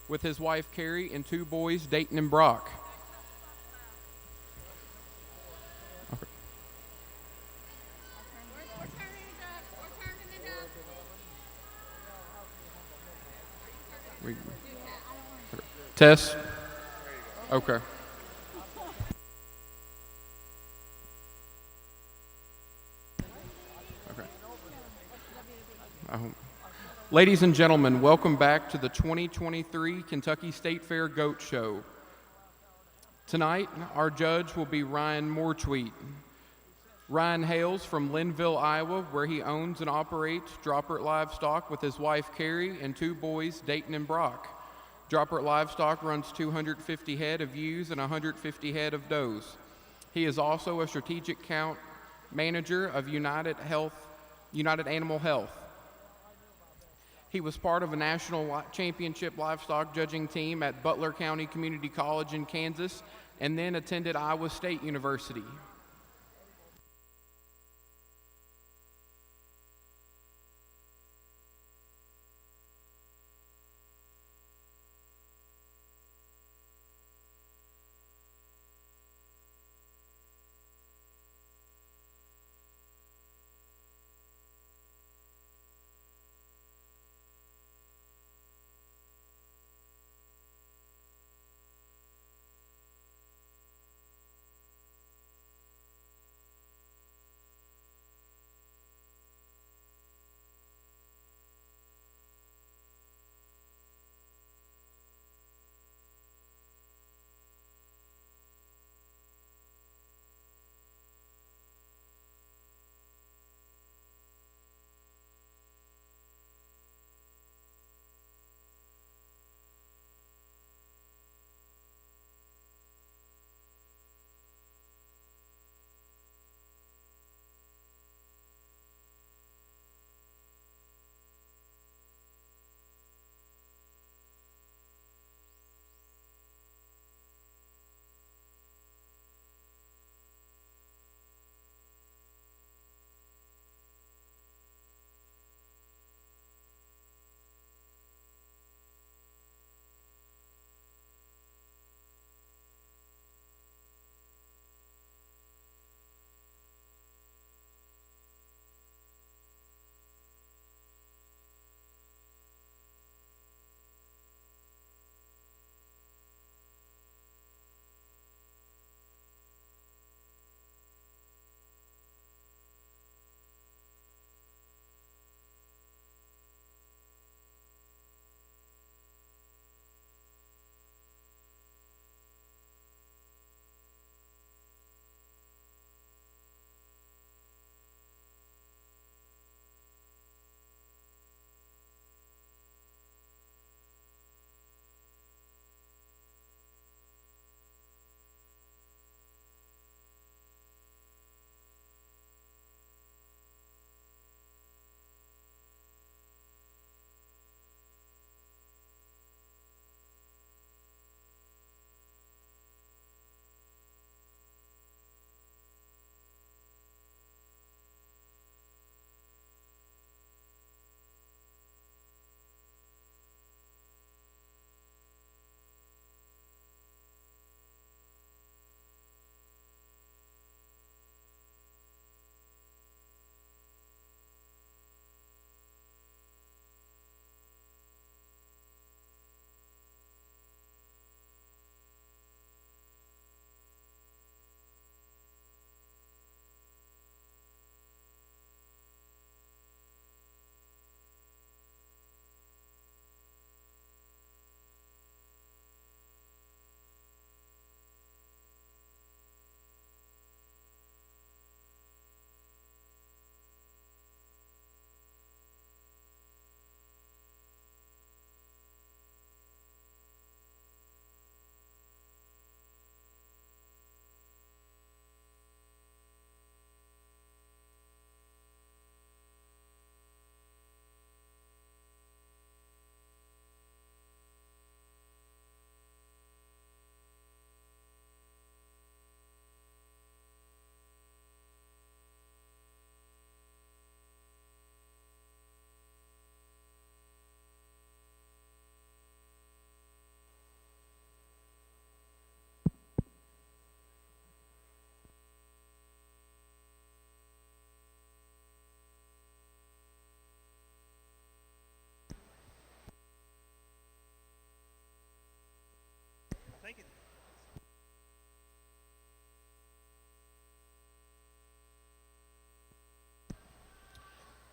with his wife Carrie and 2 boys, Dayton and Brock. Okay. We- Tess? Okay. Okay. Ladies and gentlemen, welcome back to the 2023 Kentucky State Fair Goat Show. Tonight, our judge will be Ryan Moortweet. Ryan hails from Linville, Iowa, where he owns and operates Dropper Livestock with his wife Carrie and 2 boys, Dayton and Brock. Dropper Livestock runs 250 head of ewes and 150 head of does. He is also a strategic account manager of United Animal Health. He was part of a national championship livestock judging team at Butler County Community College in Kansas and then attended Iowa State University.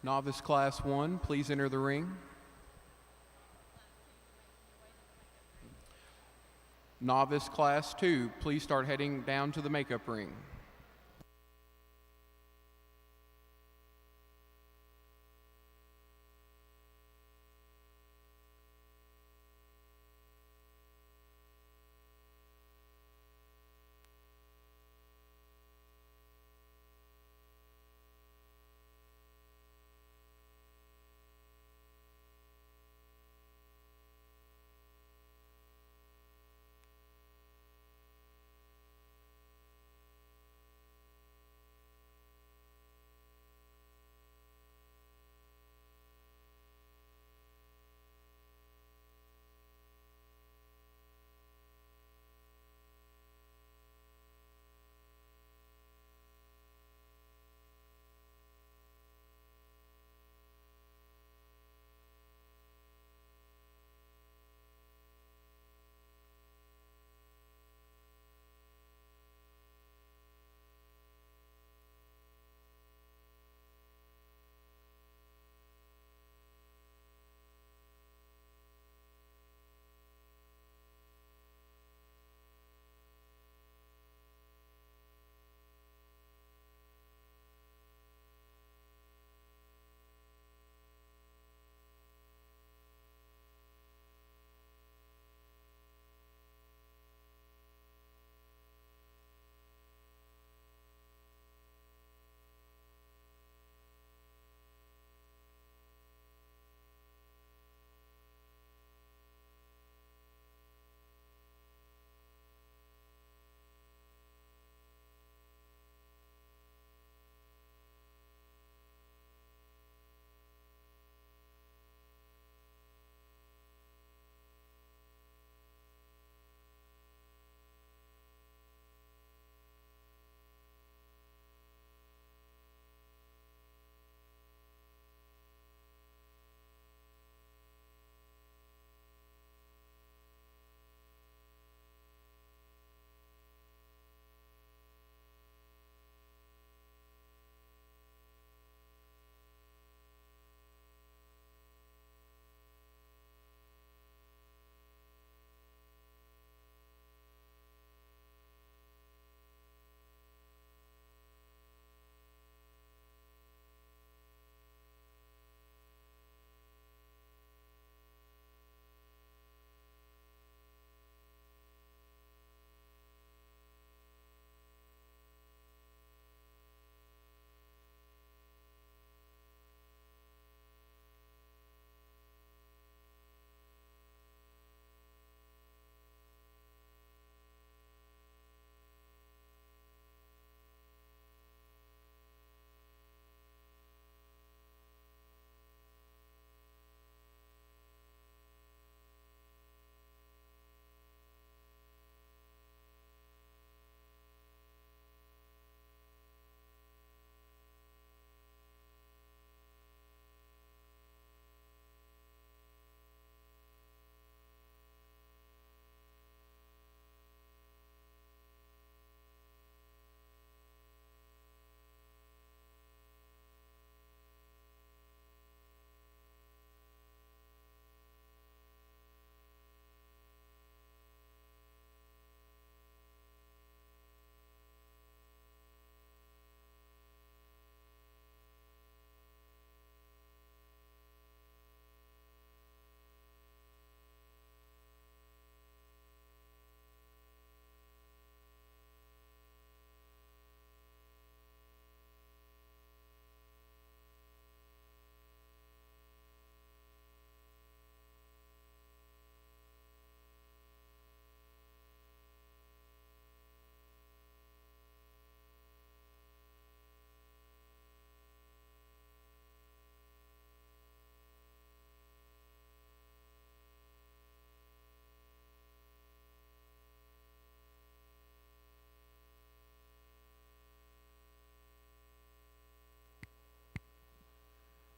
Novice Class 1, please enter the ring. Novice Class 2, please start heading down to the makeup ring.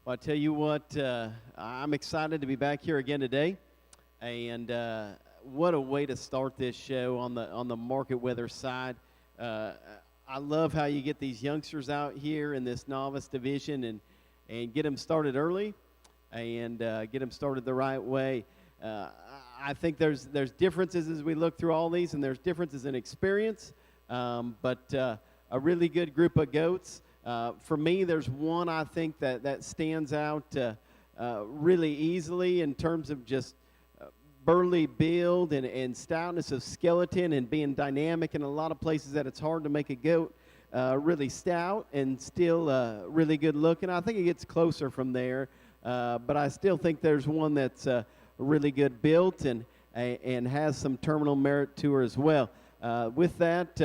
Well, I tell you what, I'm excited to be back here again today, and what a way to start this show on the market weather side. I love how you get these youngsters out here in this novice division, and get them started early and get them started the right way. I think there's differences as we look through all these, and there's differences in experience, but a really good group of goats. For me, there's one I think that stands out really easily in terms of just burly build and stoutness of skeleton and being dynamic in a lot of places that it's hard to make a goat really stout and still really good looking. I think it gets closer from there, but I still think there's one that's really good built and has some terminal merit to her as well. With that,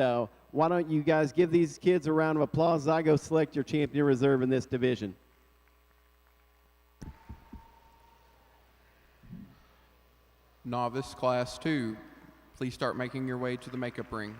why don't you guys give these kids a round of applause as I go select your champion reserve in this division. Novice Class 2, please start making your way to the makeup ring.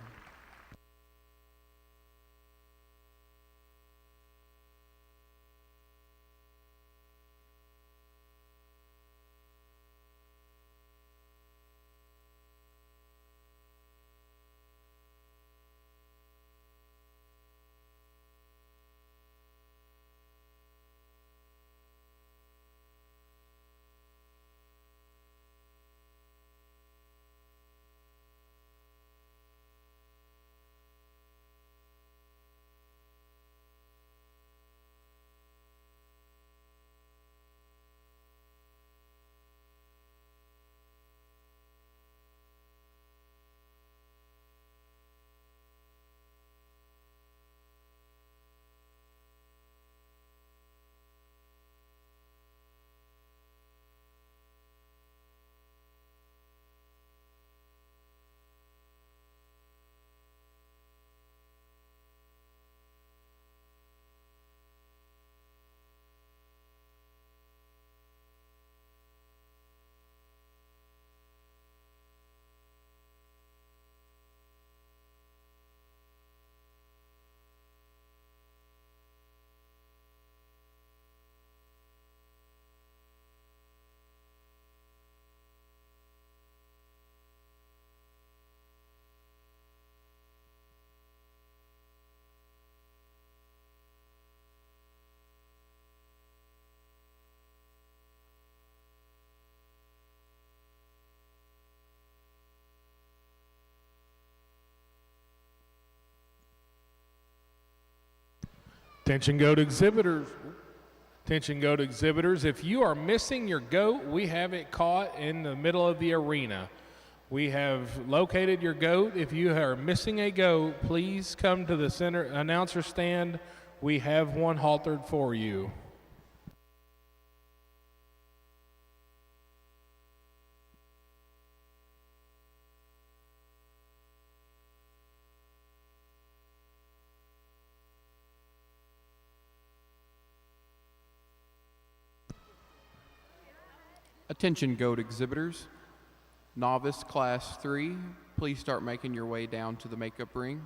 Attention goat exhibitors. Attention goat exhibitors. If you are missing your goat, we have it caught in the middle of the arena. We have located your goat. If you are missing a goat, please come to the center announcer stand. We have one haltered for you. Attention goat exhibitors. Novice Class 3, please start making your way down to the makeup ring.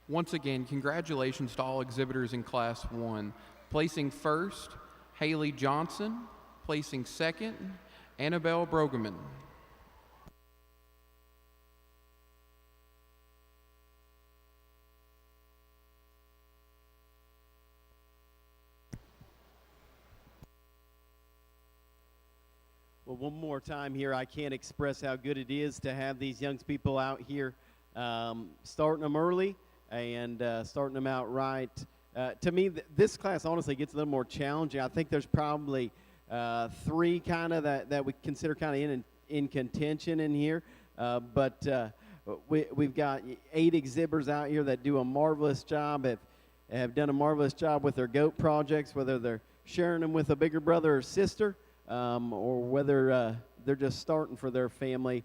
Once again, congratulations to all exhibitors in Class 1. Placing first, Haley Johnson. Placing second, Annabelle Brogeman. Well, one more time here, I can't express how good it is to have these young people out here, starting them early and starting them out right. To me, this class honestly gets a little more challenging. I think there's probably three kind of that we consider kind of in contention in here. But we've got 8 exhibitors out here that do a marvelous job, have done a marvelous job with their goat projects, whether they're sharing them with a bigger brother or sister, or whether they're just starting for their family.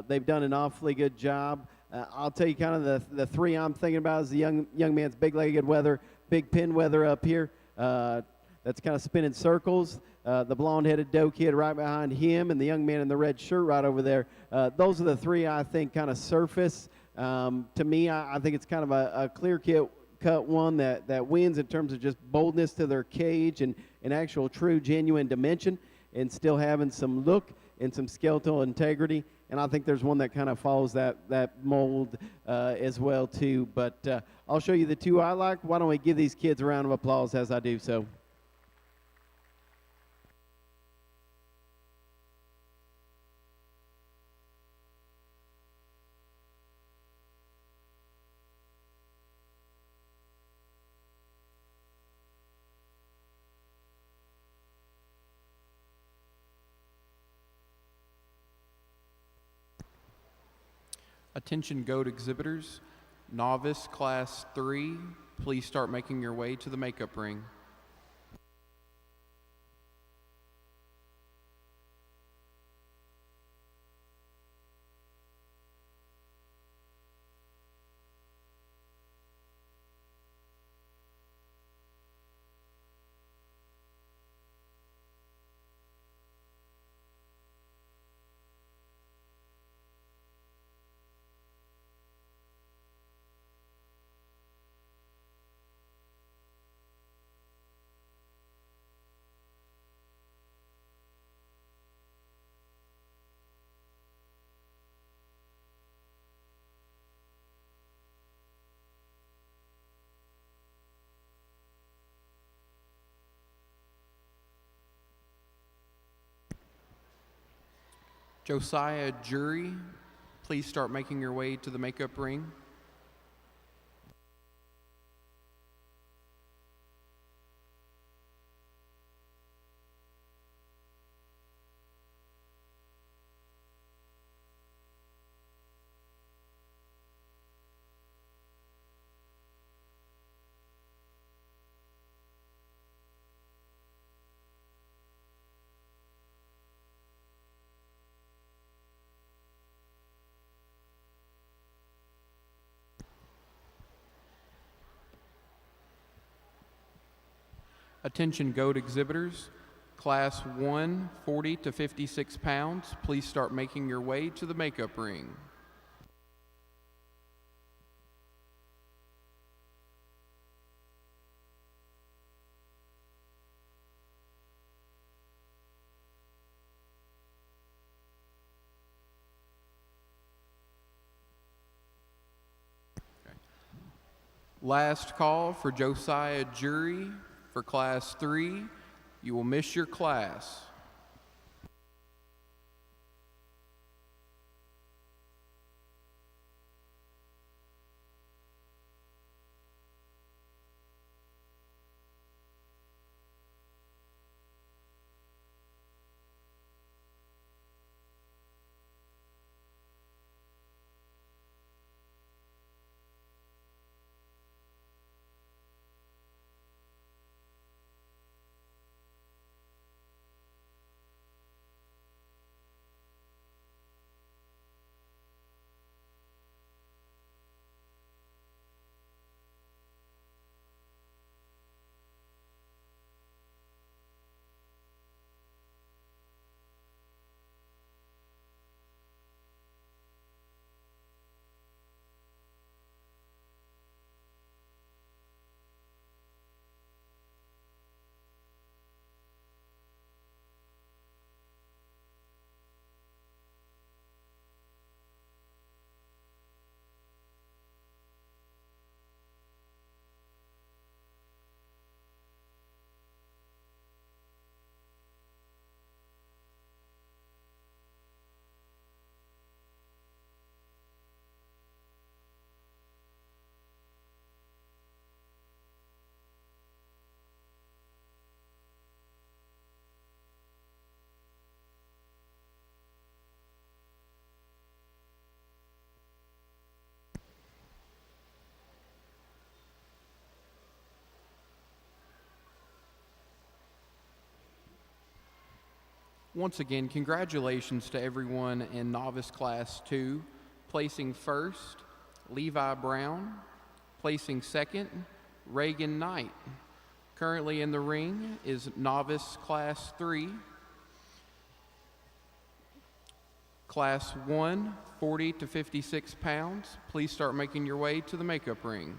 They've done an awfully good job. I'll tell you kind of the 3 I'm thinking about is the young man's big-legged wether, big pin wether up here. That's kind of spinning circles. The blonde-headed doe kid right behind him, and the young man in the red shirt right over there. Those are the 3 I think kind of surface. To me, I think it's kind of a clear-cut one that wins in terms of just boldness to their cage and actual true, genuine dimension, and still having some look and some skeletal integrity. And I think there's one that kind of follows that mold as well, too. But I'll show you the 2 I like. Why don't we give these kids a round of applause as I do so. Attention goat exhibitors, novice class 3, please start making your way to the makeup ring. Josiah Jury, please start making your way to the makeup ring. Attention goat exhibitors, class 1, 40 to 56 pounds, please start making your way to the makeup ring. Last call for Josiah Jury for class 3. You will miss your class. Once again, congratulations to everyone in Novice Class 2. Placing first, Levi Brown. Placing second, Reagan Knight. Currently in the ring is Novice Class 3. Class 1, 40 to 56 pounds. Please start making your way to the makeup ring.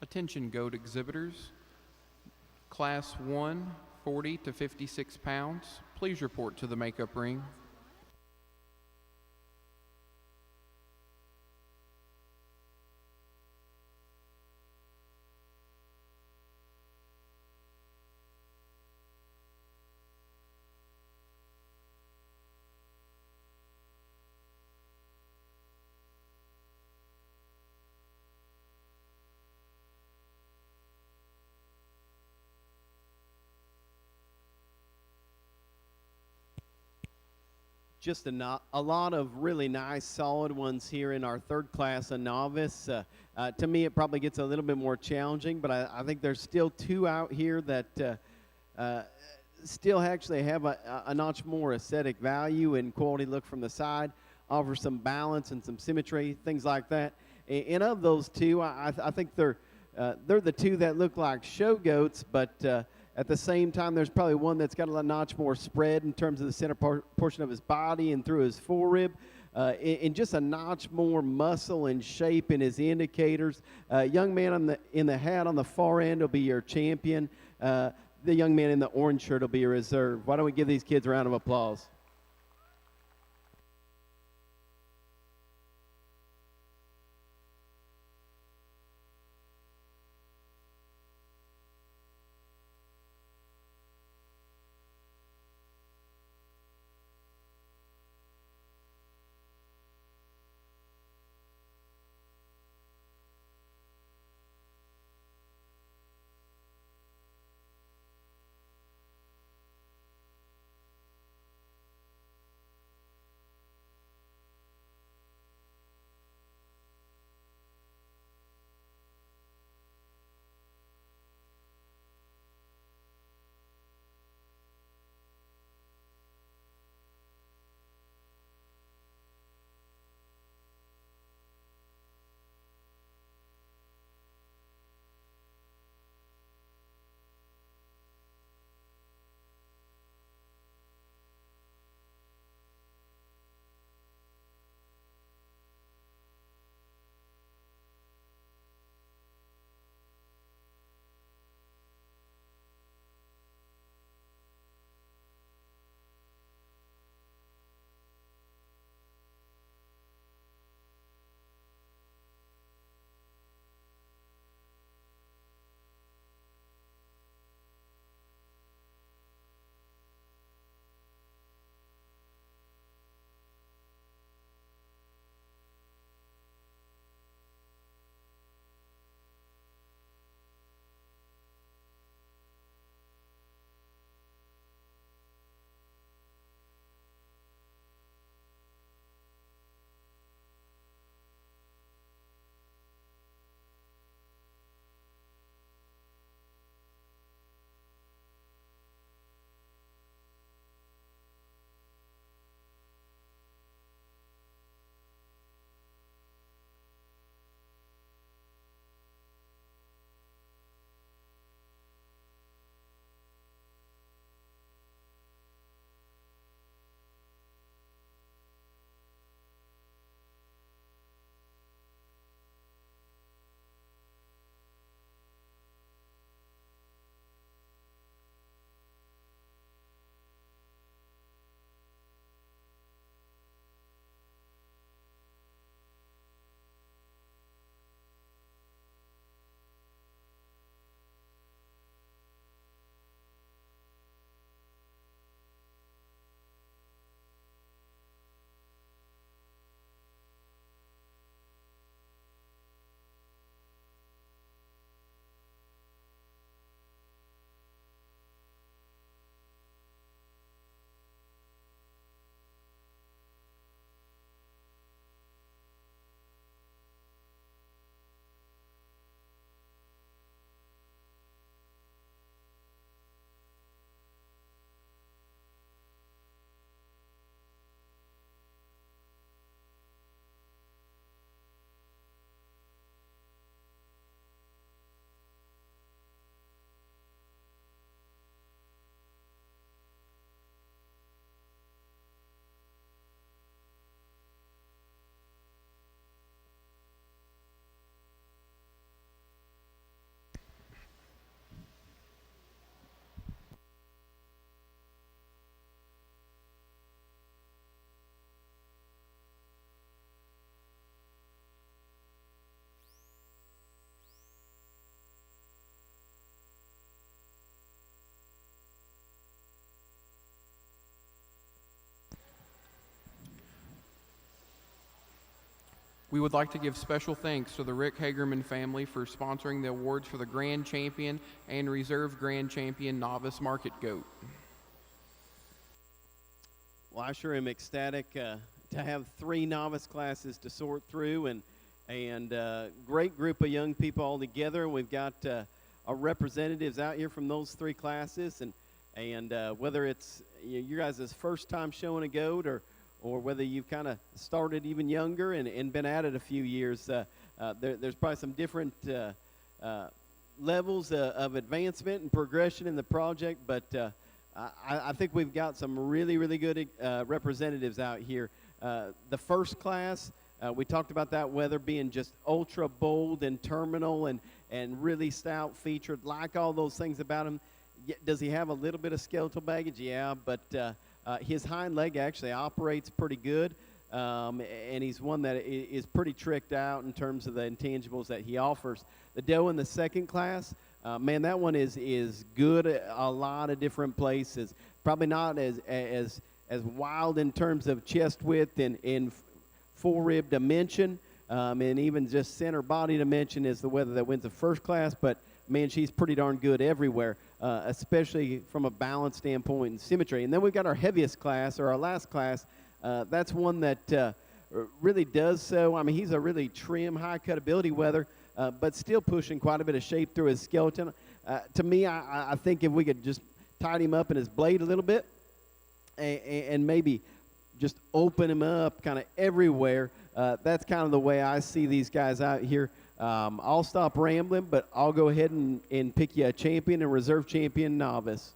Attention goat exhibitors. Class 1, 40 to 56 pounds. Please report to the makeup ring. Just a lot of really nice, solid ones here in our third class of novice. To me, it probably gets a little bit more challenging, but I think there's still two out here that still actually have a notch more aesthetic value and quality look from the side, offer some balance and some symmetry, things like that. And of those two, I think they're the two that look like show goats, but At the same time, there's probably one that's got a notch more spread in terms of the center portion of his body and through his forerib. And just a notch more muscle and shape in his indicators. Young man in the hat on the far end will be your champion. The young man in the orange shirt will be your reserve. Why don't we give these kids a round of applause? We would like to give special thanks to the Rick Hagerman family for sponsoring the awards for the Grand Champion and Reserve Grand Champion Novice Market Goat. Well, I sure am ecstatic to have 3 novice classes to sort through, and great group of young people all together. We've got our representatives out here from those 3 classes, and whether it's you guys' first time showing a goat or whether you've kind of started even younger and been at it a few years, there's probably some different levels of advancement and progression in the project, but I think we've got some really, really good representatives out here. The first class, we talked about that weather being just ultra bold and terminal and really stout featured, like all those things about him. Does he have a little bit of skeletal baggage? Yeah, but his hind leg actually operates pretty good. And he's one that is pretty tricked out in terms of the intangibles that he offers. The doe in the second class, man, that one is good at a lot of different places. Probably not as wild in terms of chest width and in forerib dimension, and even just center body dimension is the wether that wins the first class. But man, she's pretty darn good everywhere, especially from a balance standpoint and symmetry. And then we've got our heaviest class, or our last class. That's one that really does so. I mean, he's a really trim, high cutability wether, but still pushing quite a bit of shape through his skeleton. To me, I think if we could just tighten him up in his blade a little bit and maybe just open him up kind of everywhere, that's kind of the way I see these guys out here. I'll stop rambling, but I'll go ahead and pick you a champion and reserve champion novice.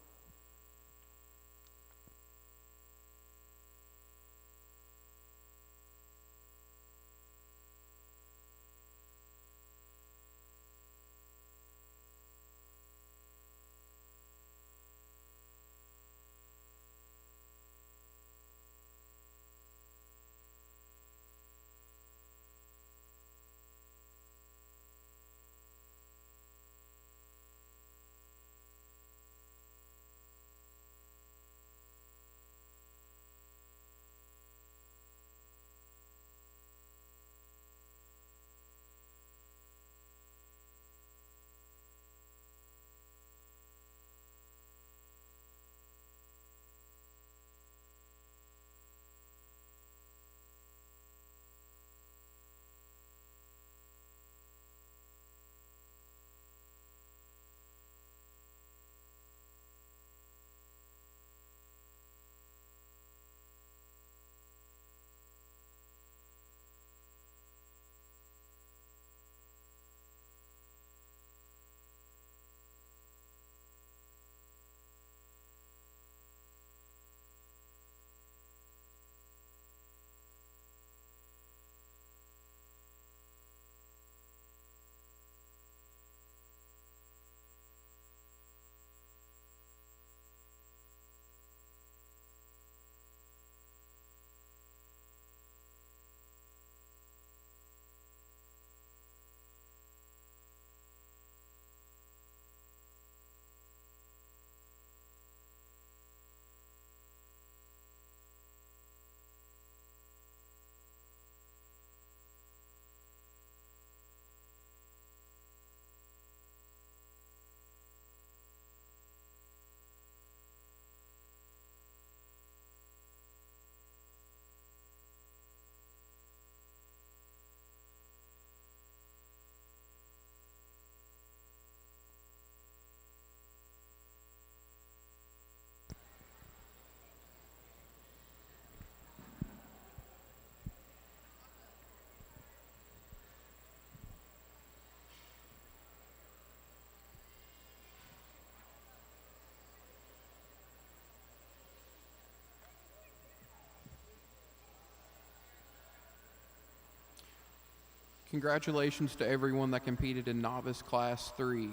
Congratulations to everyone that competed in Novice Class 3.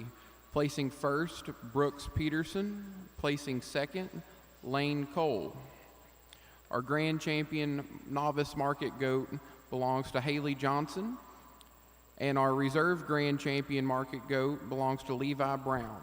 Placing first, Brooks Peterson. Placing second, Lane Cole. Our grand champion Novice Market Goat belongs to Haley Johnson. And our reserve grand champion Market Goat belongs to Levi Brown.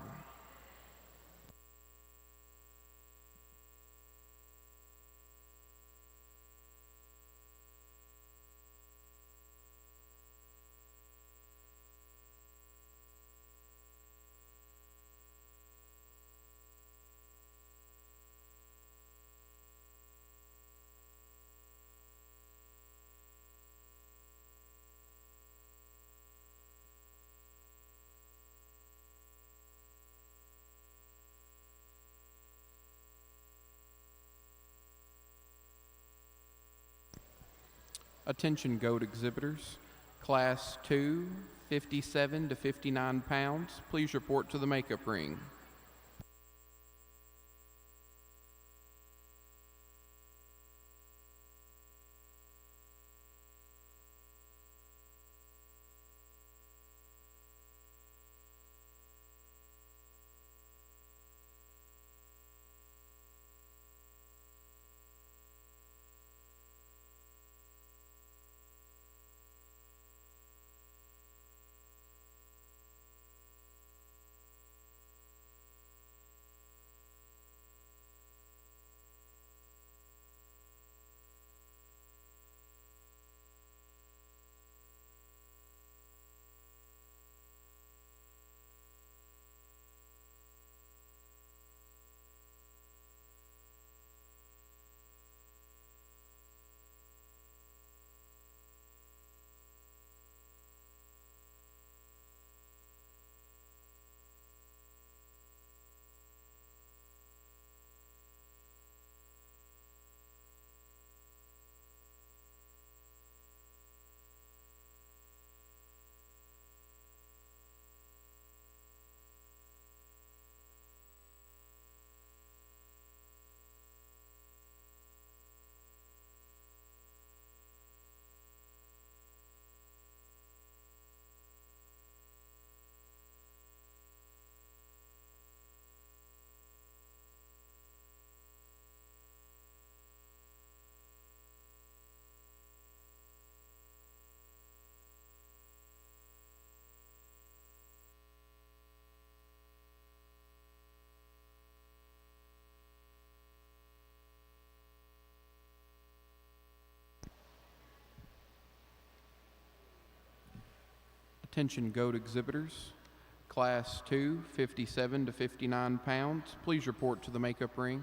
Attention goat exhibitors, Class 2, 57 to 59 pounds. Please report to the makeup ring. Attention goat exhibitors. Class 2, 57 to 59 pounds. Please report to the makeup ring.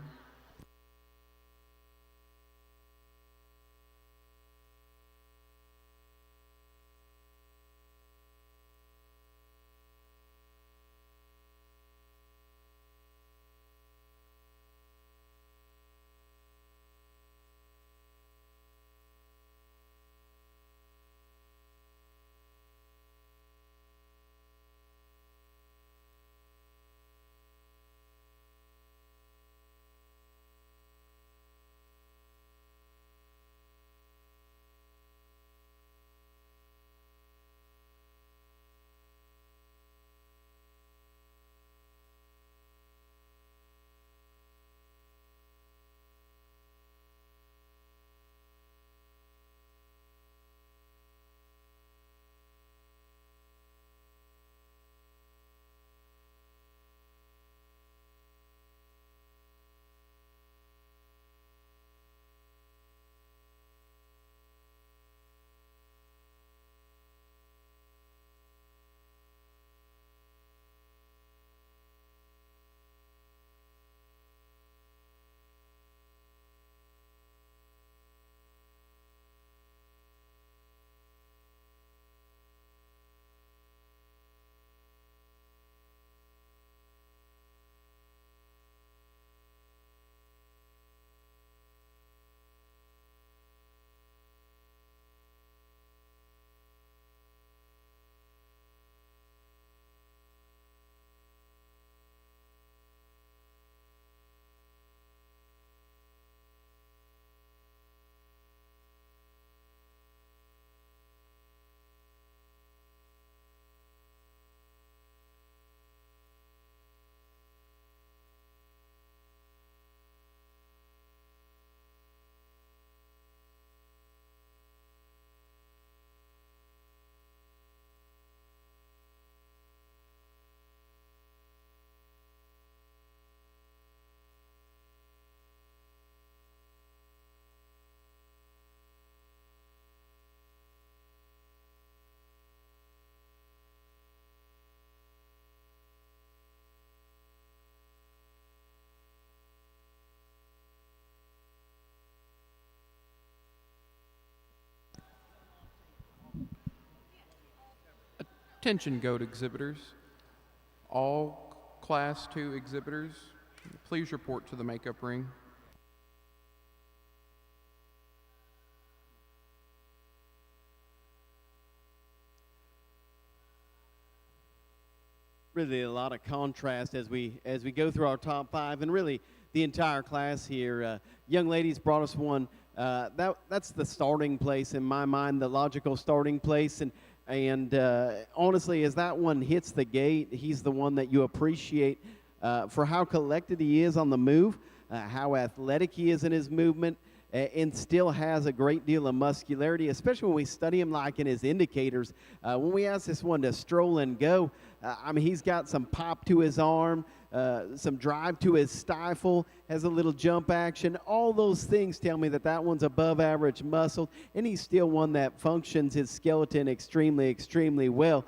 Attention goat exhibitors. All Class 2 exhibitors, please report to the makeup ring. really a lot of contrast as we go through our top 5, and really the entire class here. Young ladies brought us one. That's the starting place in my mind, the logical starting place, and honestly, as that one hits the gate, he's the one that you appreciate for how collected he is on the move, how athletic he is in his movement, and still has a great deal of muscularity, especially when we study him like in his indicators. When we ask this one to stroll and go, I mean, he's got some pop to his arm, some drive to his stifle, has a little jump action. All those things tell me that that one's above average muscle, and he's still one that functions his skeleton extremely, extremely well.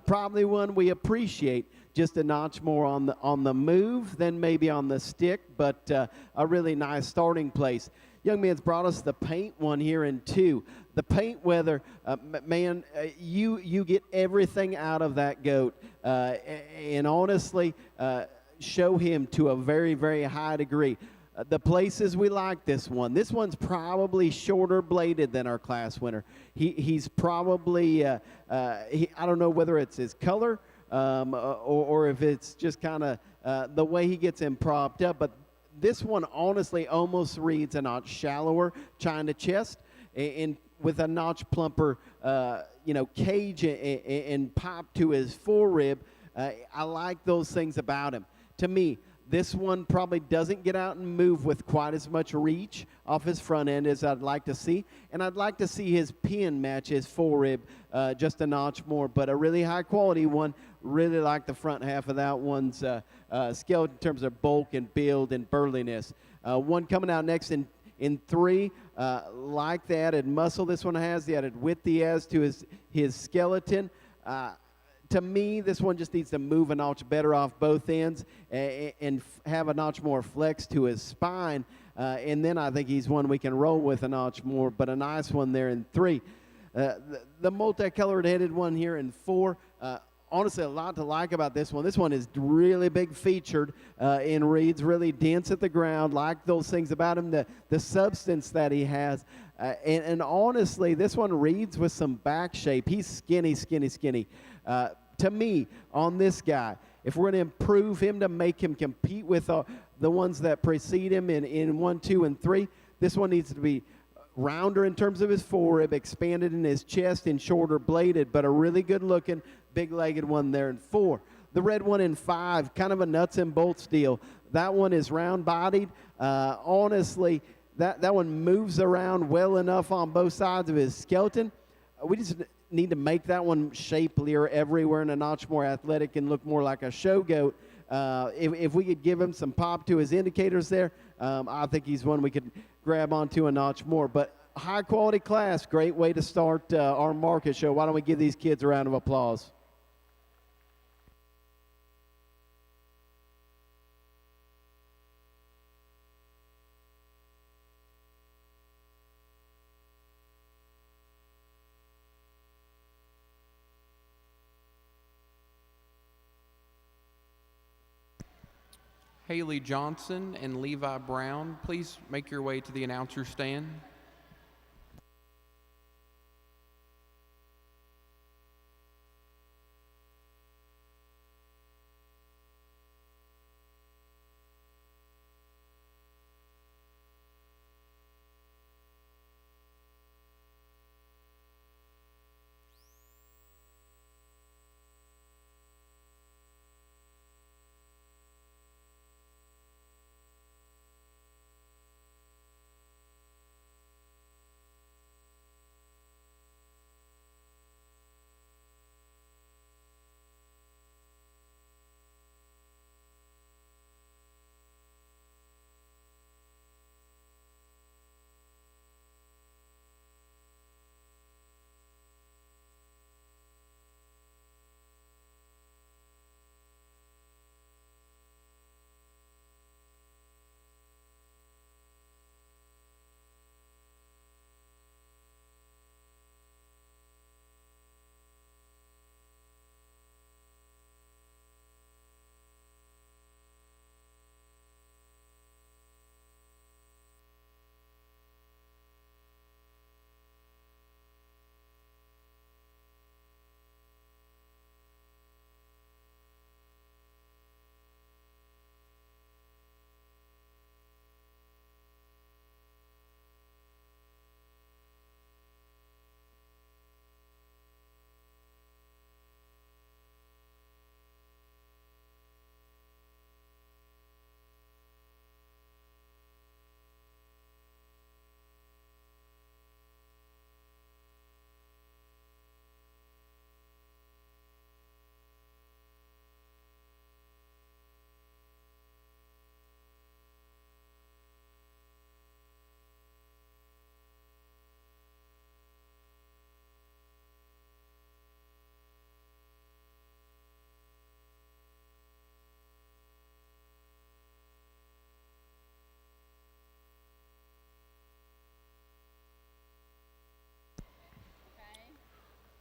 Probably one we appreciate just a notch more on the move than maybe on the stick, but a really nice starting place. Young man's brought us the paint one here in 2. The paint weather, man, you get everything out of that goat, and honestly, show him to a very, very high degree. The places we like this one's probably shorter bladed than our class winner. He's probably, I don't know whether it's his color or if it's just kind of the way he gets him propped up, but this one honestly almost reads a notch shallower China chest and with a notch plumper, cage and pop to his forerib. I like those things about him. To me, this one probably doesn't get out and move with quite as much reach off his front end as I'd like to see. And I'd like to see his pin match his forerib just a notch more. But a really high quality one. Really like the front half of that one's skeleton in terms of bulk and build and burliness. One coming out next in 3, like the added muscle this one has, the added width he has to his skeleton. To me, this one just needs to move a notch better off both ends and have a notch more flex to his spine. And then I think he's one we can roll with a notch more, but a nice one there in 3. The multicolored headed one here in 4. Honestly, a lot to like about this one. This one is really big featured in reeds, really dense at the ground. Like those things about him, the substance that he has. And honestly, this one reads with some back shape. He's skinny, skinny, skinny. To me, on this guy, if we're going to improve him to make him compete with the ones that precede him in 1, 2, and 3, this one needs to be rounder in terms of his forerib, expanded in his chest and shorter bladed, but a really good looking big-legged one there in 4. The red one in 5, kind of a nuts and bolts deal. That one is round-bodied. Honestly, that one moves around well enough on both sides of his skeleton. We just need to make that one shapelier everywhere and a notch more athletic and look more like a show goat. If we could give him some pop to his indicators there, I think he's one we could grab onto a notch more. But high-quality class, great way to start our market show. Why don't we give these kids a round of applause? Haley Johnson and Levi Brown, please make your way to the announcer stand.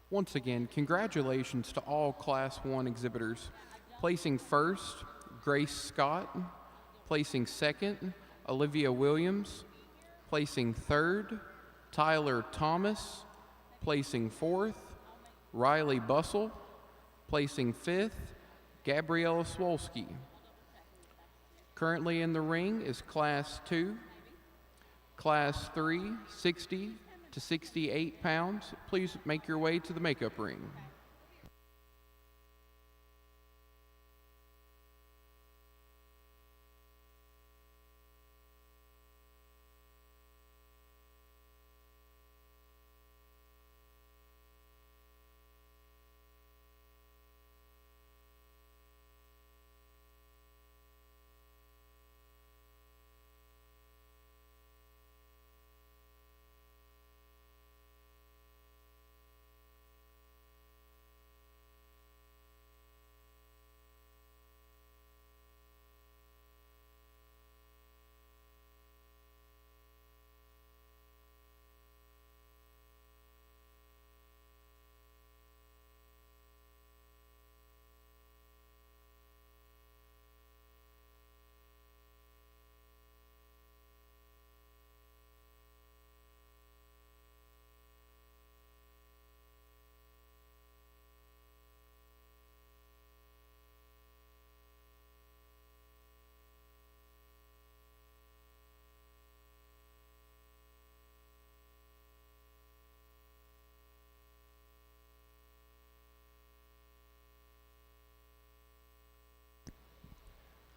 Once again, congratulations to all Class 1 exhibitors. Placing first, Grace Scott. Placing second, Olivia Williams. Placing third, Tyler Thomas. Placing fourth, Riley Bussell. Placing fifth, Gabriella Swolski. Currently in the ring is Class 2. Class 3, 60 to 68 pounds. Please make your way to the makeup ring.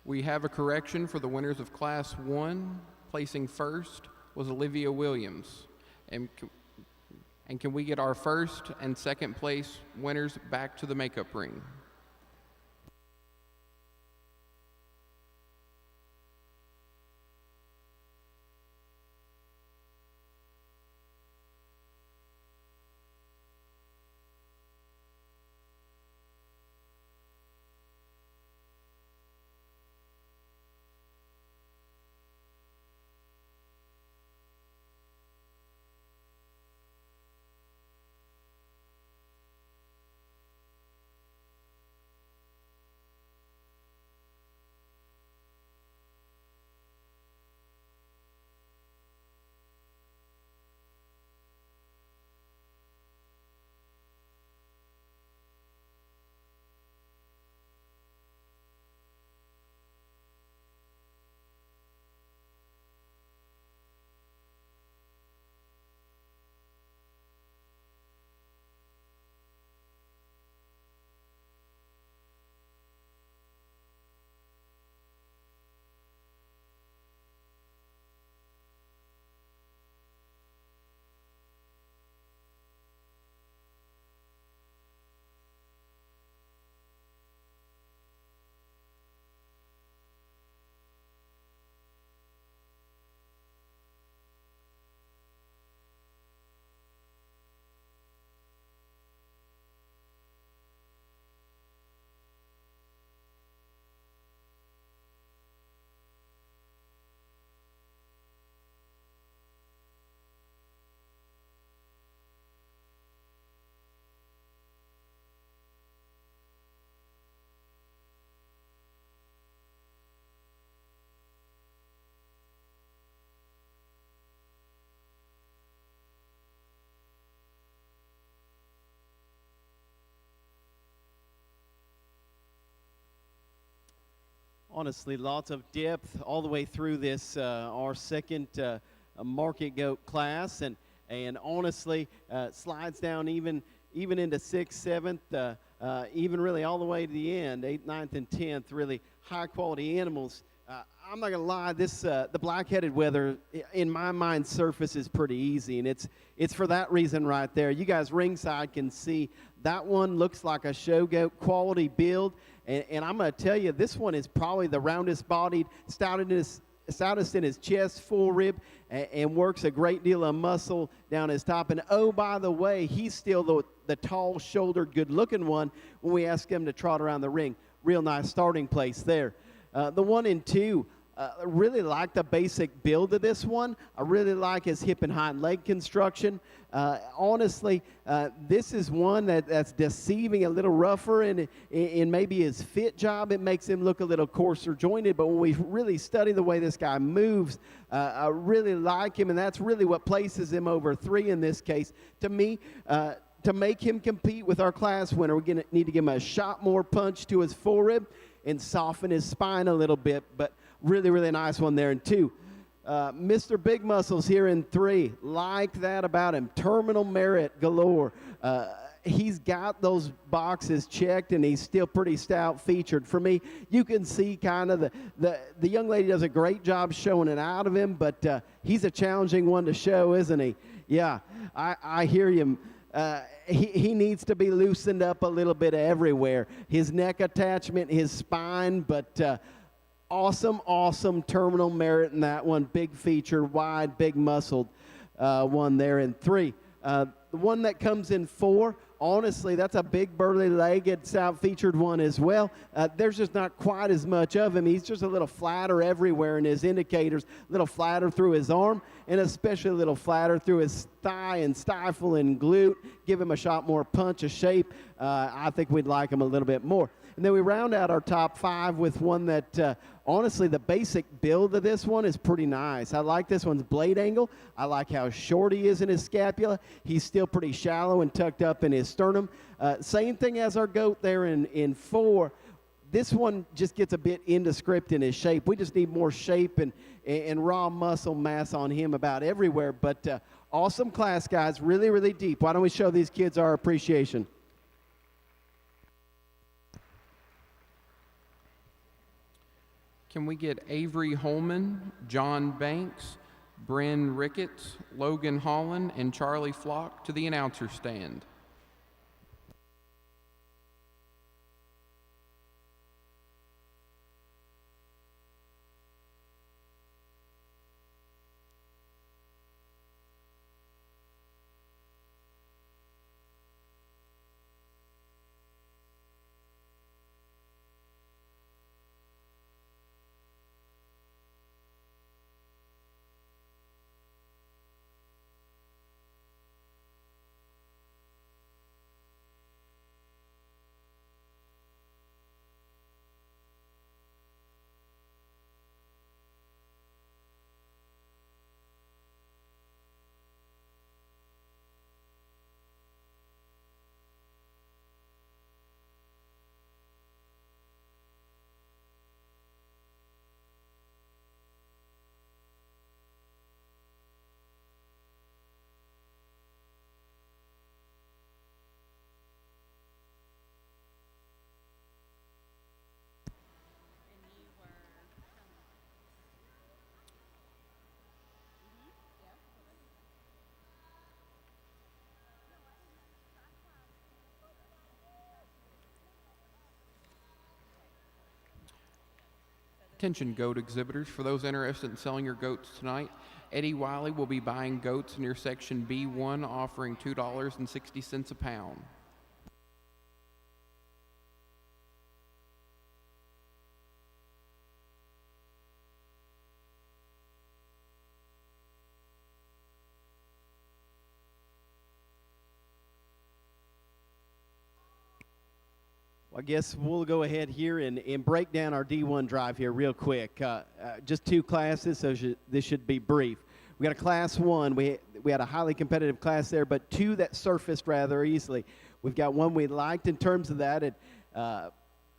We have a correction for the winners of Class 1. Placing first was Olivia Williams. And can we get our first and second place winners back to the makeup ring? Honestly, lots of depth all the way through this, our second market goat class, and honestly, slides down even into 6th, 7th, even really all the way to the end, 8th, 9th, and 10th, really high-quality animals. I'm not going to lie, this the black-headed wether, in my mind, surface is pretty easy, and it's for that reason right there. You guys ringside can see that one looks like a show goat quality build, and I'm going to tell you, this one is probably the roundest bodied, stoutest in his chest, full rib, and works a great deal of muscle down his top. And oh, by the way, he's still the tall-shouldered, good-looking one when we ask him to trot around the ring. Real nice starting place there. The 1 and 2, Really like the basic build of this one. I really like his hip and hind leg construction. Honestly, this is one that's deceiving, a little rougher in maybe his fit job. It makes him look a little coarser jointed, but when we really study the way this guy moves, I really like him, and that's really what places him over 3 in this case. To me, to make him compete with our class winner, we're going to need to give him a shot more punch to his forerib and soften his spine a little bit, but really, really nice one there in 2. Mr. Big Muscles here in 3. Like that about him. Terminal merit galore. He's got those boxes checked, and he's still pretty stout featured. For me, you can see kind of the young lady does a great job showing it out of him, but he's a challenging one to show, isn't he? Yeah, I hear you. He needs to be loosened up a little bit everywhere. His neck attachment, his spine, but awesome terminal merit in that one. Big feature, wide, big muscled one there in 3. The one that comes in 4, honestly, that's a big burly legged stout featured one as well. There's just not quite as much of him. He's just a little flatter everywhere in his indicators, a little flatter through his arm, and especially a little flatter through his thigh and stifle and glute. Give him a shot more punch, a shape. I think we'd like him a little bit more. And then we round out our top 5 with one that, honestly, the basic build of this one is pretty nice. I like this one's blade angle. I like how short he is in his scapula. He's still pretty shallow and tucked up in his sternum. Same thing as our goat there in 4. This one just gets a bit indescript in his shape. We just need more shape and raw muscle mass on him about everywhere. But awesome class, guys. Really, really deep. Why don't we show these kids our appreciation? Can we get Avery Holman, John Banks, Bryn Ricketts, Logan Holland, and Charlie Flock to the announcer stand? Attention goat exhibitors. For those interested in selling your goats tonight, Eddie Wiley will be buying goats near section B1, offering $2.60 a pound. I guess we'll go ahead here and break down our D1 drive here real quick. Just 2 classes, so this should be brief. We got a class 1. We had a highly competitive class there, but 2 that surfaced rather easily. We've got one we liked in terms of that,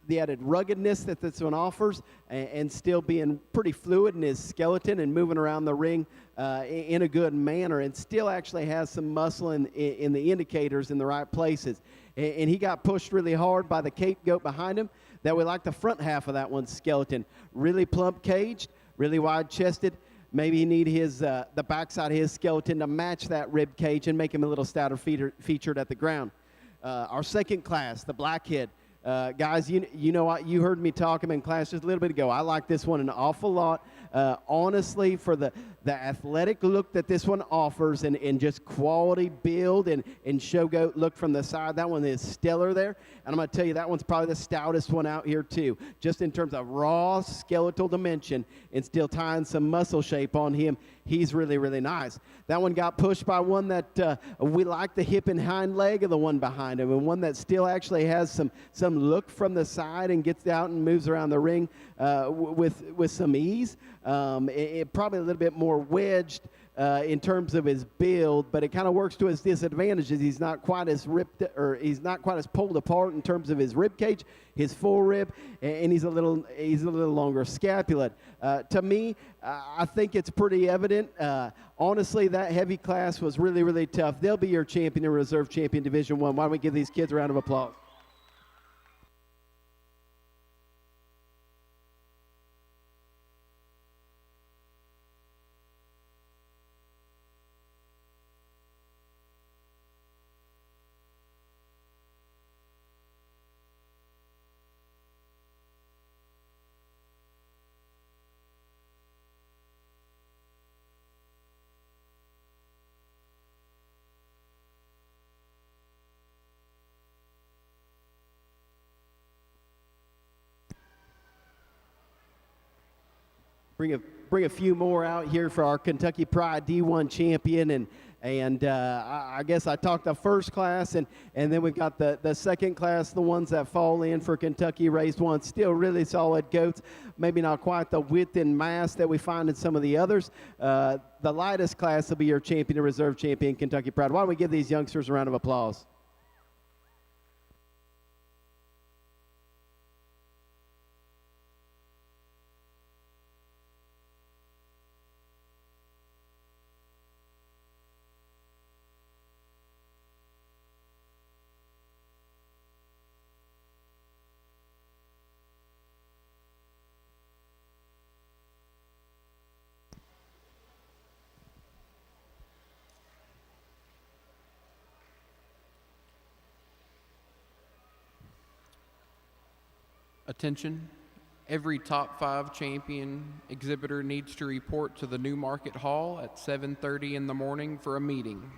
the added ruggedness that this one offers, and still being pretty fluid in his skeleton and moving around the ring in a good manner, and still actually has some muscle in the indicators in the right places. And he got pushed really hard by the Cape goat behind him. That we like the front half of that one's skeleton. Really plump caged, really wide chested. Maybe you need his the backside of his skeleton to match that rib cage and make him a little stouter featured at the ground. Our second class, the blackhead, Guys, you know what? You heard me talking in class just a little bit ago. I like this one an awful lot. Honestly, for the athletic look that this one offers and just quality build and show goat look from the side, that one is stellar there. And I'm going to tell you, that one's probably the stoutest one out here, too. Just in terms of raw skeletal dimension and still tying some muscle shape on him, he's really, really nice. That one got pushed by one that we like the hip and hind leg of the one behind him, and one that still actually has some look from the side and gets out and moves around the ring with some ease. Probably a little bit more wedged in terms of his build, but it kind of works to his disadvantages. He's not quite as ripped, or he's not quite as pulled apart in terms of his rib cage, his full rib, and he's a little longer scapular. To me, I think it's pretty evident. Honestly, that heavy class was really, really tough. They'll be your champion and reserve champion Division I. Why don't we give these kids a round of applause? Bring a few more out here for our Kentucky Pride D1 champion, and I guess I talked the first class, and then we've got the second class, the ones that fall in for Kentucky raised ones. Still really solid goats, maybe not quite the width and mass that we find in some of the others. The lightest class will be your champion and reserve champion, Kentucky Pride. Why don't we give these youngsters a round of applause? Attention, every top 5 champion exhibitor needs to report to the New Market Hall at 7:30 in the morning for a meeting.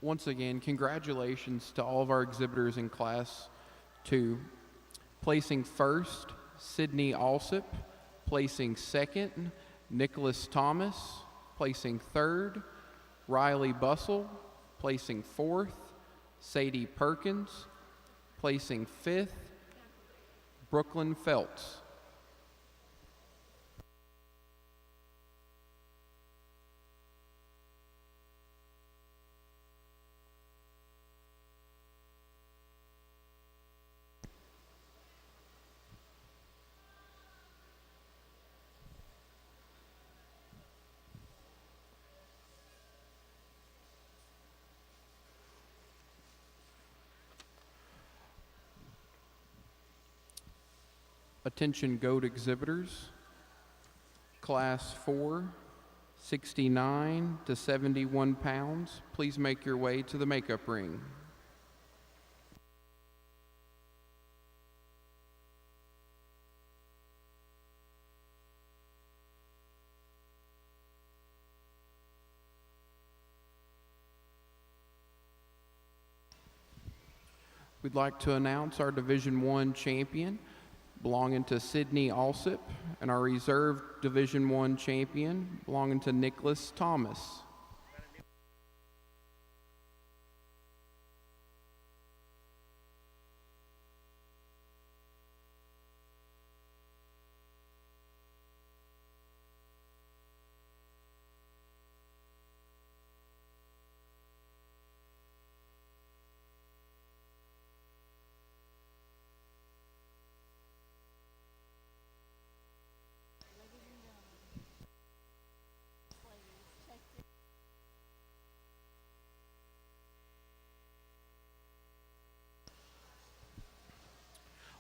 Once again, congratulations to all of our exhibitors in Class 2. Placing first, Sydney Alsip. Placing second, Nicholas Thomas. Placing third, Riley Bussell. Placing fourth, Sadie Perkins. Placing fifth, Brooklyn Feltz. Attention goat exhibitors, class 4, 69 to 71 pounds. Please make your way to the makeup ring. We'd like to announce our Division I champion belonging to Sydney Alsip and our reserve Division I champion belonging to Nicholas Thomas.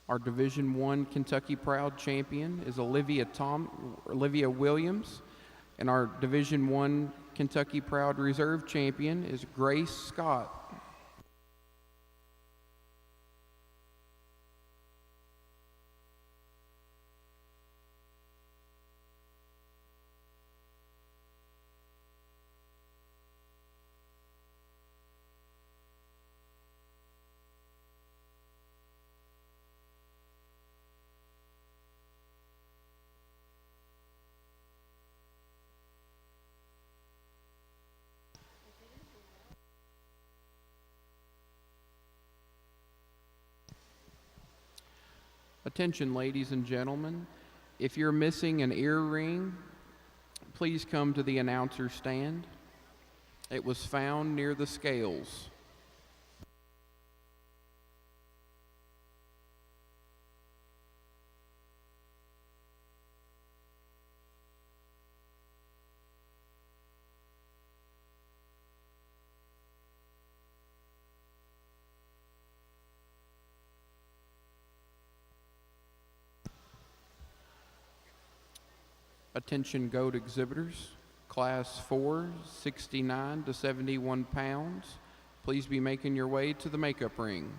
Our Division I Kentucky Proud champion is Olivia Williams, and our Division I Kentucky Proud Reserve champion is Grace Scott. Attention, ladies and gentlemen. If you're missing an earring, please come to the announcer stand. It was found near the scales. Attention goat exhibitors, class 4, 69 to 71 pounds. Please be making your way to the makeup ring.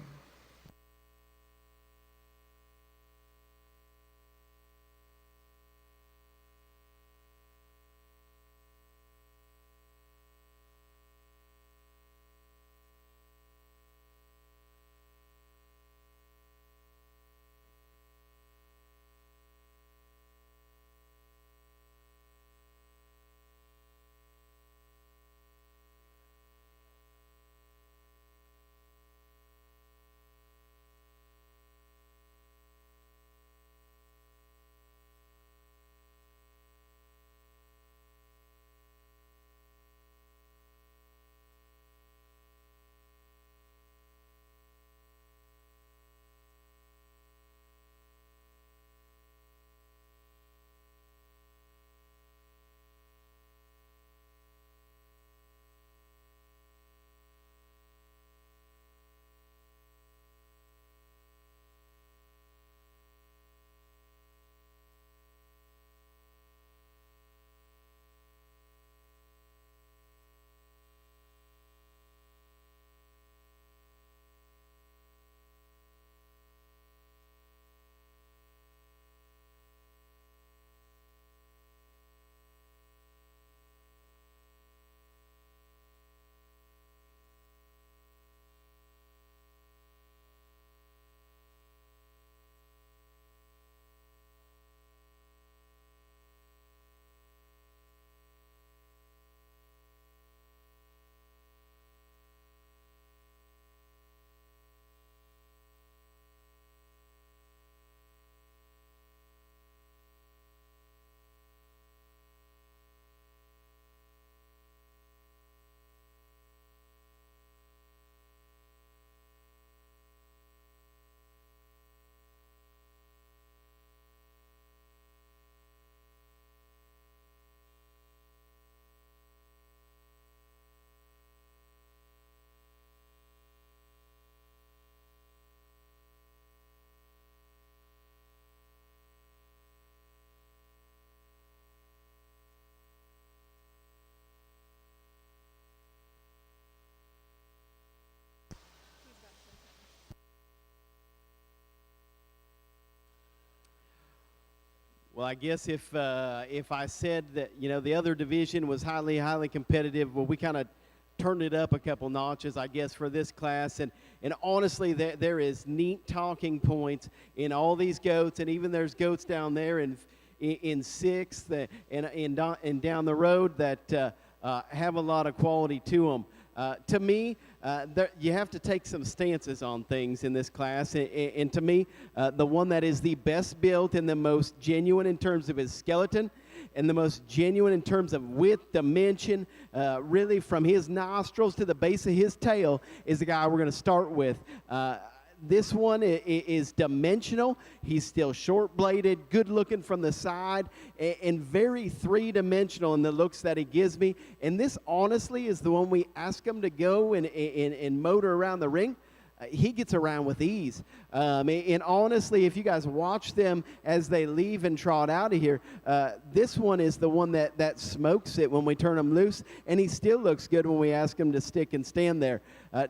Well, I guess if I said that the other division was highly competitive, well, we kind of turned it up a couple notches, I guess, for this class. And honestly, there is neat talking points in all these goats, and even there's goats down there in sixth and down the road that have a lot of quality to them. To me, you have to take some stances on things in this class, and to me, the one that is the best built and the most genuine in terms of his skeleton, and the most genuine in terms of width, dimension, really from his nostrils to the base of his tail, is the guy we're going to start with. This one is dimensional. He's still short-bladed, good-looking from the side, and very three-dimensional in the looks that he gives me. And this, honestly, is the one we ask him to go and motor around the ring. He gets around with ease. And honestly, if you guys watch them as they leave and trot out of here, this one is the one that smokes it when we turn him loose, and he still looks good when we ask him to stick and stand there.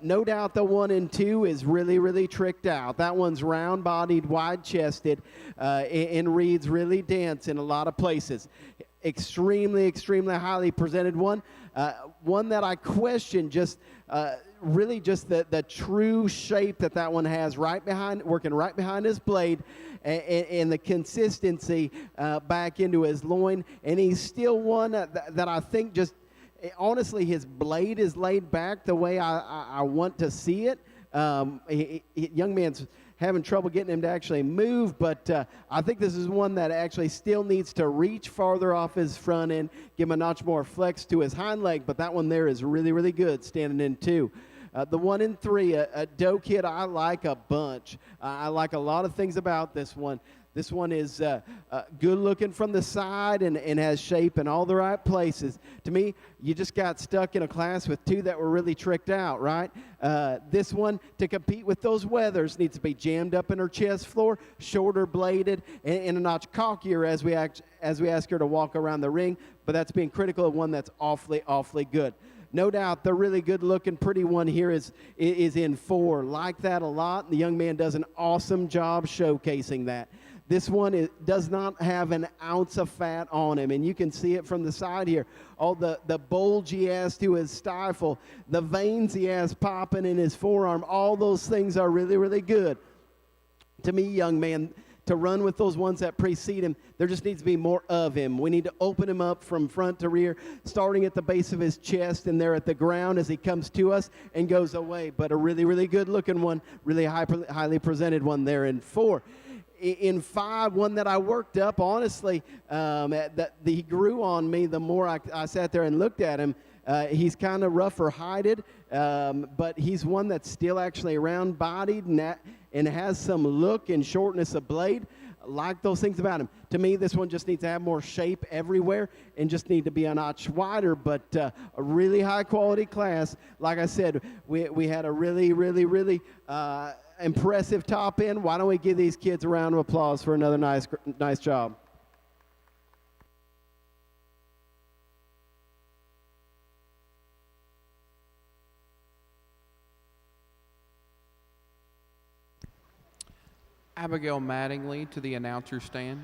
No doubt the 1 and 2 is really tricked out. That one's round-bodied, wide-chested, and reads really dense in a lot of places. Extremely highly presented one. One that I question really just the true shape that one has working right behind his blade, and the consistency back into his loin. And he's still one that I think just, honestly, his blade is laid back the way I want to see it. Young man's having trouble getting him to actually move, but I think this is one that actually still needs to reach farther off his front end, give him a notch more flex to his hind leg, but that one there is really good standing in 2. The 1 and 3, a doe kid I like a bunch. I like a lot of things about this one. This one is good looking from the side and has shape in all the right places. To me, you just got stuck in a class with 2 that were really tricked out, right? This one, to compete with those weathers, needs to be jammed up in her chest floor, shorter bladed, and a notch cockier as we ask her to walk around the ring. But that's being critical of one that's awfully good. No doubt the really good-looking, pretty one here is in 4. Like that a lot. The young man does an awesome job showcasing that. This one does not have an ounce of fat on him, and you can see it from the side here. All the bulge he has to his stifle, the veins he has popping in his forearm, all those things are really good. To me, young man, to run with those ones that precede him, there just needs to be more of him. We need to open him up from front to rear, starting at the base of his chest and there at the ground as he comes to us and goes away. But a really good-looking one, really highly presented one there in 4. In 5, one that I worked up, honestly, that he grew on me the more I sat there and looked at him. He's kind of rougher-hided, but he's one that's still actually round-bodied and has some look and shortness of blade. I like those things about him. To me, this one just needs to have more shape everywhere and just need to be a notch wider, but a really high-quality class. Like I said, we had a really impressive top end. Why don't we give these kids a round of applause for another nice job? Abigail Mattingly to the announcer stand.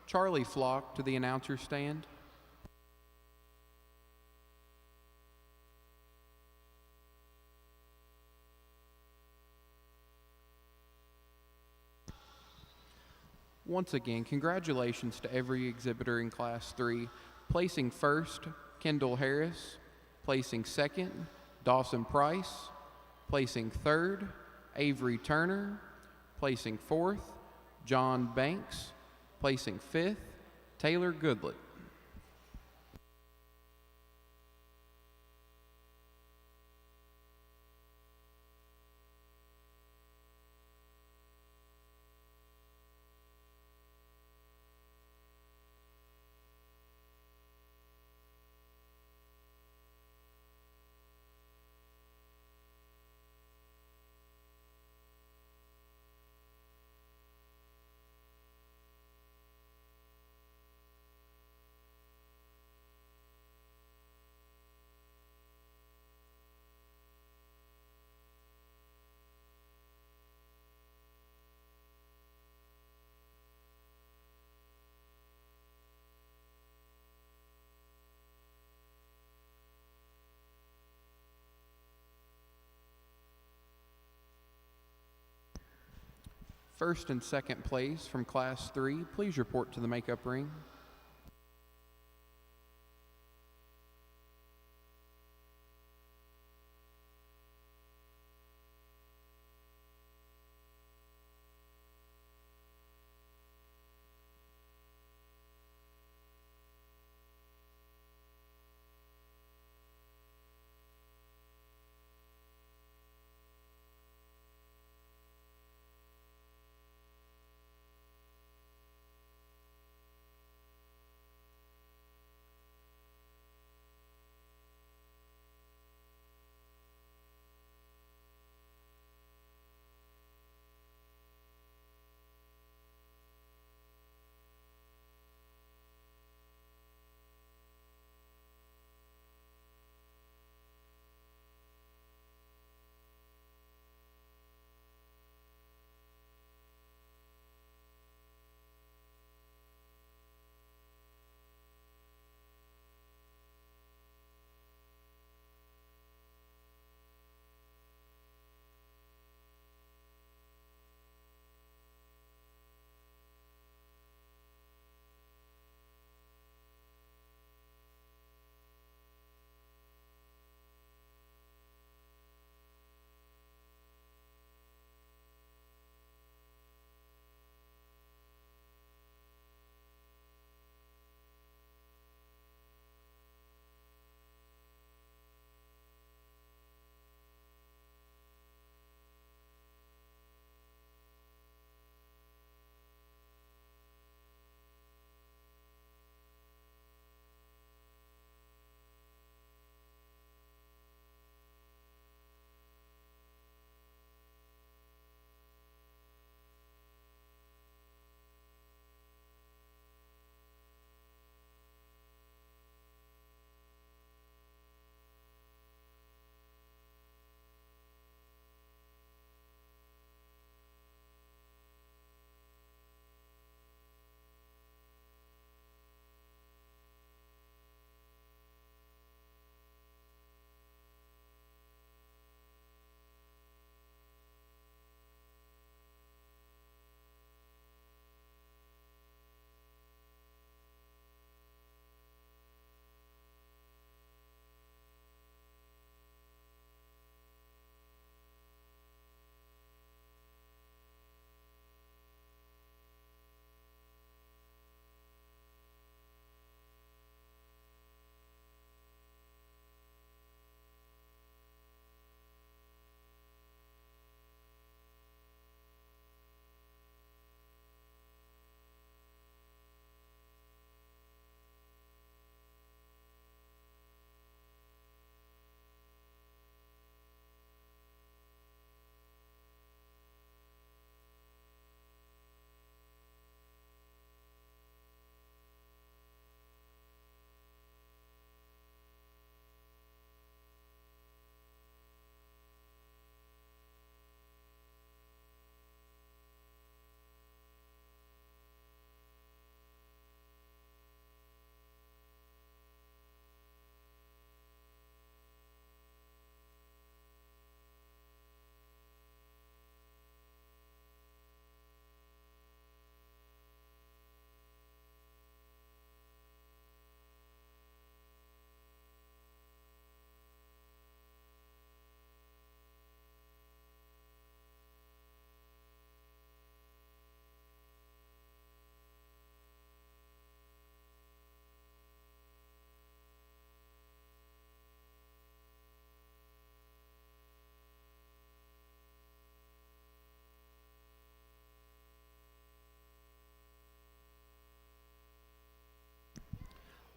Charlie Flock to the announcer stand. Once again, congratulations to every exhibitor in Class 3. Placing first, Kendall Harris. Placing second, Dawson Price. Placing third, Avery Turner. Placing fourth, John Banks. Placing fifth, Taylor Goodlett. First and second place from Class 3, please report to the makeup ring.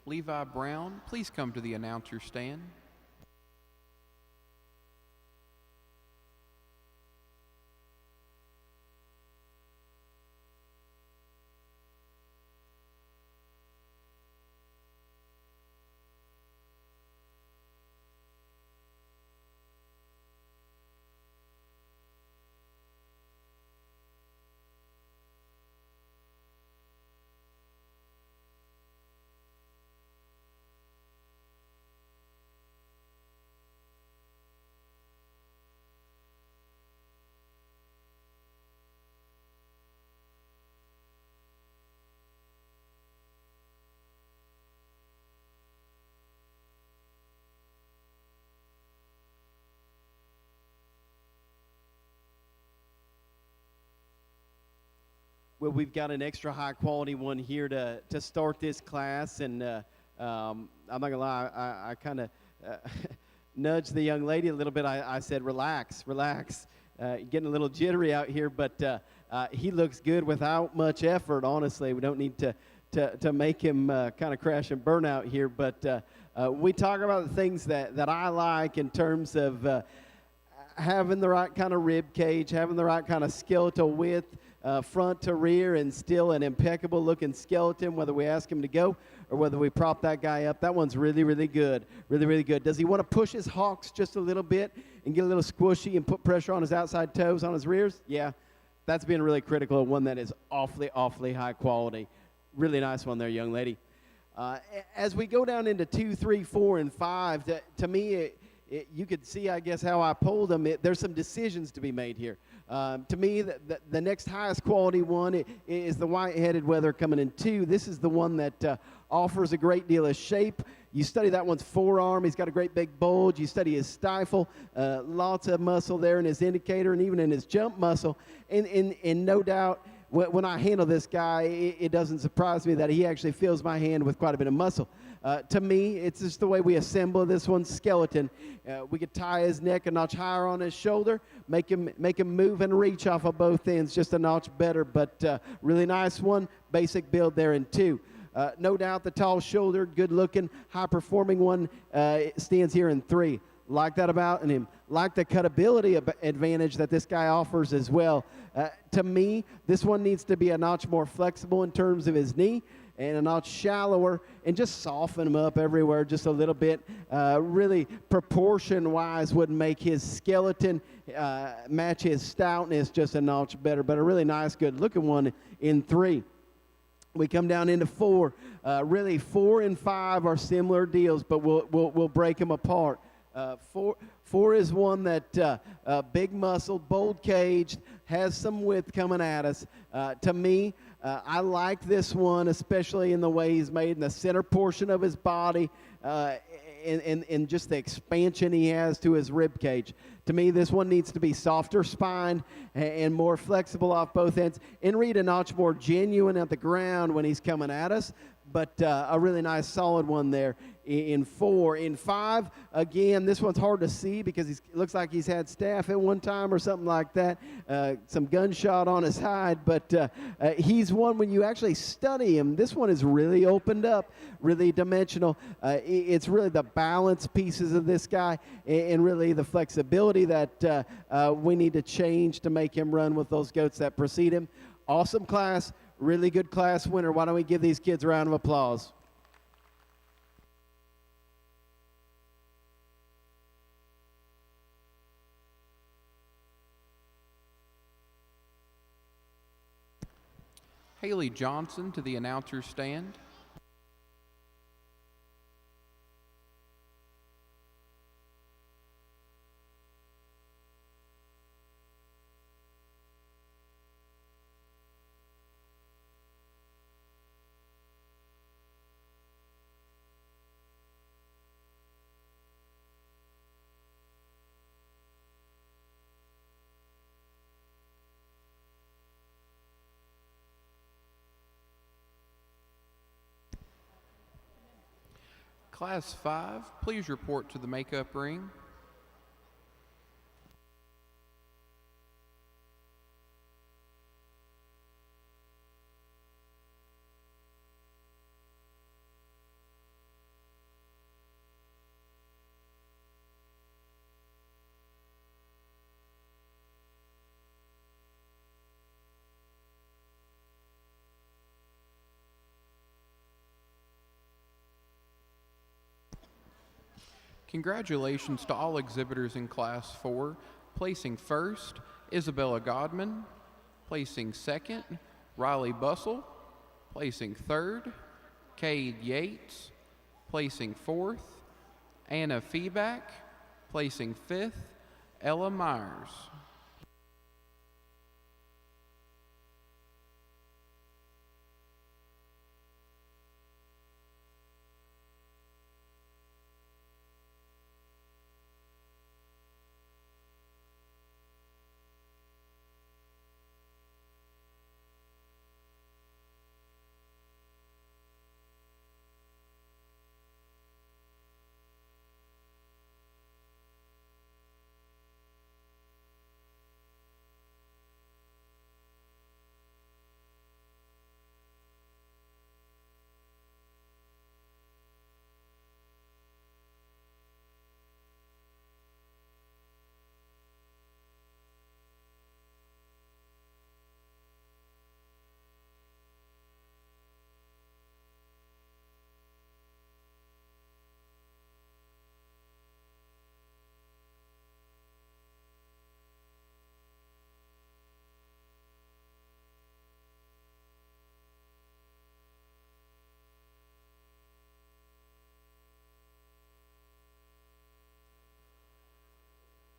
Levi Brown, please come to the announcer stand. Well, we've got an extra high quality one here to start this class, and I'm not gonna lie, I kind of nudged the young lady a little bit. I said, relax, relax. Getting a little jittery out here, but he looks good without much effort, honestly. We don't need to make him kind of crash and burn out here, but we talk about the things that I like in terms of having the right kind of rib cage, having the right kind of skeletal width, front to rear, and still an impeccable looking skeleton, whether we ask him to go or whether we prop that guy up. That one's really, really good. Really, really good. Does he want to push his hocks just a little bit and get a little squishy and put pressure on his outside toes, on his rears? Yeah, that's being really critical of one that is awfully, awfully high quality. Really nice one there, young lady. As we go down into 2, 3, 4, and 5, to me, you could see, I guess, how I pulled them. There's some decisions to be made here. To me, the next highest quality one is the white-headed wether coming in 2. This is the one that offers a great deal of shape. You study that one's forearm. He's got a great big bulge. You study his stifle. Lots of muscle there in his indicator and even in his jump muscle. And no doubt, when I handle this guy, it doesn't surprise me that he actually fills my hand with quite a bit of muscle. To me, it's just the way we assemble this one's skeleton. We could tie his neck a notch higher on his shoulder, make him move and reach off of both ends just a notch better, but really nice one. Basic build there in 2. No doubt the tall-shouldered, good-looking, high-performing one stands here in 3. Like that about him. Like the cutability advantage that this guy offers as well. To me, this one needs to be a notch more flexible in terms of his knee and a notch shallower, and just soften him up everywhere just a little bit. Really, proportion-wise, would make his skeleton match his stoutness just a notch better, but a really nice, good-looking one in 3. We come down into 4. Really, 4 and 5 are similar deals, but we'll break them apart. 4 is one that big muscled, bold caged, has some width coming at us. To me, I like this one, especially in the way he's made in the center portion of his body, and just the expansion he has to his rib cage. To me, this one needs to be softer spined and more flexible off both ends, and read a notch more genuine at the ground when he's coming at us. But a really nice solid one there in 4. In 5, again, this one's hard to see because it looks like he's had staph at one time or something like that, some gunshot on his hide, but he's one, when you actually study him, this one is really opened up, really dimensional. It's really the balance pieces of this guy and really the flexibility that we need to change to make him run with those goats that precede him. Awesome class. Really good class winner. Why don't we give these kids a round of applause? Haley Johnson to the announcer's stand. Class 5, please report to the makeup ring. Congratulations to all exhibitors in Class 4. Placing first, Isabella Godman. Placing second, Riley Bussell. Placing third, Cade Yates. Placing fourth, Anna Feeback. Placing fifth, Ella Myers.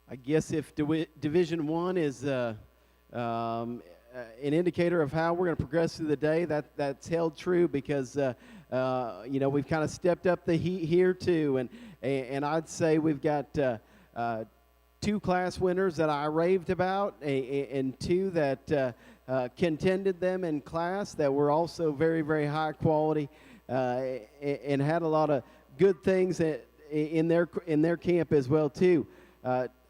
I guess if Division One is an indicator of how we're going to progress through the day, that's held true because we've kind of stepped up the heat here too, and I'd say we've got two class winners that I raved about, and two that contended them in class that were also very, very high quality, and had a lot of good things in their camp as well too.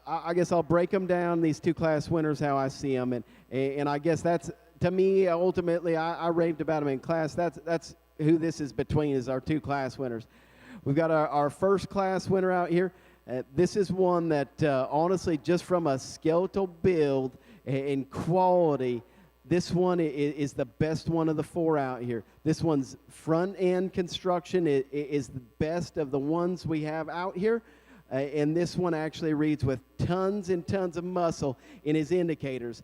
I guess I'll break them down, these two class winners, how I see them, and I guess that's, to me, ultimately, I raved about them in class. That's who this is between, is our two class winners. We've got our first class winner out here. This is one that, honestly, just from a skeletal build and quality, this one is the best one of the four out here. This one's front-end construction is the best of the ones we have out here. And this one actually reads with tons and tons of muscle in his indicators.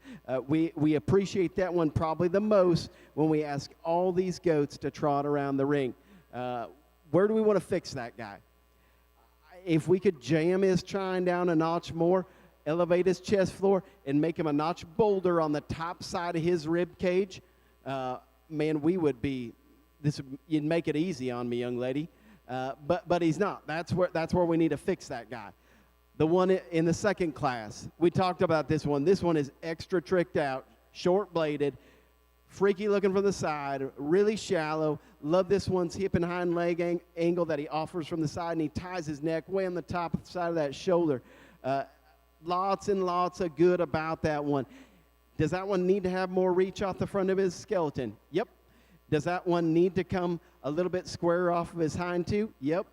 We appreciate that one probably the most when we ask all these goats to trot around the ring. Where do we want to fix that guy? If we could jam his chine down a notch more, elevate his chest floor, and make him a notch bolder on the top side of his rib cage, man, you'd make it easy on me, young lady. But he's not. That's where we need to fix that guy. The one in the second class, we talked about this one. This one is extra tricked out, short-bladed, freaky looking from the side, really shallow. Love this one's hip and hind leg angle that he offers from the side, and he ties his neck way on the top side of that shoulder. Lots and lots of good about that one. Does that one need to have more reach off the front of his skeleton? Yep. Does that one need to come a little bit squarer off of his hind too? Yep,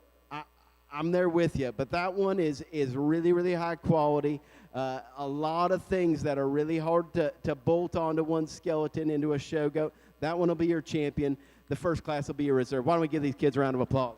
I'm there with you. But that one is really, really high quality. A lot of things that are really hard to bolt onto one skeleton into a show goat. That one will be your champion. The first class will be your reserve. Why don't we give these kids a round of applause?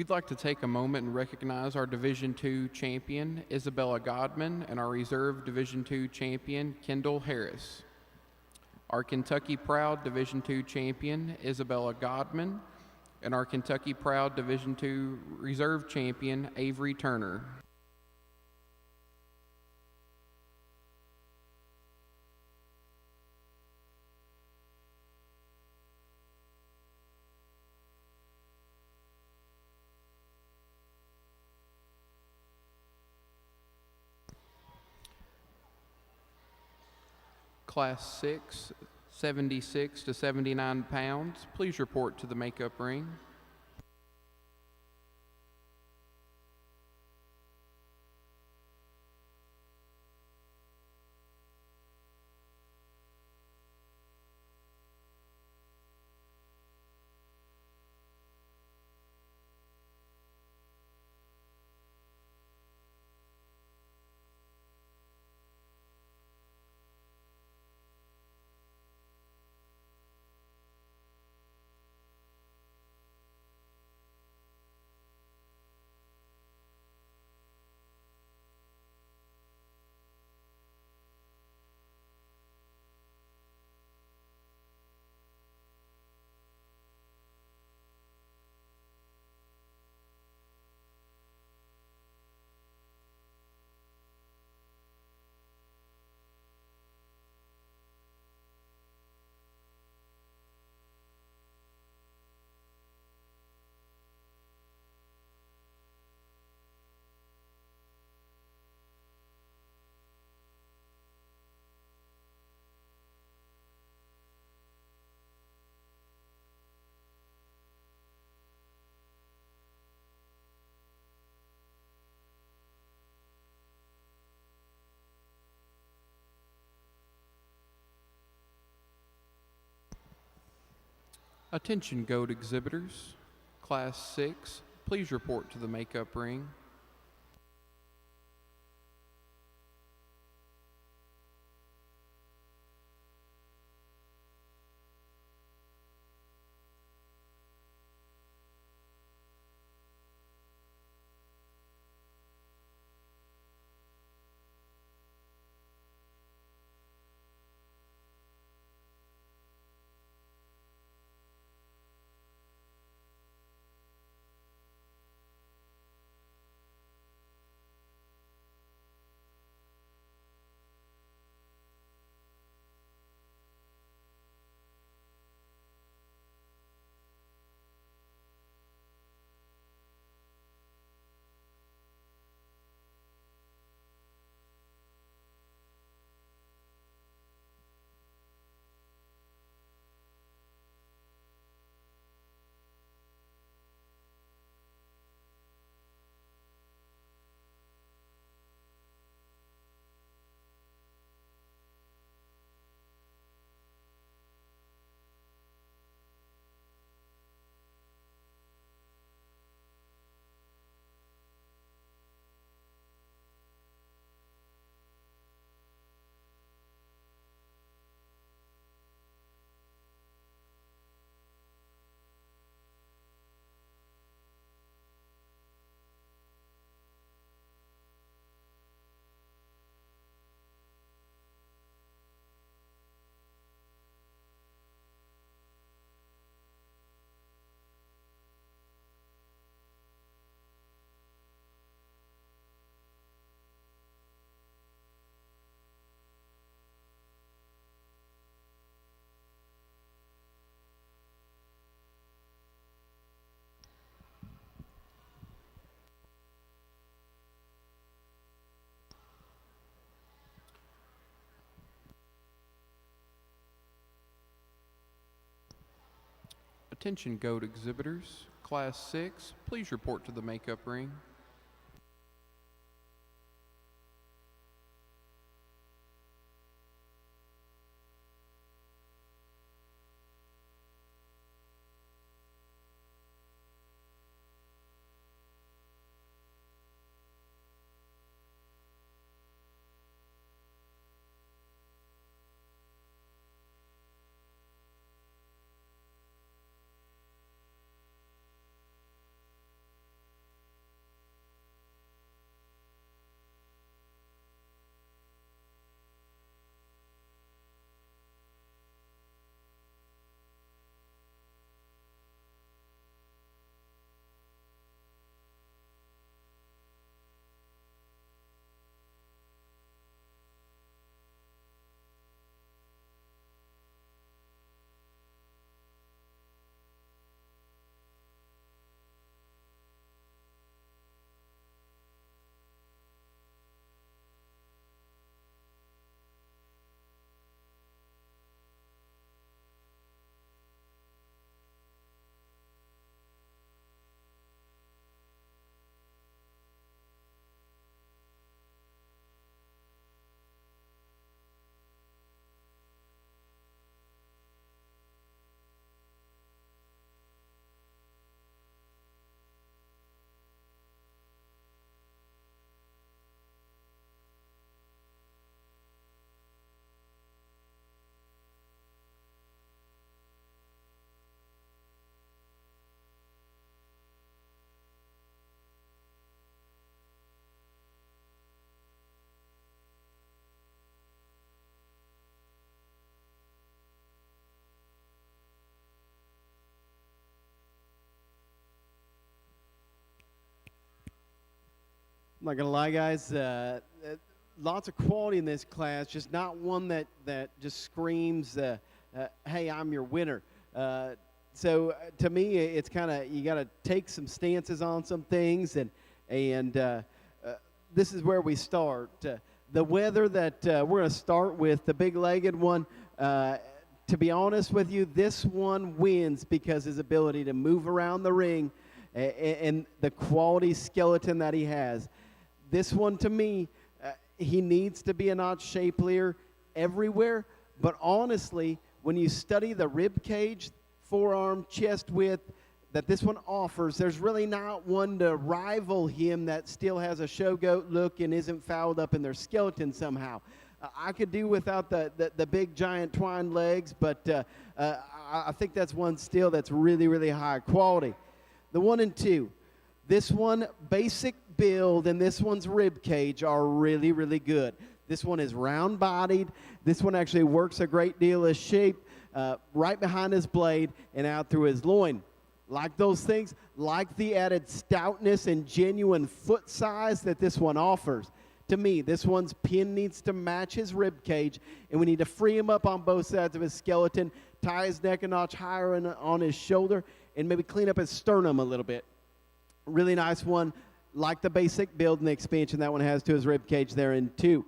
We'd like to take a moment and recognize our Division II champion, Isabella Godman, and our reserve Division II champion, Kendall Harris. Our Kentucky Proud Division II champion, Isabella Godman, and our Kentucky Proud Division II reserve champion, Avery Turner. Class 6, 76 to 79 pounds, please report to the makeup ring. Attention goat exhibitors. Class 6, please report to the makeup ring. Attention goat exhibitors. Class 6, please report to the makeup ring. I'm not gonna lie, guys. Lots of quality in this class, just not one that just screams, "Hey, I'm your winner." So to me, it's kind of you got to take some stances on some things, and this is where we start. The weather that we're going to start with, the big-legged one. To be honest with you, this one wins because his ability to move around the ring and the quality skeleton that he has. This one, to me, he needs to be a notch shapelier everywhere. But honestly, when you study the rib cage, forearm, chest width that this one offers, there's really not one to rival him that still has a showgoat look and isn't fouled up in their skeleton somehow. I could do without the big giant twine legs, but I think that's one still that's really, really high quality. The 1 and 2, this one basic build and this one's rib cage are really, really good. This one is round bodied. This one actually works a great deal of shape right behind his blade and out through his loin. Like those things, like the added stoutness and genuine foot size that this one offers. To me, this one's pin needs to match his rib cage, and we need to free him up on both sides of his skeleton, tie his neck a notch higher on his shoulder, and maybe clean up his sternum a little bit. Really nice one, like the basic build and the expansion that one has to his rib cage there in 2.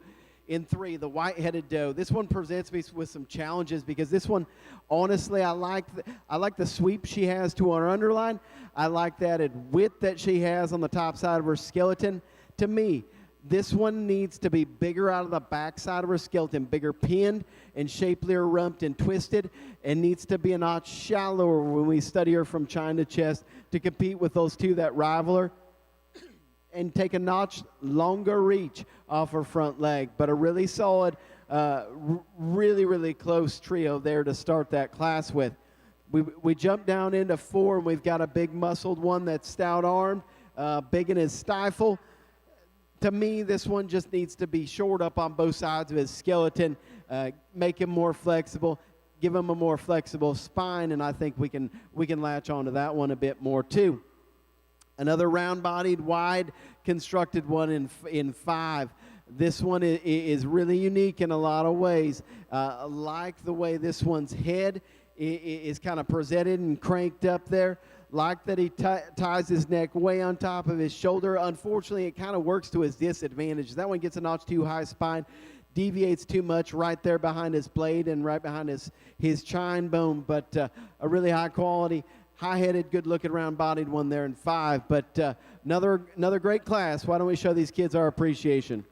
In 3, the white-headed doe. This one presents me with some challenges because this one, honestly, I like the sweep she has to her underline. I like that width that she has on the top side of her skeleton. To me, this one needs to be bigger out of the back side of her skeleton, bigger pinned and shapelier rumped and twisted, and needs to be a notch shallower when we study her from chine to chest to compete with those two that rival her, and take a notch longer reach off her front leg. But a really solid, really, really close trio there to start that class with. We jump down into 4, and we've got a big muscled one that's stout-armed, big in his stifle. To me, this one just needs to be shored up on both sides of his skeleton, make him more flexible, give him a more flexible spine, and I think we can latch onto that one a bit more too. Another round-bodied, wide-constructed one in 5. This one is really unique in a lot of ways. Like the way this one's head is kind of presented and cranked up there. Like that he ties his neck way on top of his shoulder. Unfortunately, it kind of works to his disadvantage. That one gets a notch too high spine, deviates too much right there behind his blade and right behind his chine bone. But a really high quality, high-headed, good-looking, round-bodied one there in 5. But another great class. Why don't we show these kids our appreciation?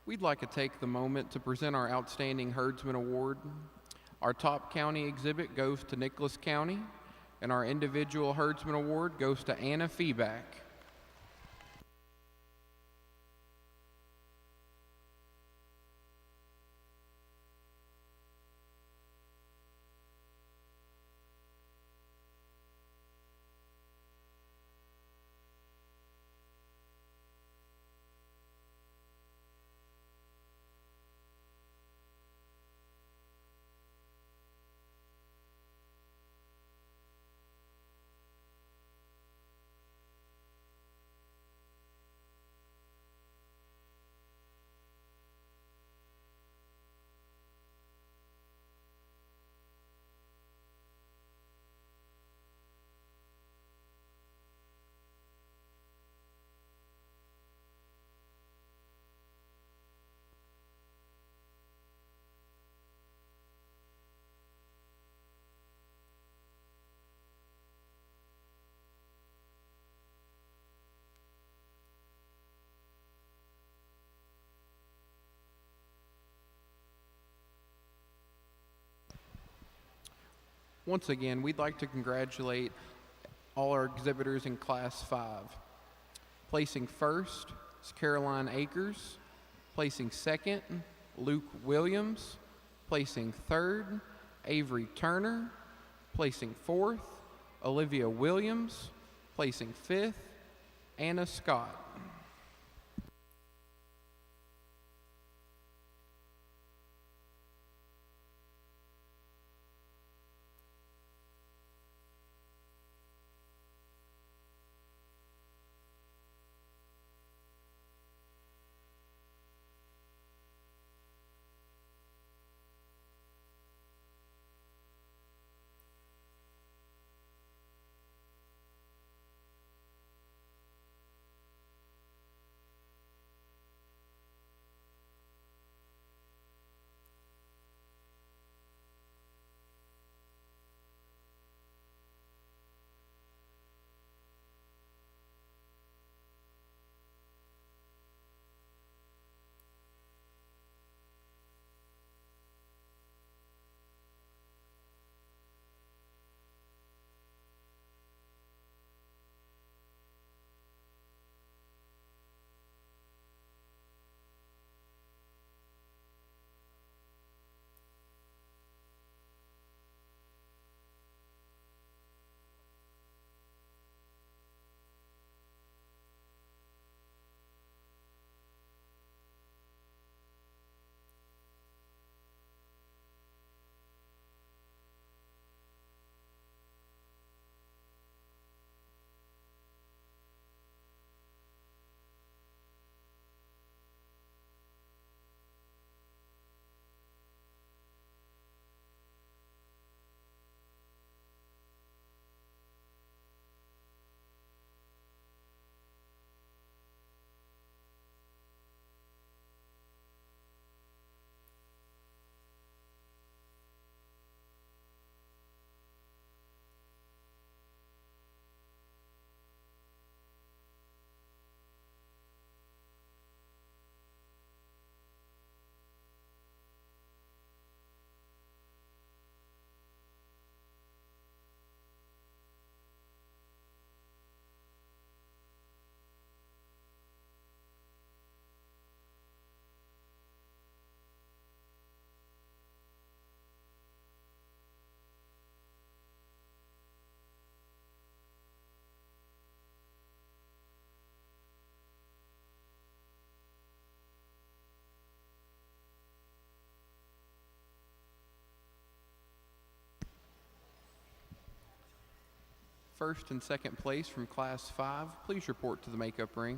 We'd like to take the moment to present our Outstanding Herdsman Award. Our top county exhibit goes to Nicholas County, and our individual Herdsman Award goes to Anna Feeback. Once again, we'd like to congratulate all our exhibitors in Class 5. Placing first is Caroline Akers. Placing second, Luke Williams. Placing third, Avery Turner. Placing fourth, Olivia Williams. Placing fifth, Anna Scott. first and second place from Class 5, please report to the makeup ring.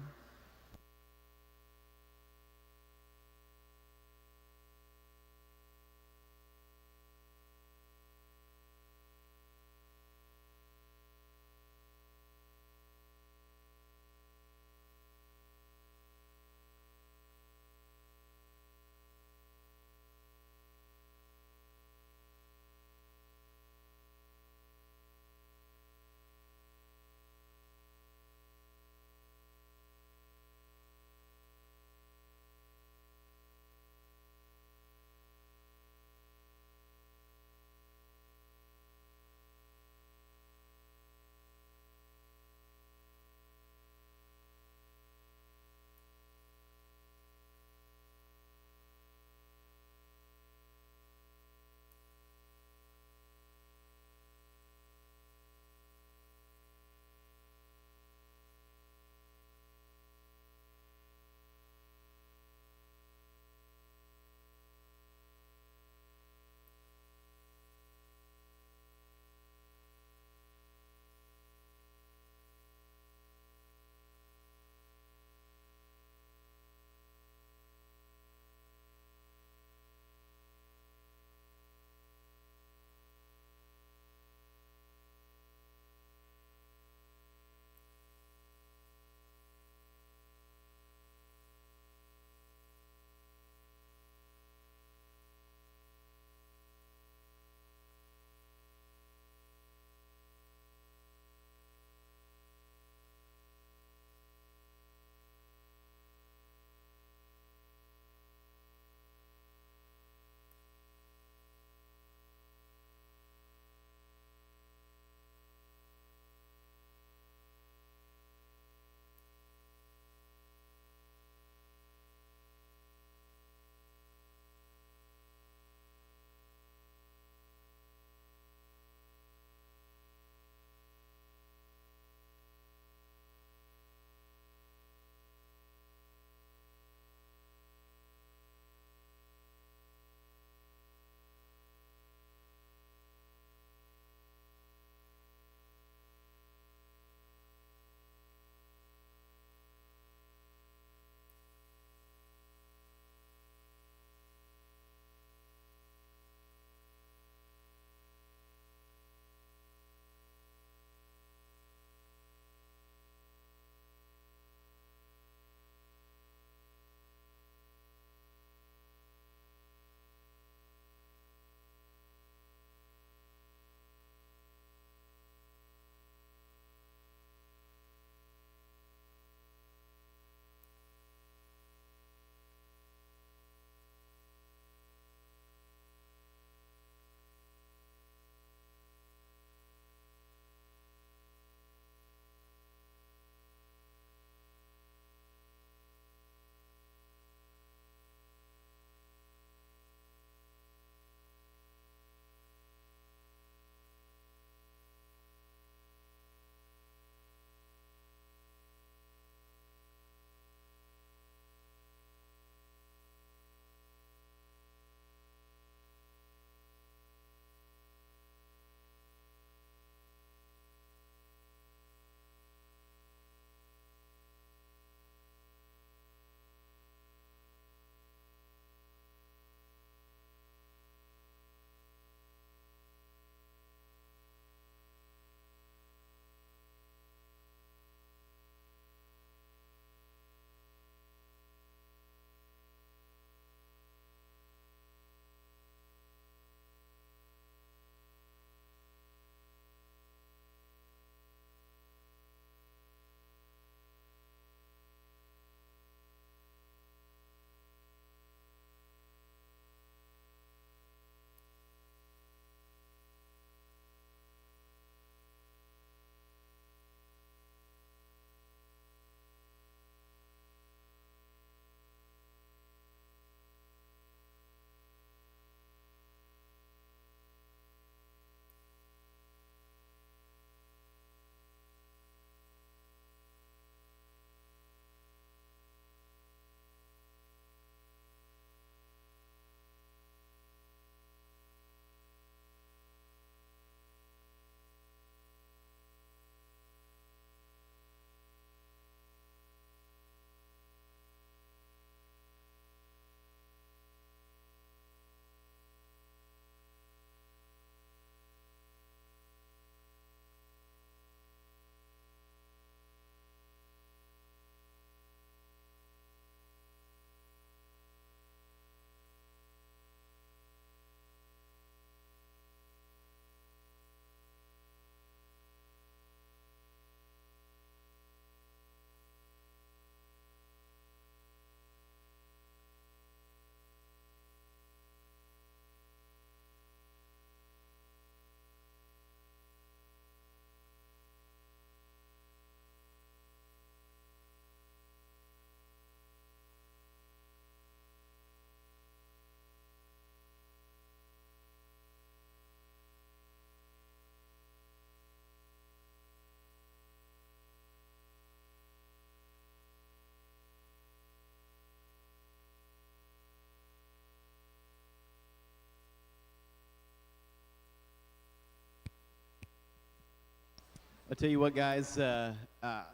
I'll tell you what, guys.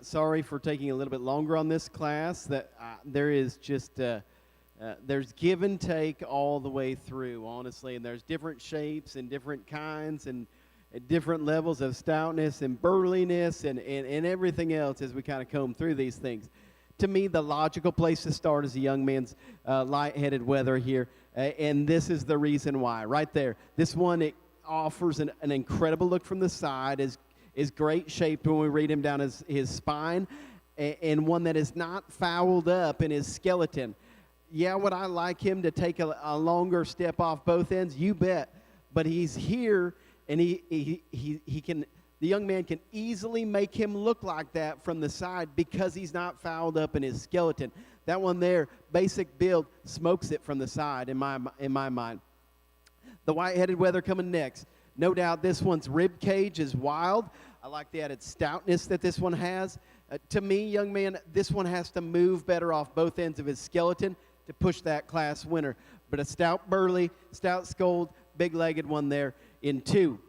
Sorry for taking a little bit longer on this class. That there is just there's give and take all the way through, honestly, and there's different shapes and different kinds and different levels of stoutness and burliness and everything else as we kind of comb through these things. To me, the logical place to start is a young man's light-headed weather here, and this is the reason why. Right there, this one, it offers an incredible look from the side, is great shaped when we read him down his spine, and one that is not fouled up in his skeleton. Yeah, would I like him to take a longer step off both ends? You bet. But he's here, and he can. The young man can easily make him look like that from the side because he's not fouled up in his skeleton. That one there, basic build, smokes it from the side in my mind. The white-headed weather coming next. No doubt this one's rib cage is wild. I like the added stoutness that this one has. To me, young man, this one has to move better off both ends of his skeleton to push that class winner. But a stout burly, stout skulled, big-legged one there in 2.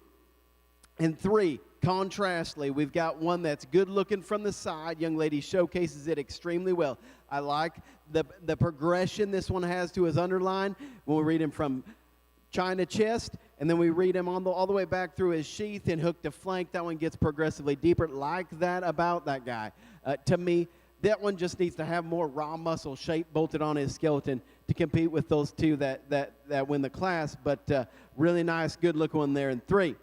And 3, contrastly, we've got one that's good looking from the side. Young lady showcases it extremely well. I like the progression this one has to his underline when we read him from China chest, and then we read him all the way back through his sheath and hook to flank. That one gets progressively deeper. Like that about that guy. To me, that one just needs to have more raw muscle shape bolted on his skeleton to compete with those two that win the class. But really nice, good looking one there in 3.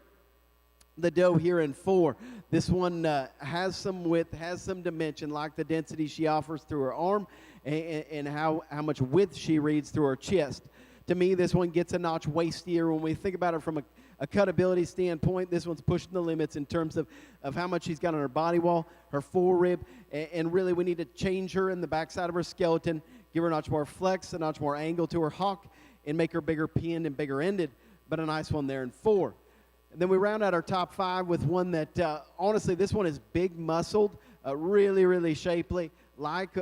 The doe here in 4. This one has some width, has some dimension, like the density she offers through her arm and how much width she reads through her chest. To me, this one gets a notch wastier. When we think about it from a cutability standpoint, this one's pushing the limits in terms of how much she's got on her body wall, her forerib, and really we need to change her in the backside of her skeleton, give her a notch more flex, a notch more angle to her hock, and make her bigger pinned and bigger ended, but a nice one there in 4. And then we round out our top 5 with one that, honestly, this one is big muscled, really, really shapely, like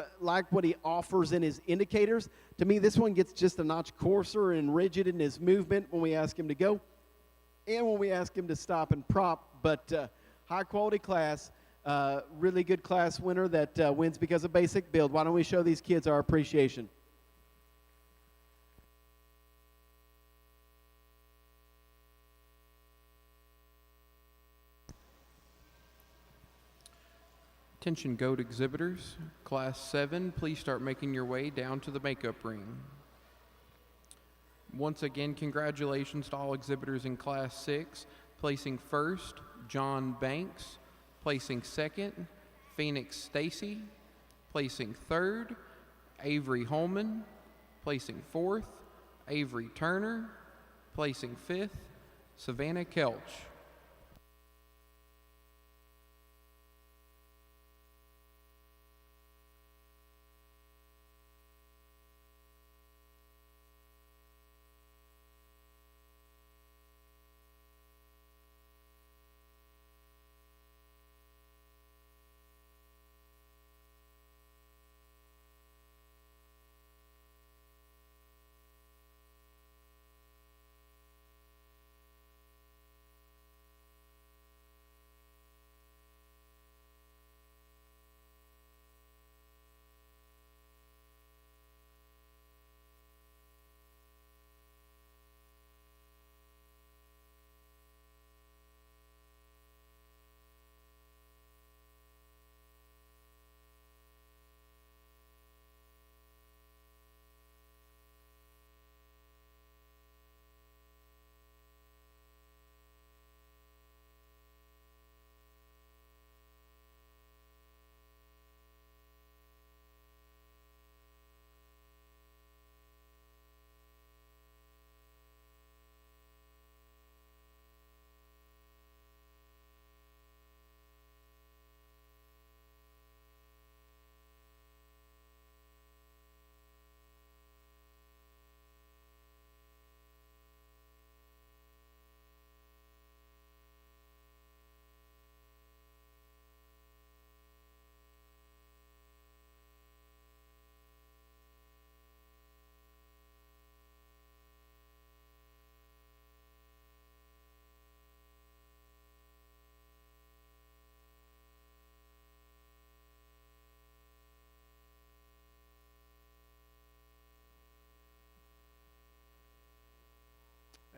what he offers in his indicators. To me, this one gets just a notch coarser and rigid in his movement when we ask him to go and when we ask him to stop and prop. But high-quality class, really good class winner that wins because of basic build. Why don't we show these kids our appreciation? Attention goat exhibitors, Class 7, please start making your way down to the makeup ring. Once again, congratulations to all exhibitors in Class 6. Placing first, John Banks. Placing second, Phoenix Stacy. Placing third, Avery Holman. Placing fourth, Avery Turner. Placing fifth, Savannah Kelch.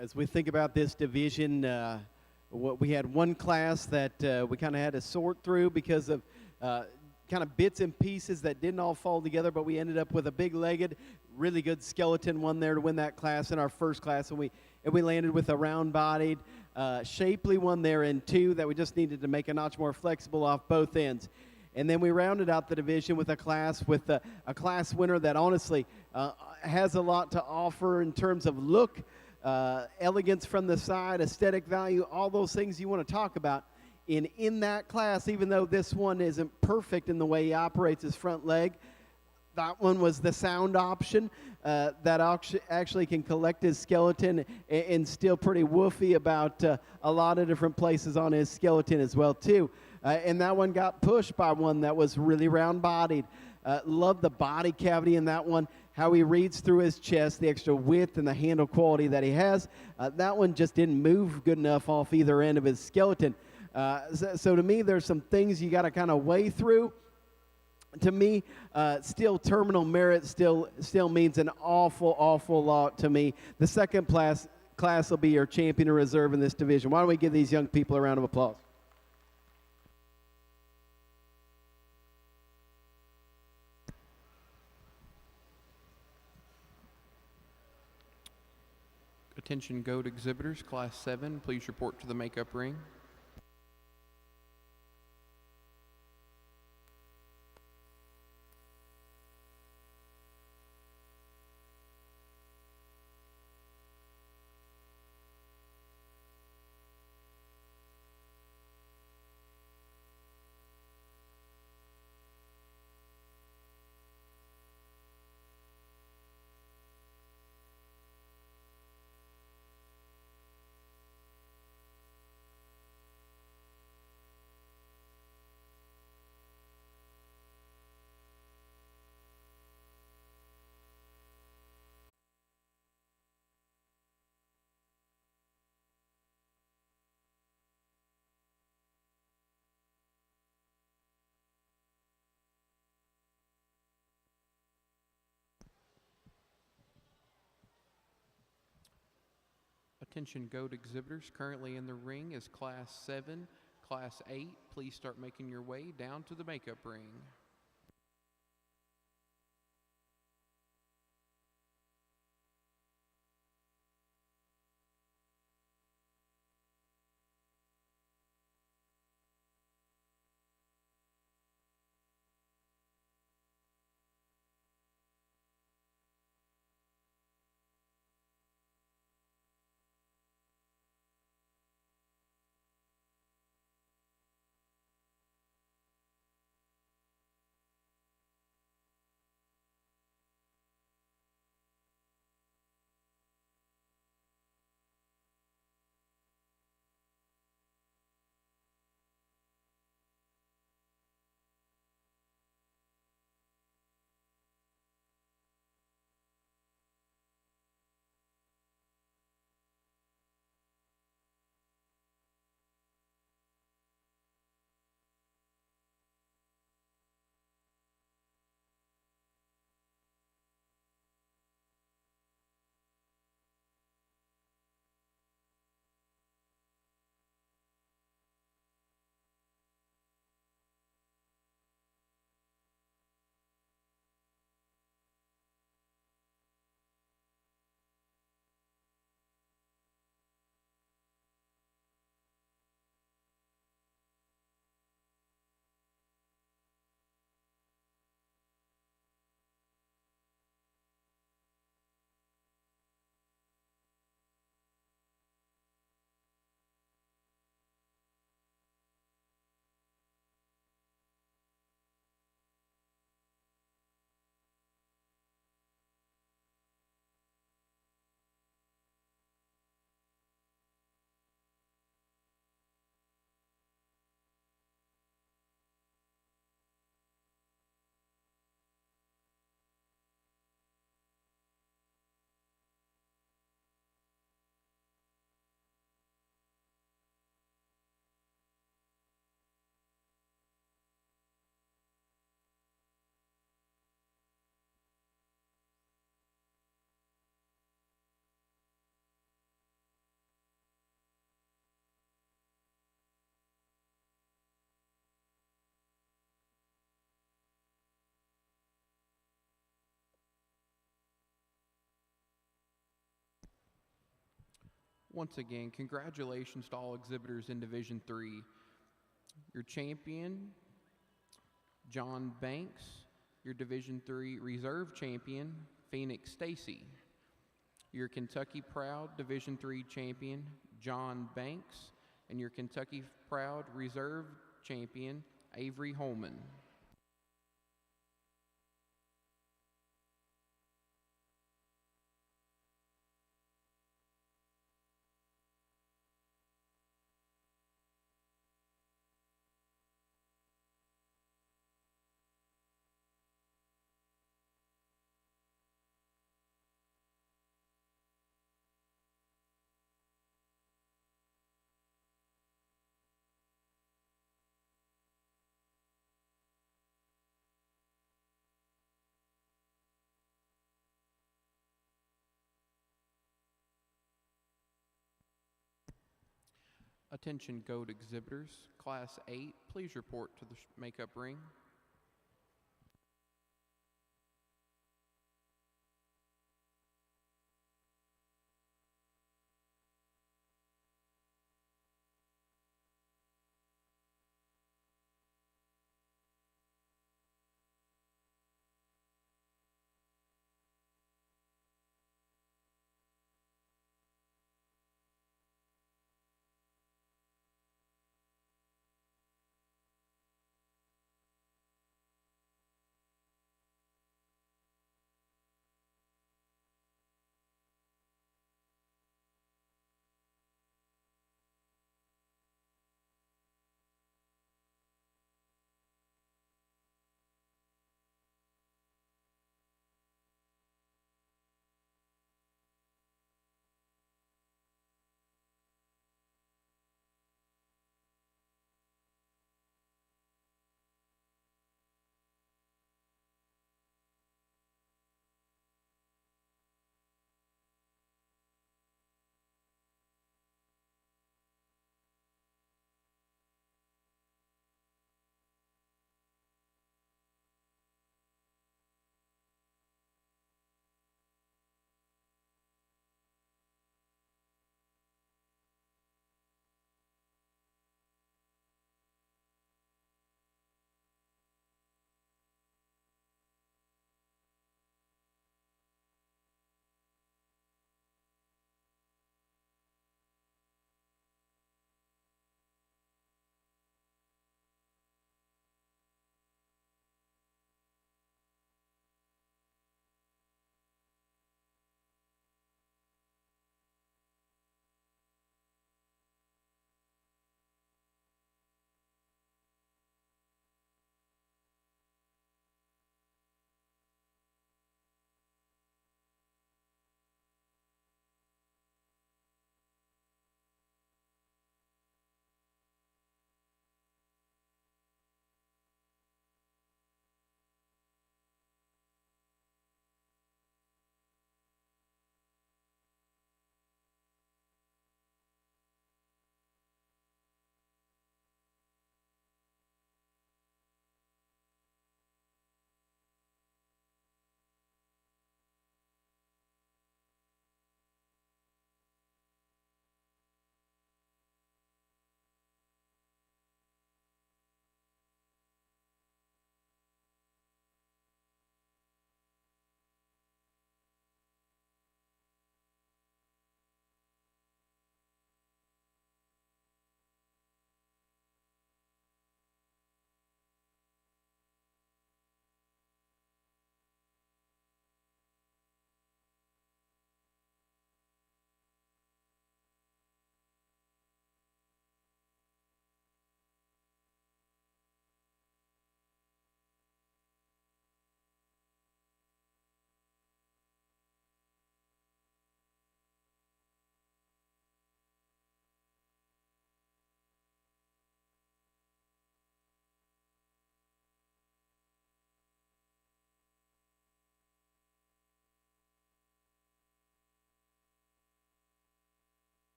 As we think about this division, we had one class that we kind of had to sort through because of kind of bits and pieces that didn't all fall together, but we ended up with a big-legged, really good skeleton one there to win that class in our first class, and we landed with a round-bodied, shapely one there in 2 that we just needed to make a notch more flexible off both ends. And then we rounded out the division with a class class winner that honestly has a lot to offer in terms of look, elegance from the side, aesthetic value, all those things you want to talk about. In that class, even though this one isn't perfect in the way he operates his front leg, that one was the sound option that actually can collect his skeleton and still pretty woofy about a lot of different places on his skeleton as well too. And that one got pushed by one that was really round-bodied. Love the body cavity in that one, how he reads through his chest, the extra width and the handle quality that he has. That one just didn't move good enough off either end of his skeleton. So to me, there's some things you got to kind of weigh through. To me, still terminal merit still means an awful lot to me. The second class will be your champion or reserve in this division. Why don't we give these young people a round of applause? Attention goat exhibitors, Class 7, please report to the makeup ring. Attention goat exhibitors, currently in the ring is Class 7, Class 8. Please start making your way down to the makeup ring. once again, congratulations to all exhibitors in Division 3. Your champion, John Banks. Your Division 3 reserve champion, Phoenix Stacy. Your Kentucky Proud Division 3 champion, John Banks. And your Kentucky Proud reserve champion, Avery Holman. Attention goat exhibitors, Class 8, please report to the makeup ring.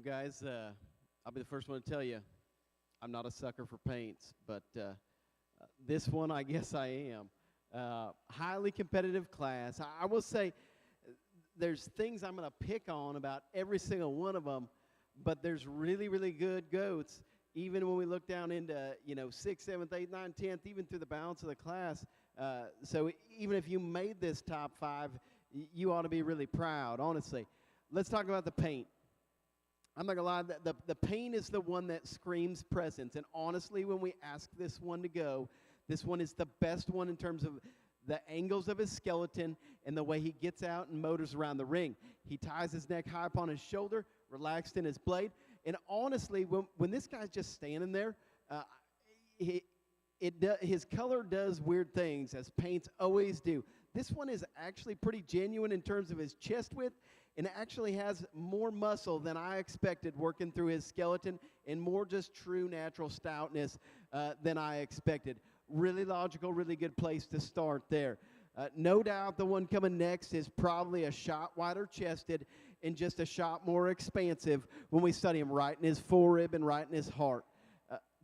guys, I'll be the first one to tell you, I'm not a sucker for paints, but this one, I guess I am. Highly competitive class. I will say there's things I'm going to pick on about every single one of them, but there's really, really good goats. Even when we look down into, 6th, 7th, 8th, 9th, 10th, even through the balance of the class. So even if you made this top 5, you ought to be really proud, honestly. Let's talk about the paint. I'm not going to lie, the paint is the one that screams presence. And honestly, when we ask this one to go, this one is the best one in terms of the angles of his skeleton and the way he gets out and motors around the ring. He ties his neck high up on his shoulder, relaxed in his blade. And honestly, when this guy's just standing there, his color does weird things, as paints always do. This one is actually pretty genuine in terms of his chest width, and actually has more muscle than I expected working through his skeleton, and more just true natural stoutness than I expected. Really logical, really good place to start there. No doubt the one coming next is probably a shot wider chested and just a shot more expansive when we study him right in his forerib and right in his heart.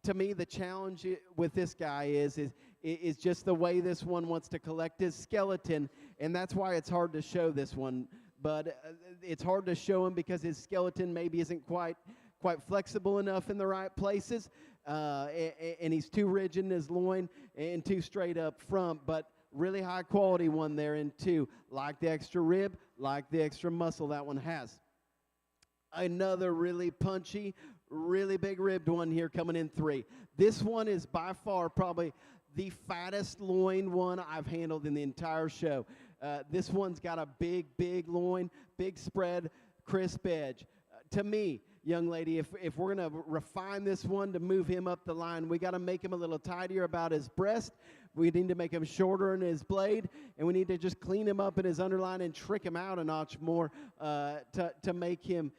To me, the challenge with this guy is just the way this one wants to collect his skeleton, and that's why it's hard to show this one. But it's hard to show him because his skeleton maybe isn't quite flexible enough in the right places, and he's too rigid in his loin and too straight up front. But really high quality one there in 2. Like the extra rib, like the extra muscle that one has. Another really punchy, really big ribbed one here coming in 3. This one is by far probably the fattest loin one I've handled in the entire show. This one's got a big loin, big spread, crisp edge. To me, young lady, if we're going to refine this one to move him up the line, we got to make him a little tidier about his breast. We need to make him shorter in his blade, and we need to just clean him up in his underline and trick him out a notch more to make him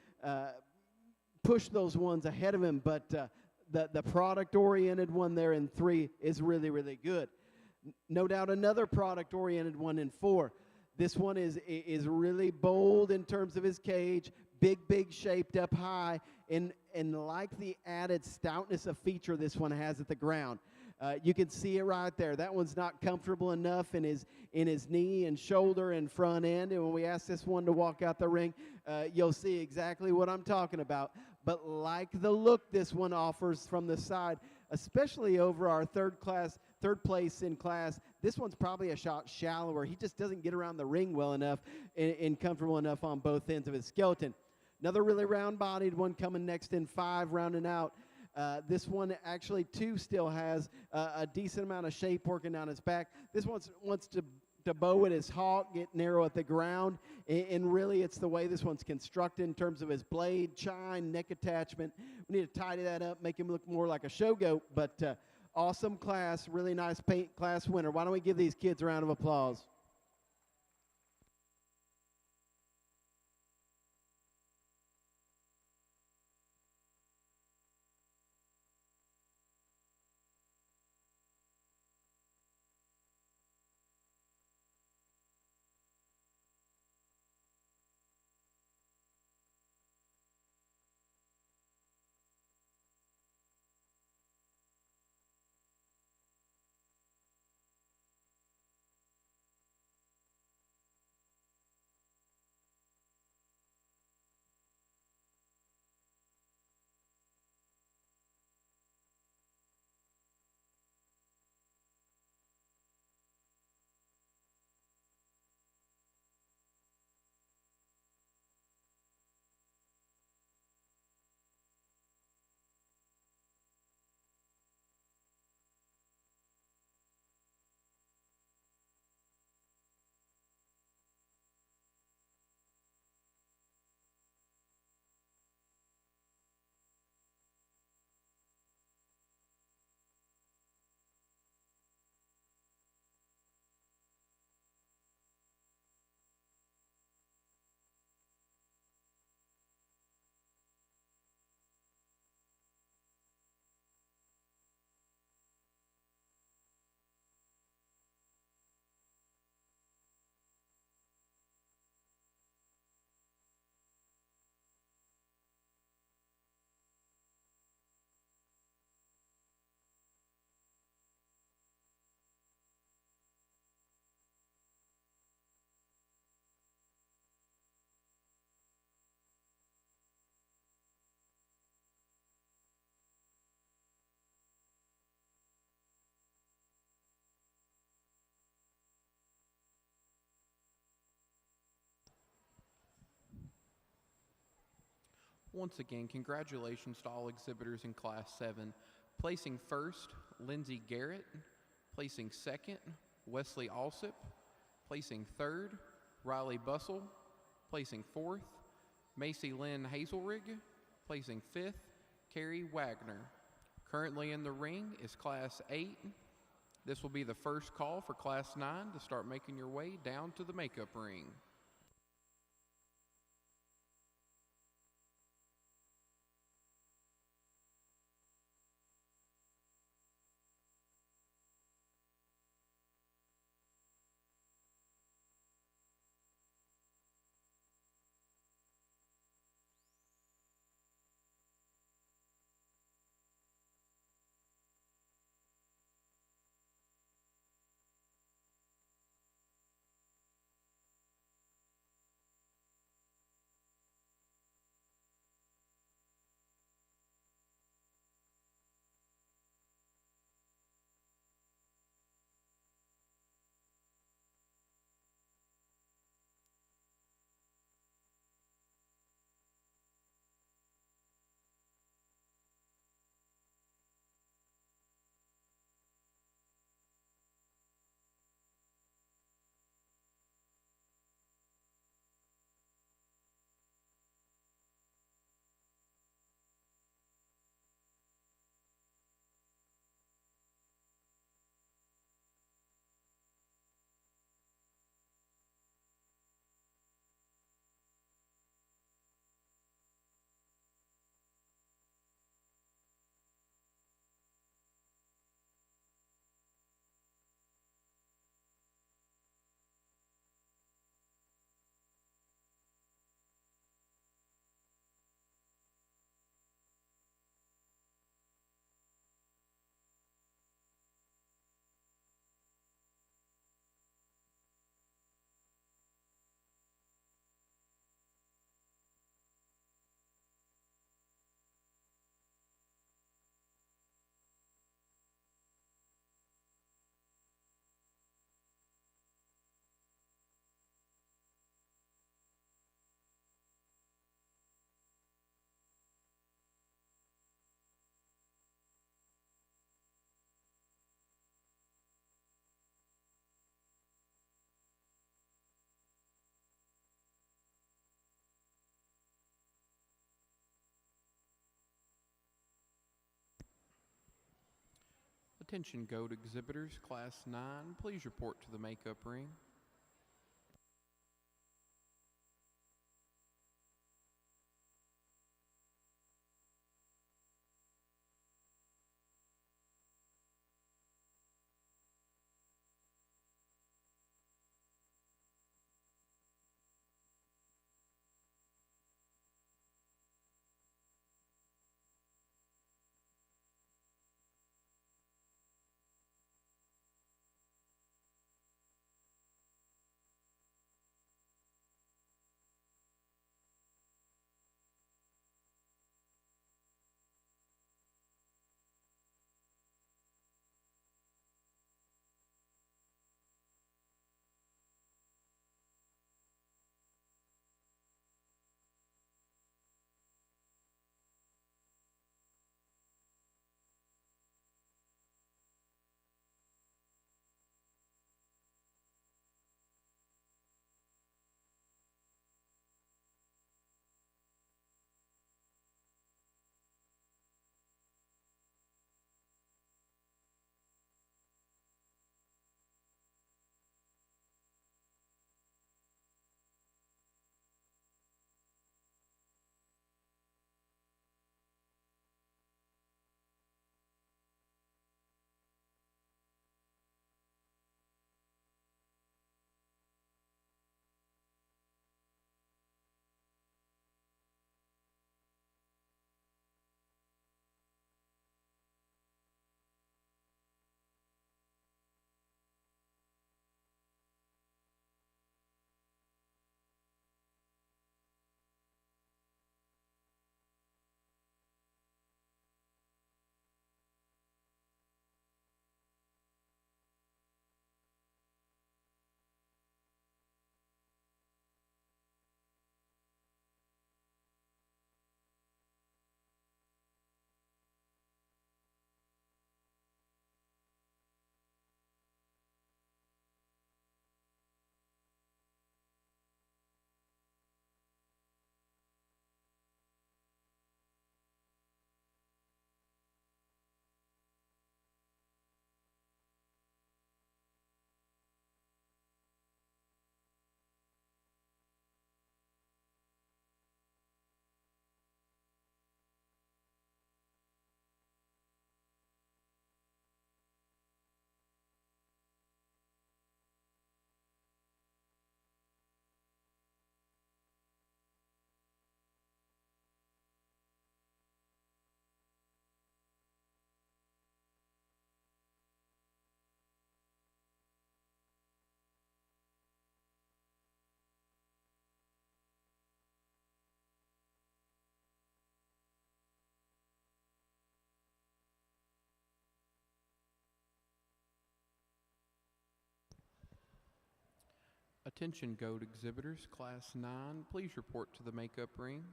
push those ones ahead of him. But the product-oriented one there in 3 is really, really good. No doubt another product-oriented one in 4. This one is really bold in terms of his cage, big shaped up high, and like the added stoutness of feature this one has at the ground. You can see it right there. That one's not comfortable enough in his knee and shoulder and front end. And when we ask this one to walk out the ring, you'll see exactly what I'm talking about. But like the look this one offers from the side, especially over our third place in class, this one's probably a shot shallower. He just doesn't get around the ring well enough and comfortable enough on both ends of his skeleton. Another really round-bodied one coming next in 5, rounding out. This one actually, 2, still has a decent amount of shape working down his back. This one wants to bow at his hawk, get narrow at the ground, and really it's the way this one's constructed in terms of his blade, chine, neck attachment. We need to tidy that up, make him look more like a show goat, but awesome class, really nice paint class winner. Why don't we give these kids a round of applause? Once again, congratulations to all exhibitors in Class 7. Placing first, Lindsay Garrett. Placing second, Wesley Alsip. Placing third, Riley Bussell. Placing fourth, Macy Lynn Hazelrig. Placing fifth, Carrie Wagner. Currently in the ring is Class 8. This will be the first call for Class 9 to start making your way down to the makeup ring. Attention goat exhibitors, Class 9, please report to the makeup ring. Attention goat exhibitors, Class 9, please report to the makeup ring.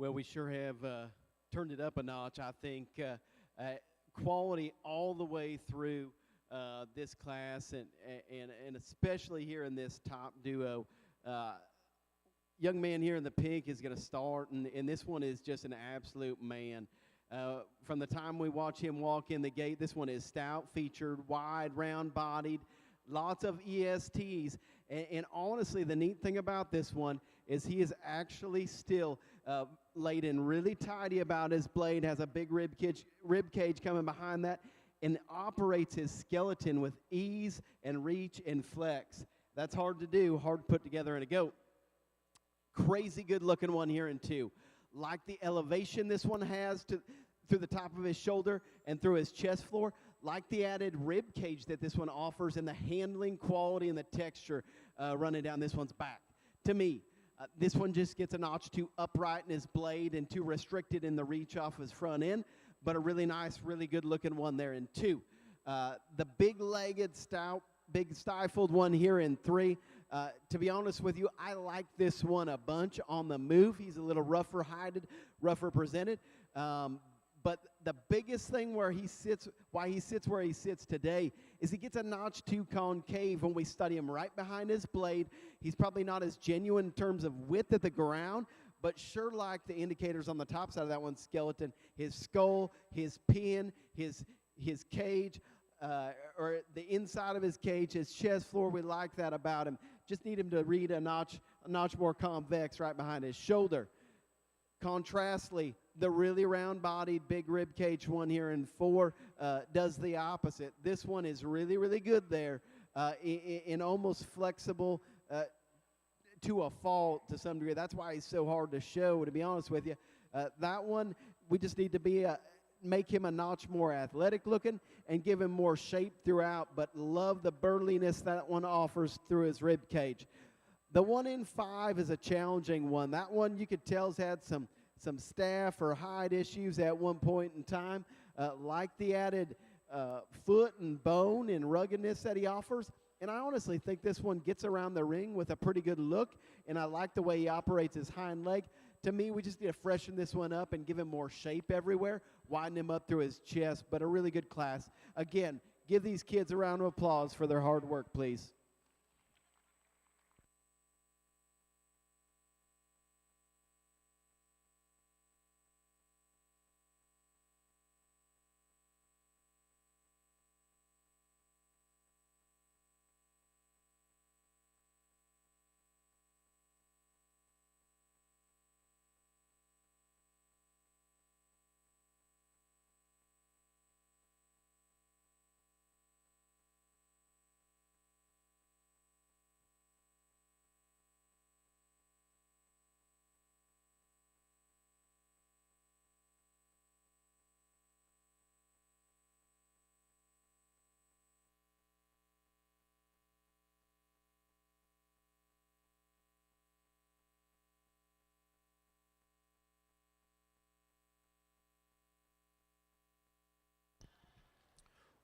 Well, we sure have turned it up a notch. I think quality all the way through this class, and especially here in this top duo. Young man here in the pink is going to start, and this one is just an absolute man. From the time we watch him walk in the gate, this one is stout featured, wide, round-bodied, lots of ESTs. And honestly, the neat thing about this one is he is actually still laid in really tidy about his blade, has a big rib cage coming behind that, and operates his skeleton with ease and reach and flex. That's hard to do, hard to put together in a goat. Crazy good looking one here in 2. Like the elevation this one has through the top of his shoulder and through his chest floor, like the added rib cage that this one offers, and the handling quality and the texture running down this one's back. To me, this one just gets a notch too upright in his blade and too restricted in the reach off his front end, but a really nice, really good looking one there in 2. The big-legged, stout, big stifled one here in 3. To be honest with you, I like this one a bunch on the move. He's a little rougher hided, rougher presented. But the biggest thing why he sits where he sits today is he gets a notch too concave when we study him right behind his blade. He's probably not as genuine in terms of width at the ground, but sure like the indicators on the top side of that one's skeleton, his skull, his pin, his cage, or the inside of his cage, his chest floor. We like that about him. Just need him to read a notch more convex right behind his shoulder. Contrastly, the really round-bodied, big rib cage one here in 4 does the opposite. This one is really, really good there, in almost flexible to a fault to some degree. That's why he's so hard to show, to be honest with you. That one, we just need to make him a notch more athletic looking and give him more shape throughout, but love the burliness that one offers through his rib cage. The one in 5 is a challenging one. That one you could tell has had some staph or hide issues at one point in time, like the added foot and bone and ruggedness that he offers. And I honestly think this one gets around the ring with a pretty good look, and I like the way he operates his hind leg. To me, we just need to freshen this one up and give him more shape everywhere, widen him up through his chest, but a really good class. Again, give these kids a round of applause for their hard work, please.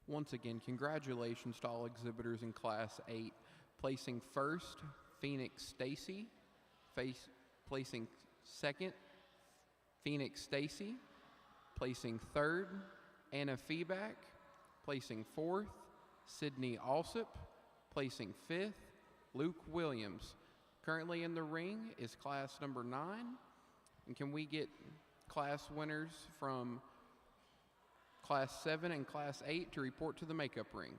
Once again, congratulations to all exhibitors in Class 8. Placing first, Phoenix Stacy. Placing second, Phoenix Stacy. Placing third, Anna Feeback. Placing fourth, Sydney Alsop. Placing fifth, Luke Williams. Currently in the ring is class number 9. And can we get class winners from Class 7 and Class 8 to report to the makeup ring?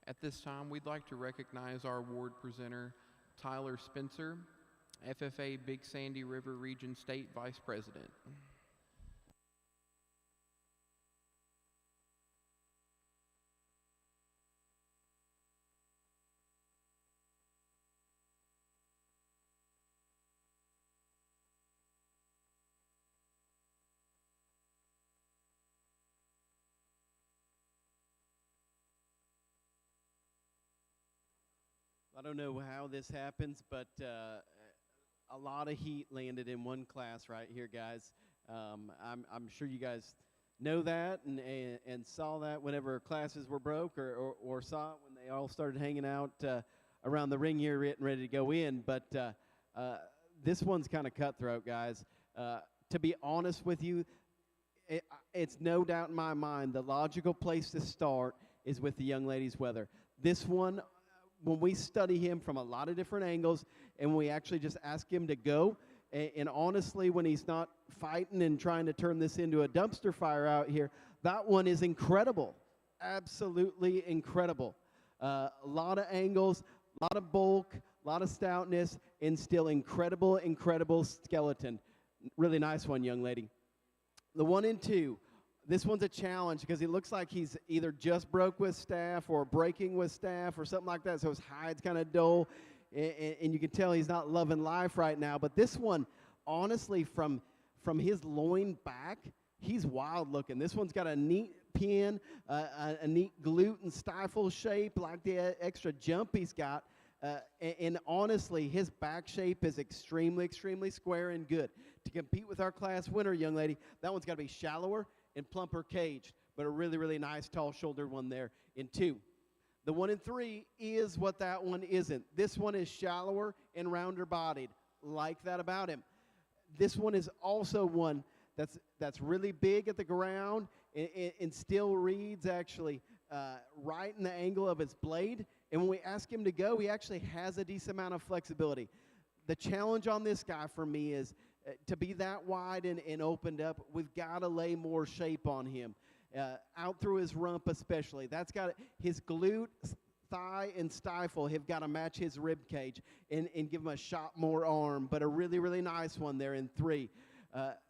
At this time, we'd like to recognize our award presenter, Tyler Spencer, FFA Big Sandy River Region State Vice President. I don't know how this happens, but a lot of heat landed in one class right here, guys. I'm sure you guys know that and saw that whenever classes were broke or saw it when they all started hanging out around the ring here getting ready to go in. But this one's kind of cutthroat, guys. To be honest with you, it's no doubt in my mind the logical place to start is with the young ladies' weather. This one, when we study him from a lot of different angles and we actually just ask him to go, and honestly, when he's not fighting and trying to turn this into a dumpster fire out here, that one is incredible. Absolutely incredible. A lot of angles, a lot of bulk, a lot of stoutness, and still incredible, incredible skeleton. Really nice one, young lady. The 1 and 2. This one's a challenge because he looks like he's either just broke with staff or breaking with staff or something like that, so his hide's kind of dull, and you can tell he's not loving life right now. But this one, honestly, from his loin back, he's wild looking. This one's got a neat pin, a neat glute and stifle shape, like the extra jump he's got. And honestly, his back shape is extremely, extremely square and good. To compete with our class winner, young lady, that one's got to be shallower and plumper caged, but a really, really nice tall-shouldered one there in 2. The 1 and 3 is what that one isn't. This one is shallower and rounder bodied. Like that about him. This one is also one that's really big at the ground and still reads actually right in the angle of his blade. And when we ask him to go, he actually has a decent amount of flexibility. The challenge on this guy for me is to be that wide and opened up, we've got to lay more shape on him. Out through his rump especially. That's got his glute, thigh, and stifle have got to match his rib cage and give him a shot more arm. But a really, really nice one there in 3.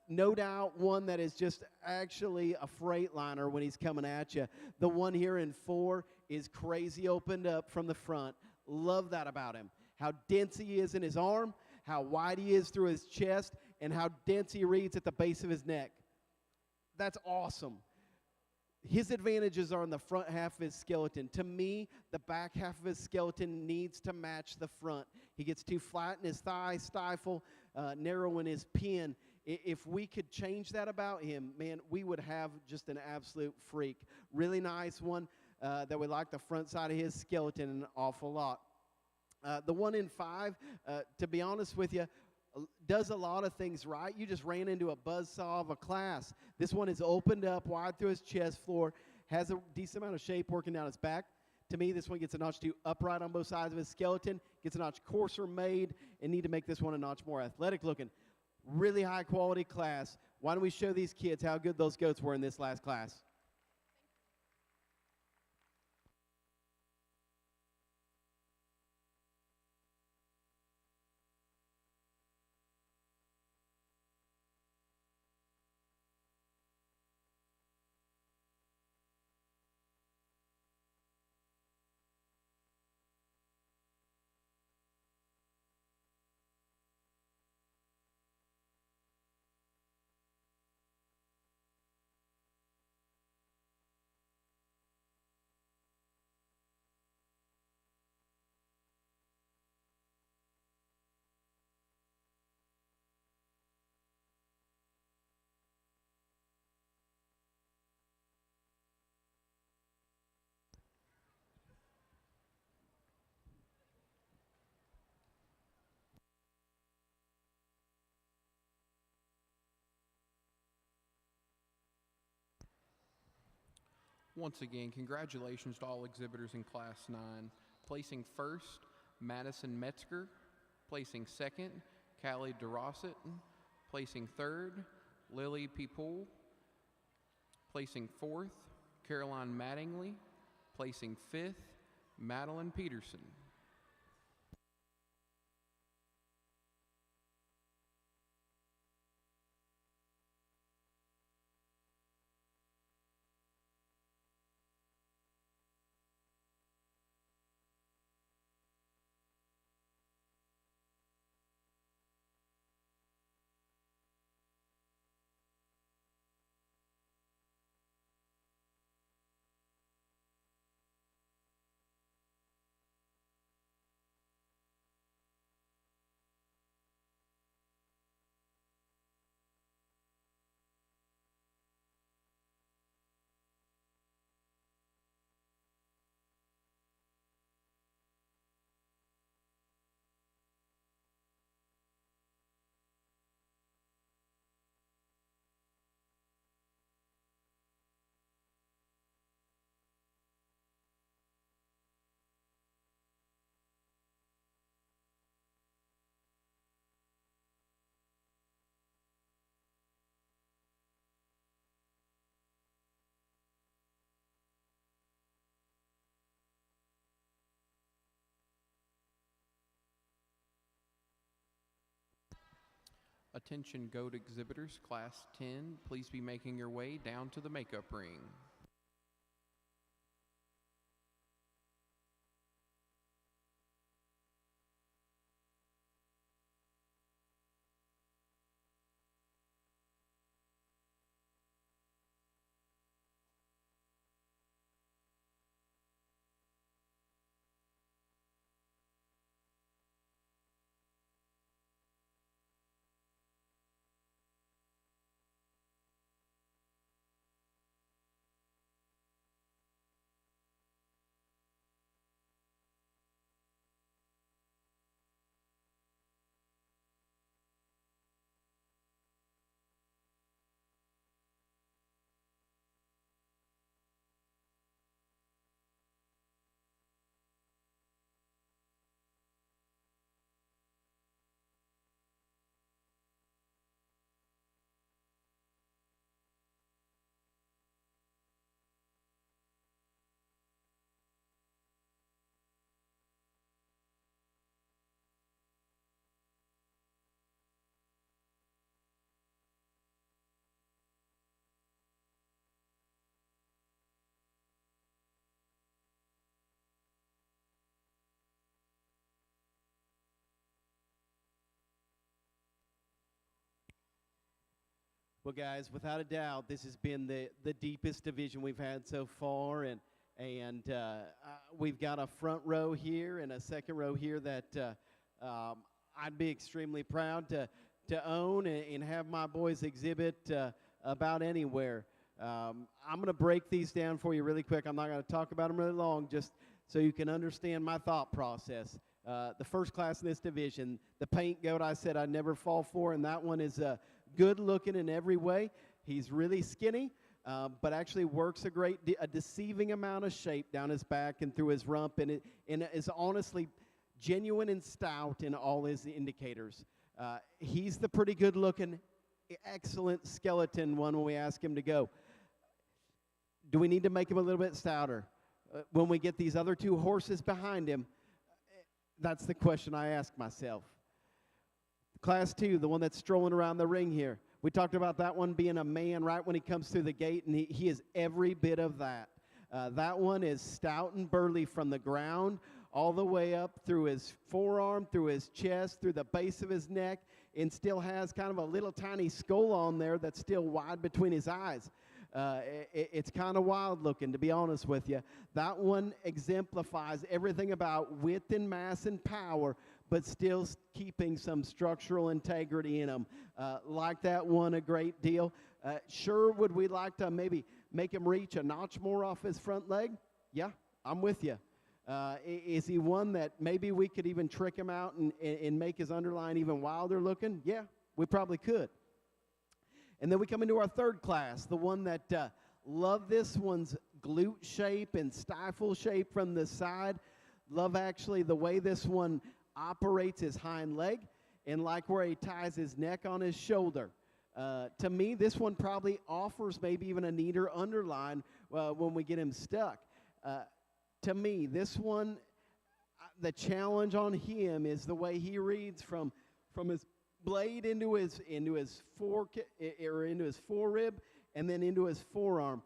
No doubt one that is just actually a Freightliner when he's coming at you. The one here in 4 is crazy opened up from the front. Love that about him. How dense he is in his arm, how wide he is through his chest, and how dense he reads at the base of his neck. That's awesome. His advantages are in the front half of his skeleton. To me, the back half of his skeleton needs to match the front. He gets too flat in his thigh, stifle, narrow in his pin. If we could change that about him, man, we would have just an absolute freak. Really nice one that we like the front side of his skeleton an awful lot. The 1 in 5, to be honest with you, does a lot of things right. You just ran into a buzzsaw of a class. This one is opened up wide through his chest floor, has a decent amount of shape working down his back. To me, this one gets a notch too upright on both sides of his skeleton, gets a notch coarser made, and need to make this one a notch more athletic looking. Really high quality class. Why don't we show these kids how good those goats were in this last class? Once again, congratulations to all exhibitors in Class 9. Placing first, Madison Metzger. Placing second, Callie DeRosset. Placing third, Lily Peepool. Placing fourth, Caroline Mattingly. Placing fifth, Madeline Peterson. Attention goat exhibitors, class 10, please be making your way down to the makeup ring. Well, guys, without a doubt, this has been the deepest division we've had so far, and we've got a front row here and a second row here that I'd be extremely proud to own and have my boys exhibit about anywhere. I'm going to break these down for you really quick. I'm not going to talk about them really long, just so you can understand my thought process. The first class in this division, the paint goat I said I'd never fall for, and that one is good looking in every way. He's really skinny, but actually works a deceiving amount of shape down his back and through his rump, and is honestly genuine and stout in all his indicators. He's the pretty good looking, excellent skeleton one when we ask him to go. Do we need to make him a little bit stouter? When we get these other two horses behind him, that's the question I ask myself. Class 2, the one that's strolling around the ring here. We talked about that one being a man right when he comes through the gate, and he is every bit of that. That one is stout and burly from the ground all the way up through his forearm, through his chest, through the base of his neck, and still has kind of a little tiny skull on there that's still wide between his eyes. It's kind of wild looking, to be honest with you. That one exemplifies everything about width and mass and power, but still keeping some structural integrity in them. Like that one a great deal. Sure, would we like to maybe make him reach a notch more off his front leg? Yeah, I'm with you. Is he one that maybe we could even trick him out and make his underline even wilder looking? Yeah, we probably could. And then we come into our third class, the one that love this one's glute shape and stifle shape from the side. Love actually the way this one operates his hind leg, and like where he ties his neck on his shoulder. To me, this one probably offers maybe even a neater underline when we get him stuck. to me, this one, the challenge on him is the way he reads from his blade into his fork or into his forerib and then into his forearm.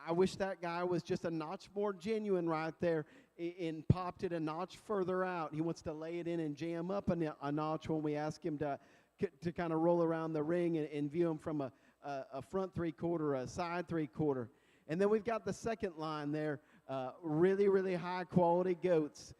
I wish that guy was just a notch more genuine right there and popped it a notch further out. He wants to lay it in and jam up a notch when we ask him to kind of roll around the ring and view him from a front three-quarter, a side three-quarter. And then we've got the second line there, really, really high-quality goats.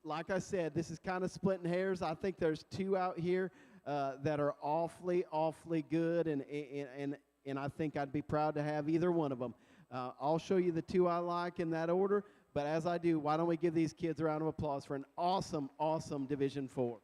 Like I said, this is kind of splitting hairs. I think there's two out here that are awfully, awfully good, and I think I'd be proud to have either one of them. I'll show you the two I like in that order, but as I do, why don't we give these kids a round of applause for an awesome, awesome Division IV.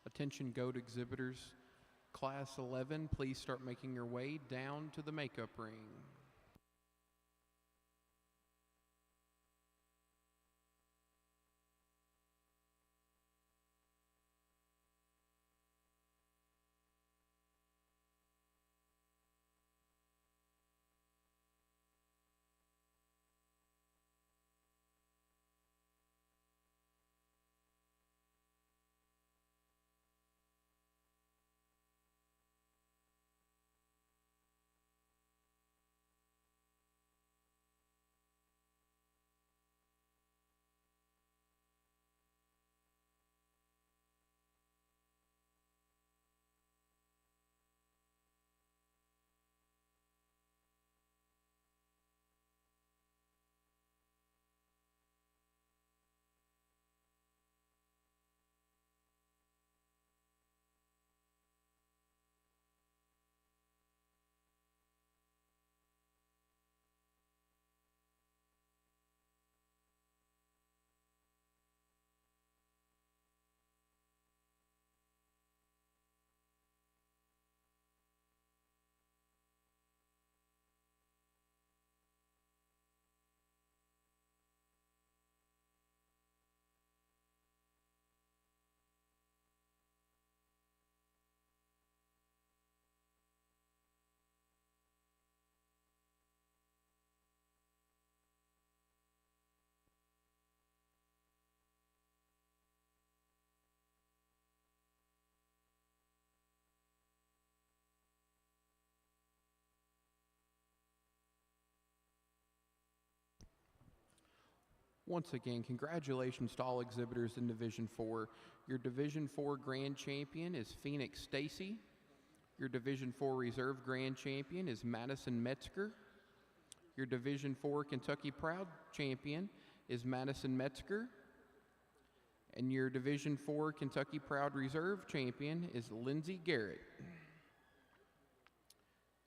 Attention goat exhibitors. Class 11, please start making your way down to the makeup ring. Once again, congratulations to all exhibitors in Division 4. Your Division 4 Grand Champion is Phoenix Stacy. Your Division 4 Reserve Grand Champion is Madison Metzger. Your Division 4 Kentucky Proud Champion is Madison Metzger. And your Division IV Kentucky Proud Reserve champion is Lindsey Garrett.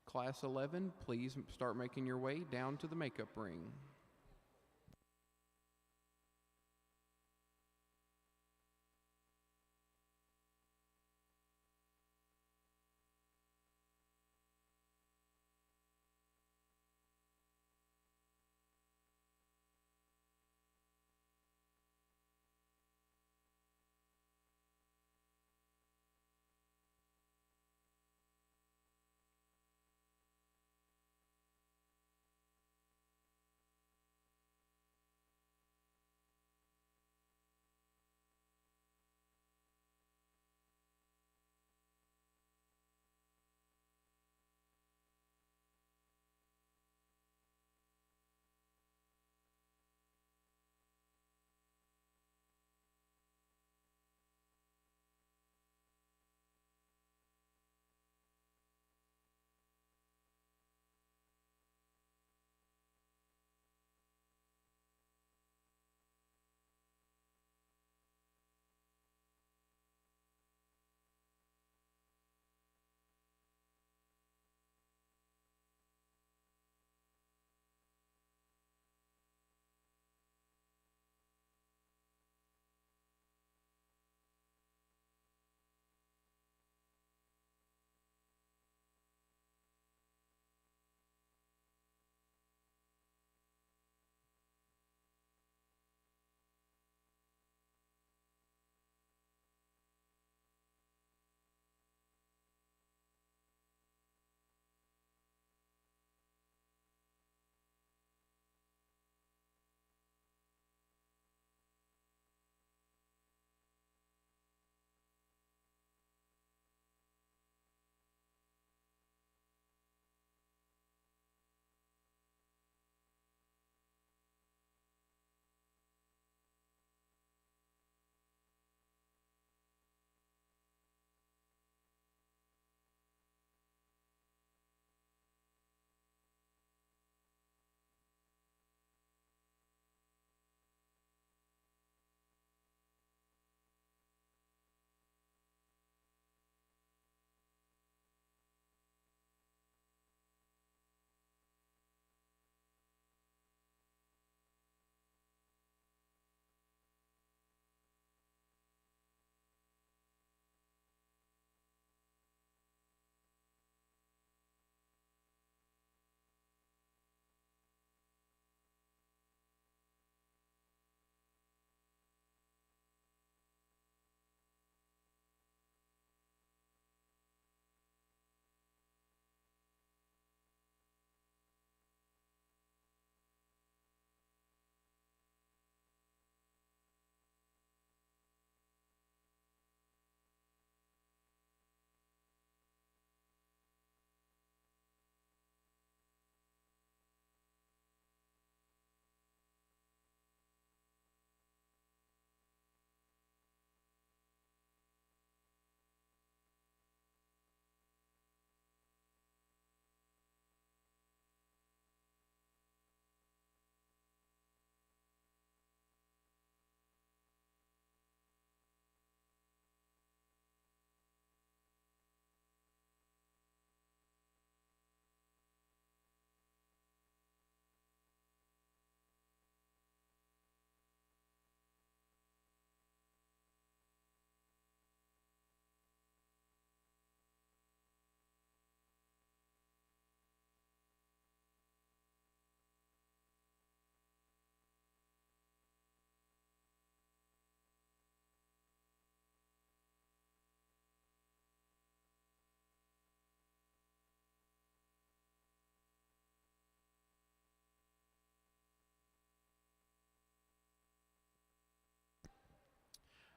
Class 11, please start making your way down to the makeup ring.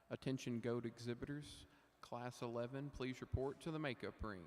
Attention goat exhibitors, Class 11, please report to the makeup ring.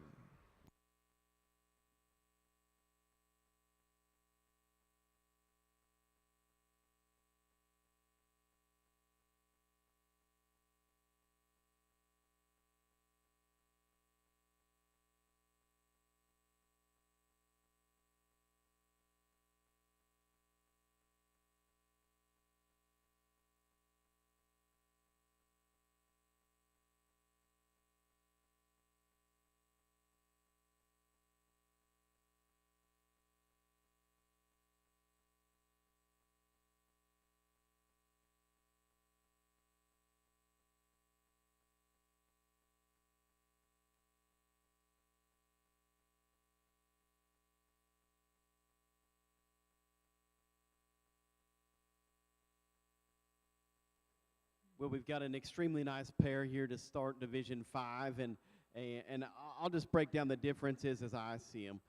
Well, we've got an extremely nice pair here to start Division 5, and I'll just break down the differences as I see them.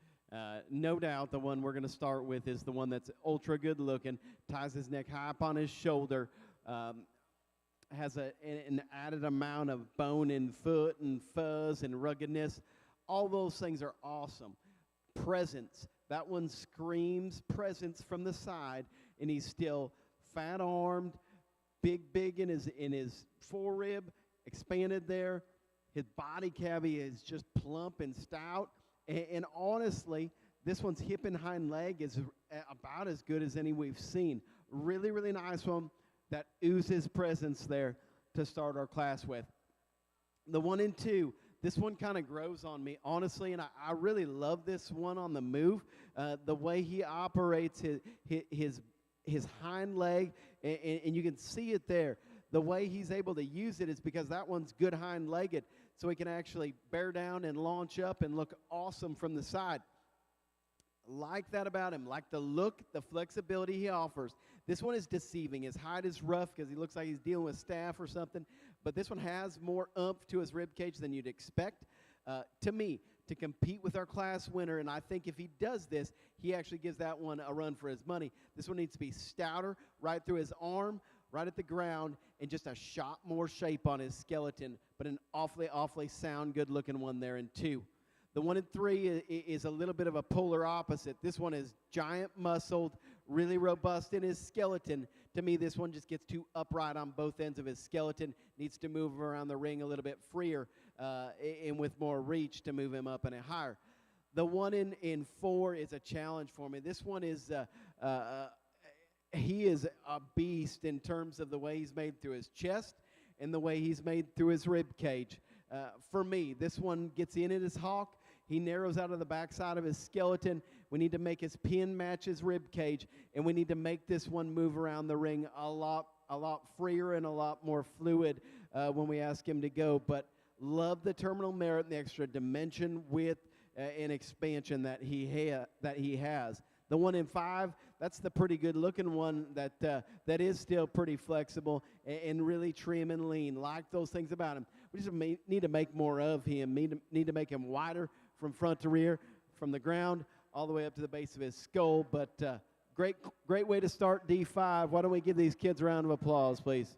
No doubt the one we're going to start with is the one that's ultra good looking, ties his neck high up on his shoulder, has an added amount of bone and foot and fuzz and ruggedness. All those things are awesome. Presence. That one screams presence from the side, and he's still fat-armed, big in his forearm, expanded there. His body cavity is just plump and stout. And honestly, this one's hip and hind leg is about as good as any we've seen. Really nice one that oozes presence there to start our class with. The 1 and 2, this one kind of grows on me, honestly, and I really love this one on the move. The way he operates his hind leg, and you can see it there. The way he's able to use it is because that one's good hind-legged, so he can actually bear down and launch up and look awesome from the side. Like that about him, like the look, the flexibility he offers. This one is deceiving. His hide is rough because he looks like he's dealing with staff or something, but this one has more oomph to his rib cage than you'd expect. To me, to compete with our class winner, and I think if he does this, he actually gives that one a run for his money. This one needs to be stouter, right through his arm, right at the ground, and just a shot more shape on his skeleton, but an awfully sound, good-looking one there in 2. The 1 and 3 is a little bit of a polar opposite. This one is giant muscled, really robust in his skeleton. To me, this one just gets too upright on both ends of his skeleton, needs to move around the ring a little bit freer and with more reach to move him up and higher. The 1 in 4 is a challenge for me. This one is, he is a beast in terms of the way he's made through his chest and the way he's made through his rib cage. For me, this one gets in at his hawk. He narrows out of the backside of his skeleton. We need to make his pin match his rib cage, and we need to make this one move around the ring a lot freer and a lot more fluid when we ask him to go. But love the terminal merit and the extra dimension, width, and expansion that he has. The 1 in 5, that's the pretty good-looking one that is still pretty flexible and really trim and lean. Like those things about him. We just need to make more of him. Need to make him wider from front to rear, from the ground all the way up to the base of his skull. But great way to start D5. Why don't we give these kids a round of applause, please?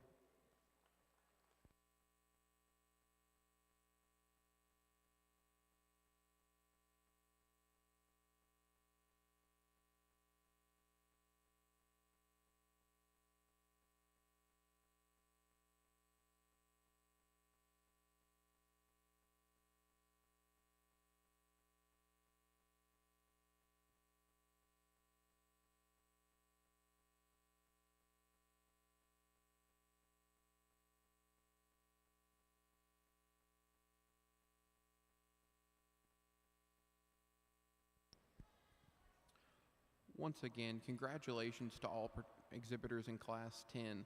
Once again, congratulations to all exhibitors in Class 10.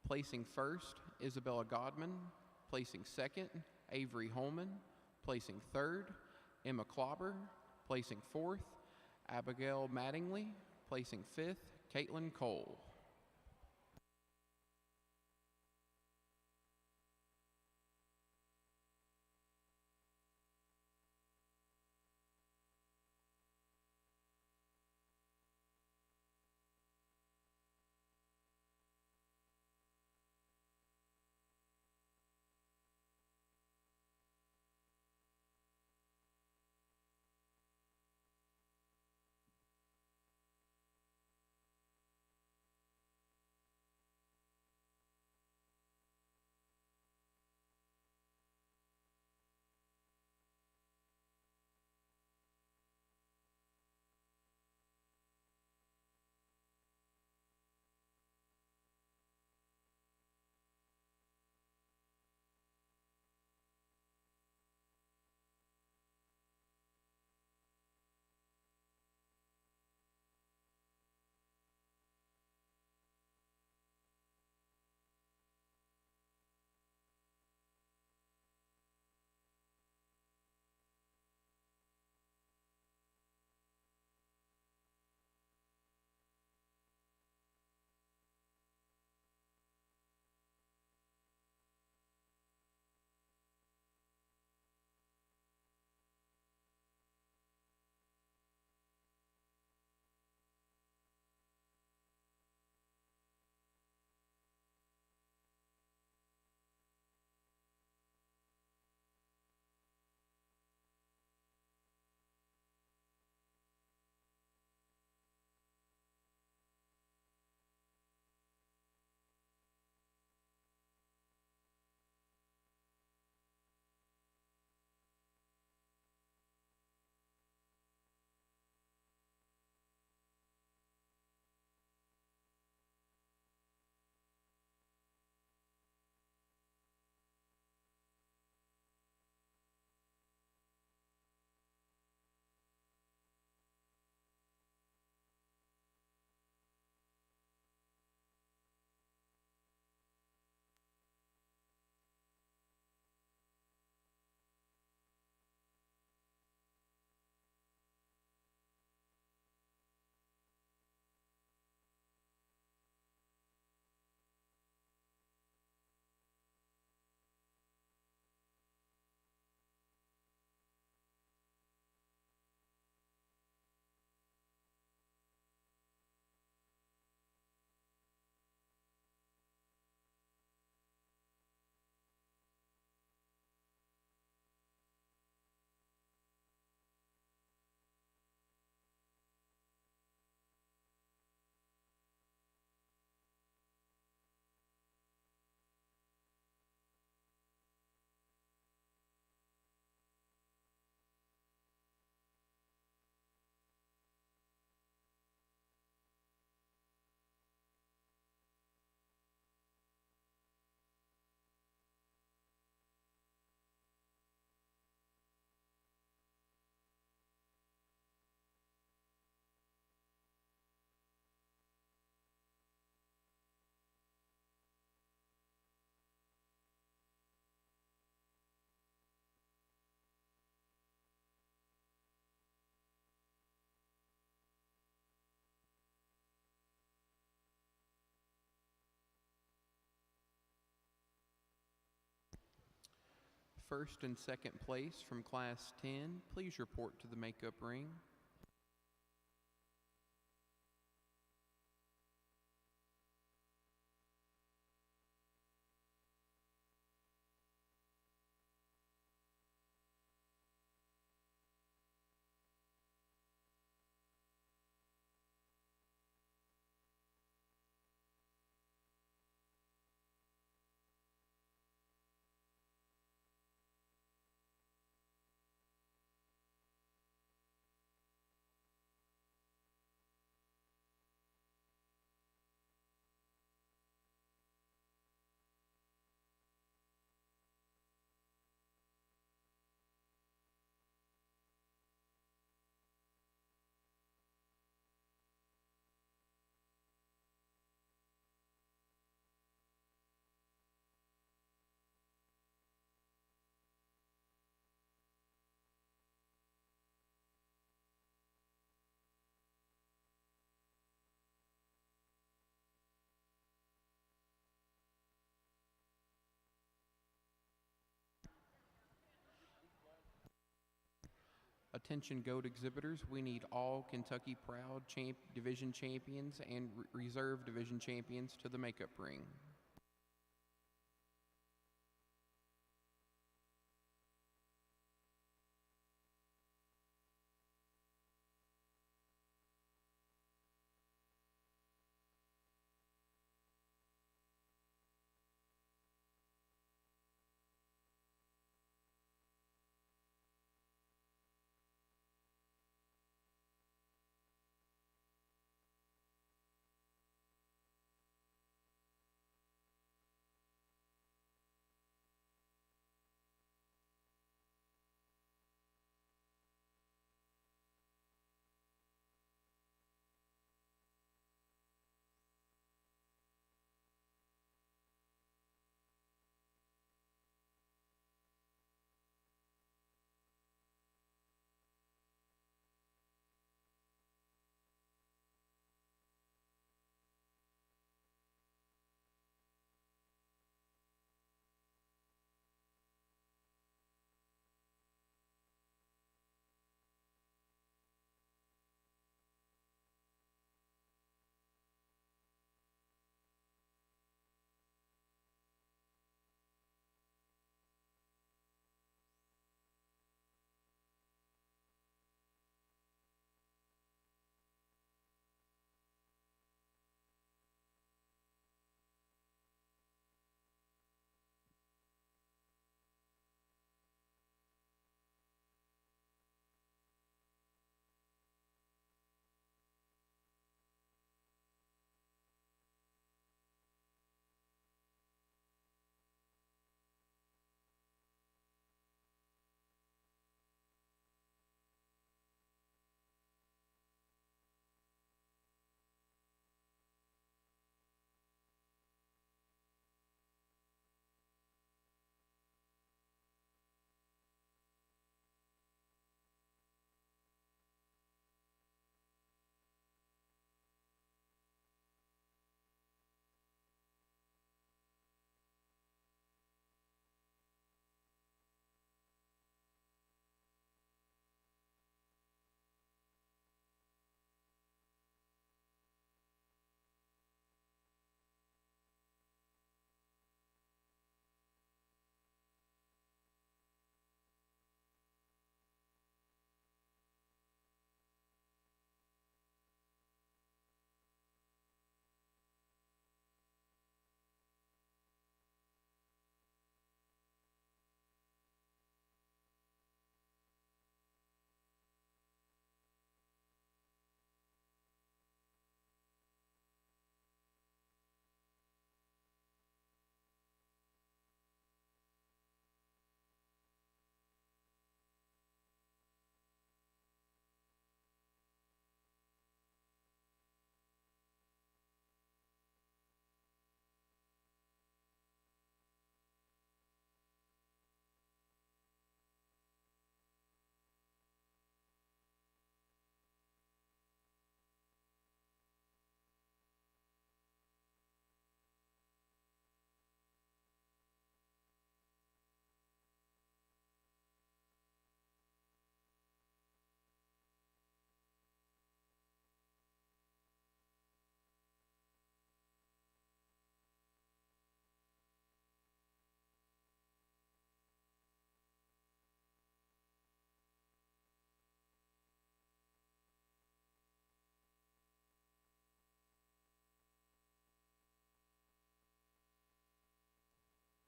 Placing first, Isabella Godman. Placing second, Avery Holman. Placing third, Emma Clobber. Placing fourth, Abigail Mattingly. Placing fifth, Caitlin Cole. First and second place from Class 10, please report to the makeup ring. Attention goat exhibitors, we need all Kentucky Proud Division champions and Reserve Division champions to the makeup ring.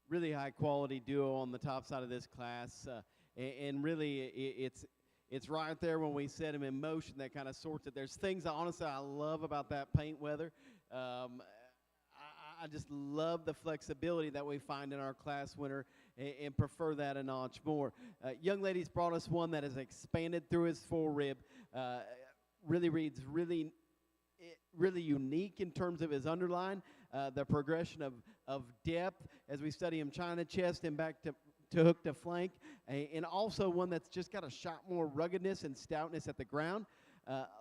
really high quality duo on the top side of this class, and really it's right there when we set him in motion that kind of sorts it. There's things that honestly I love about that paint weather. I just love the flexibility that we find in our class winner, and prefer that a notch more. Young ladies brought us one that has expanded through his full rib. Really reads really unique in terms of his underline, the progression of depth as we study him China chest and back to hook to flank, and also one that's just got a shot more ruggedness and stoutness at the ground.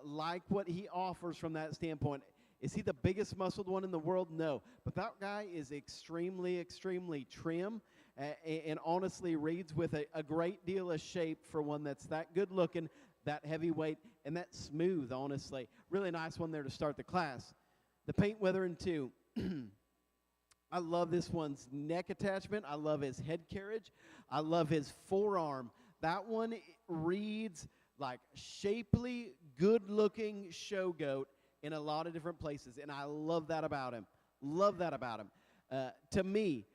Like what he offers from that standpoint. Is he the biggest muscled one in the world? No. But that guy is extremely, extremely trim, and honestly reads with a great deal of shape for one that's that good looking, that heavyweight, and that smooth, honestly. Really nice one there to start the class. The paint weather in 2. I love this one's neck attachment. I love his head carriage. I love his forearm. That one reads like shapely, good-looking show goat in a lot of different places, and I love that about him. Love that about him. To me,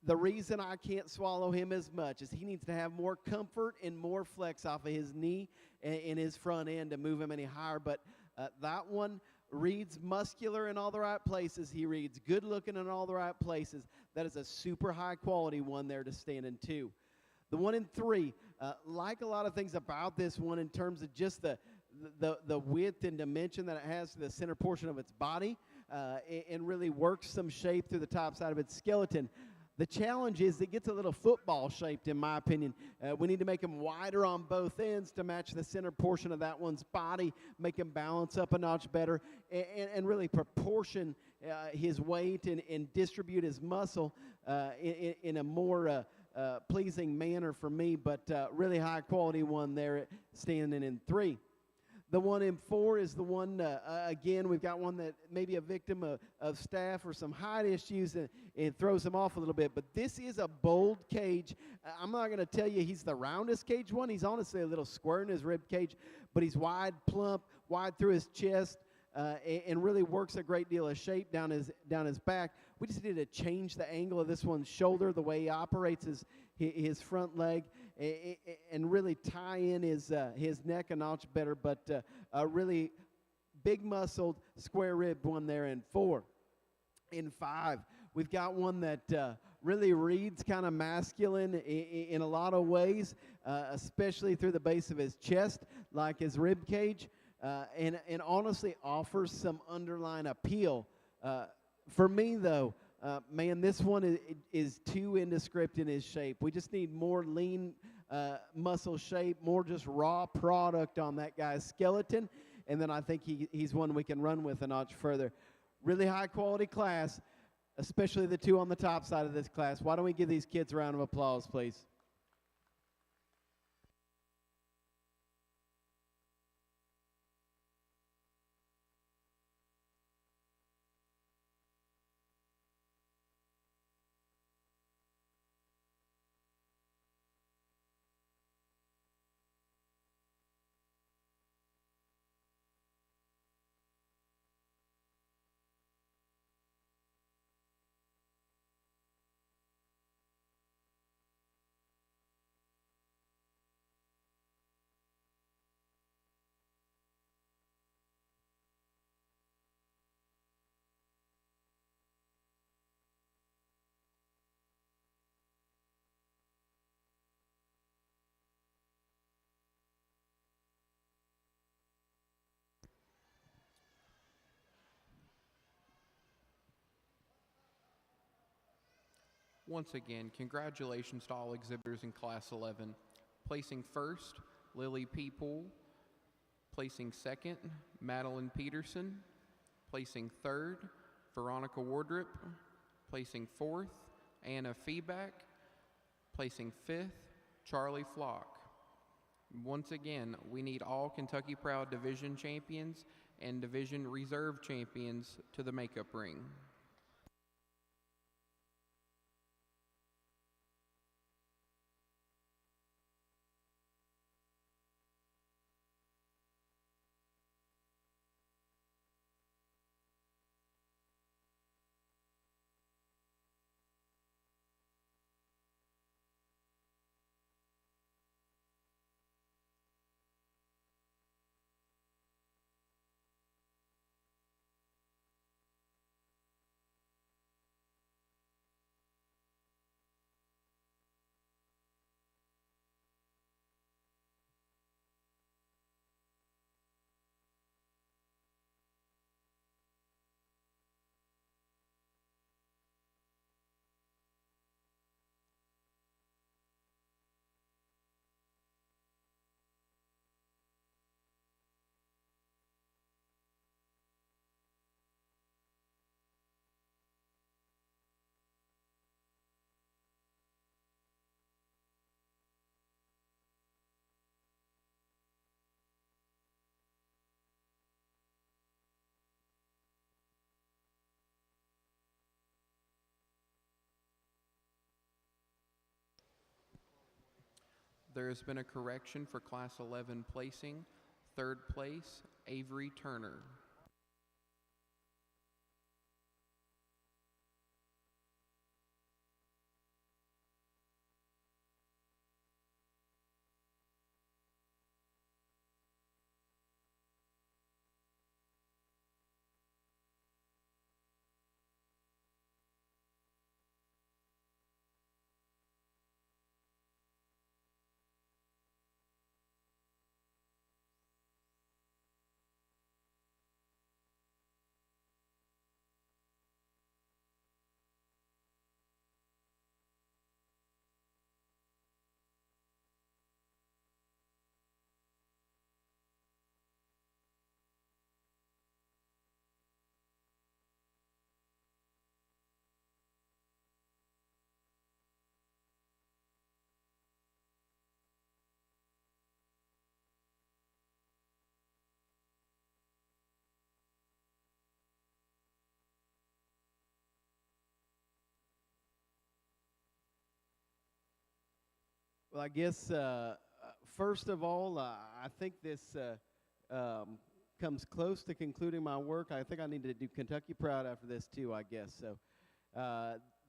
the reason I can't swallow him as much is he needs to have more comfort and more flex off of his knee and his front end to move him any higher. But that one reads muscular in all the right places. He reads good looking in all the right places. That is a super high quality one there to stand in 2. The one in 3, like a lot of things about this one in terms of just the width and dimension that it has to the center portion of its body, and really works some shape through the top side of its skeleton. The challenge is it gets a little football shaped, in my opinion. We need to make him wider on both ends to match the center portion of that one's body, make him balance up a notch better, and really proportion his weight and distribute his muscle in a more pleasing manner for me, but really high quality one there standing in 3. The one in 4 is the one, again, we've got one that may be a victim of staph or some height issues, and throws him off a little bit. But this is a bold cage. I'm not going to tell you he's the roundest cage one. He's honestly a little square in his rib cage, but he's wide, plump, wide through his chest, and really works a great deal of shape down his back. We just need to change the angle of this one's shoulder, the way he operates his front leg, and really tie in his neck a notch better. But a really big muscled, square ribbed one there in 4. In 5, we've got one that really reads kind of masculine in a lot of ways, especially through the base of his chest, like his rib cage. And honestly offers some underline appeal. For me, though, man, this one is too indescript in his shape. We just need more lean muscle shape, more just raw product on that guy's skeleton, and then I think he's one we can run with a notch further. Really high-quality class, especially the 2 on the top side of this class. Why don't we give these kids a round of applause, please? Once again, congratulations to all exhibitors in Class 11. Placing first, Lily P. Poole. Placing second, Madeline Peterson. Placing third, Veronica Wardrop. Placing fourth, Anna Feeback. Placing fifth, Charlie Flock. Once again, we need all Kentucky Proud Division champions and Division Reserve champions to the makeup ring. There has been a correction for Class 11 placing. Third place, Avery Turner. Well, I guess first of all, I think this comes close to concluding my work. I think I need to do Kentucky proud after this too, I guess. So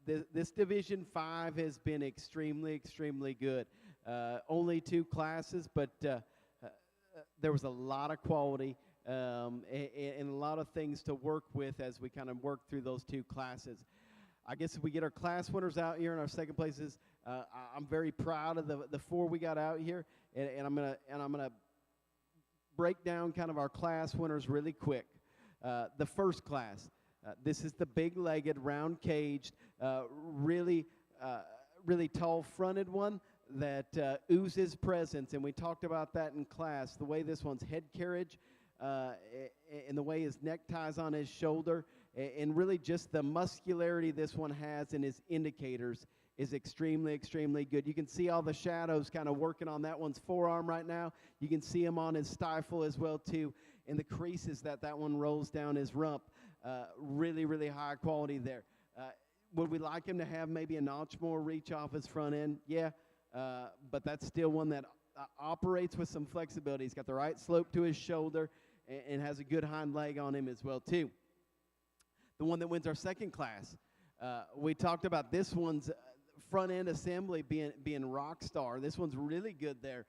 this Division 5 has been extremely, extremely good. Only 2 classes, but there was a lot of quality and a lot of things to work with as we kind of work through those 2 classes. I guess if we get our class winners out here in our second places, I'm very proud of the 4 we got out here, and I'm gonna break down kind of our class winners really quick. The first class, this is the big-legged, round-caged, really tall fronted one that oozes presence, and we talked about that in class. The way this one's head carriage, and the way his neckties on his shoulder, and really just the muscularity this one has in his indicators is extremely, extremely good. You can see all the shadows kind of working on that one's forearm right now. You can see him on his stifle as well too, and the creases that one rolls down his rump. Really, really high quality there. Would we like him to have maybe a notch more reach off his front end? Yeah, but that's still one that operates with some flexibility. He's got the right slope to his shoulder and has a good hind leg on him as well too. The one that wins our second class, we talked about this one's front end assembly being rock star. This one's really good there.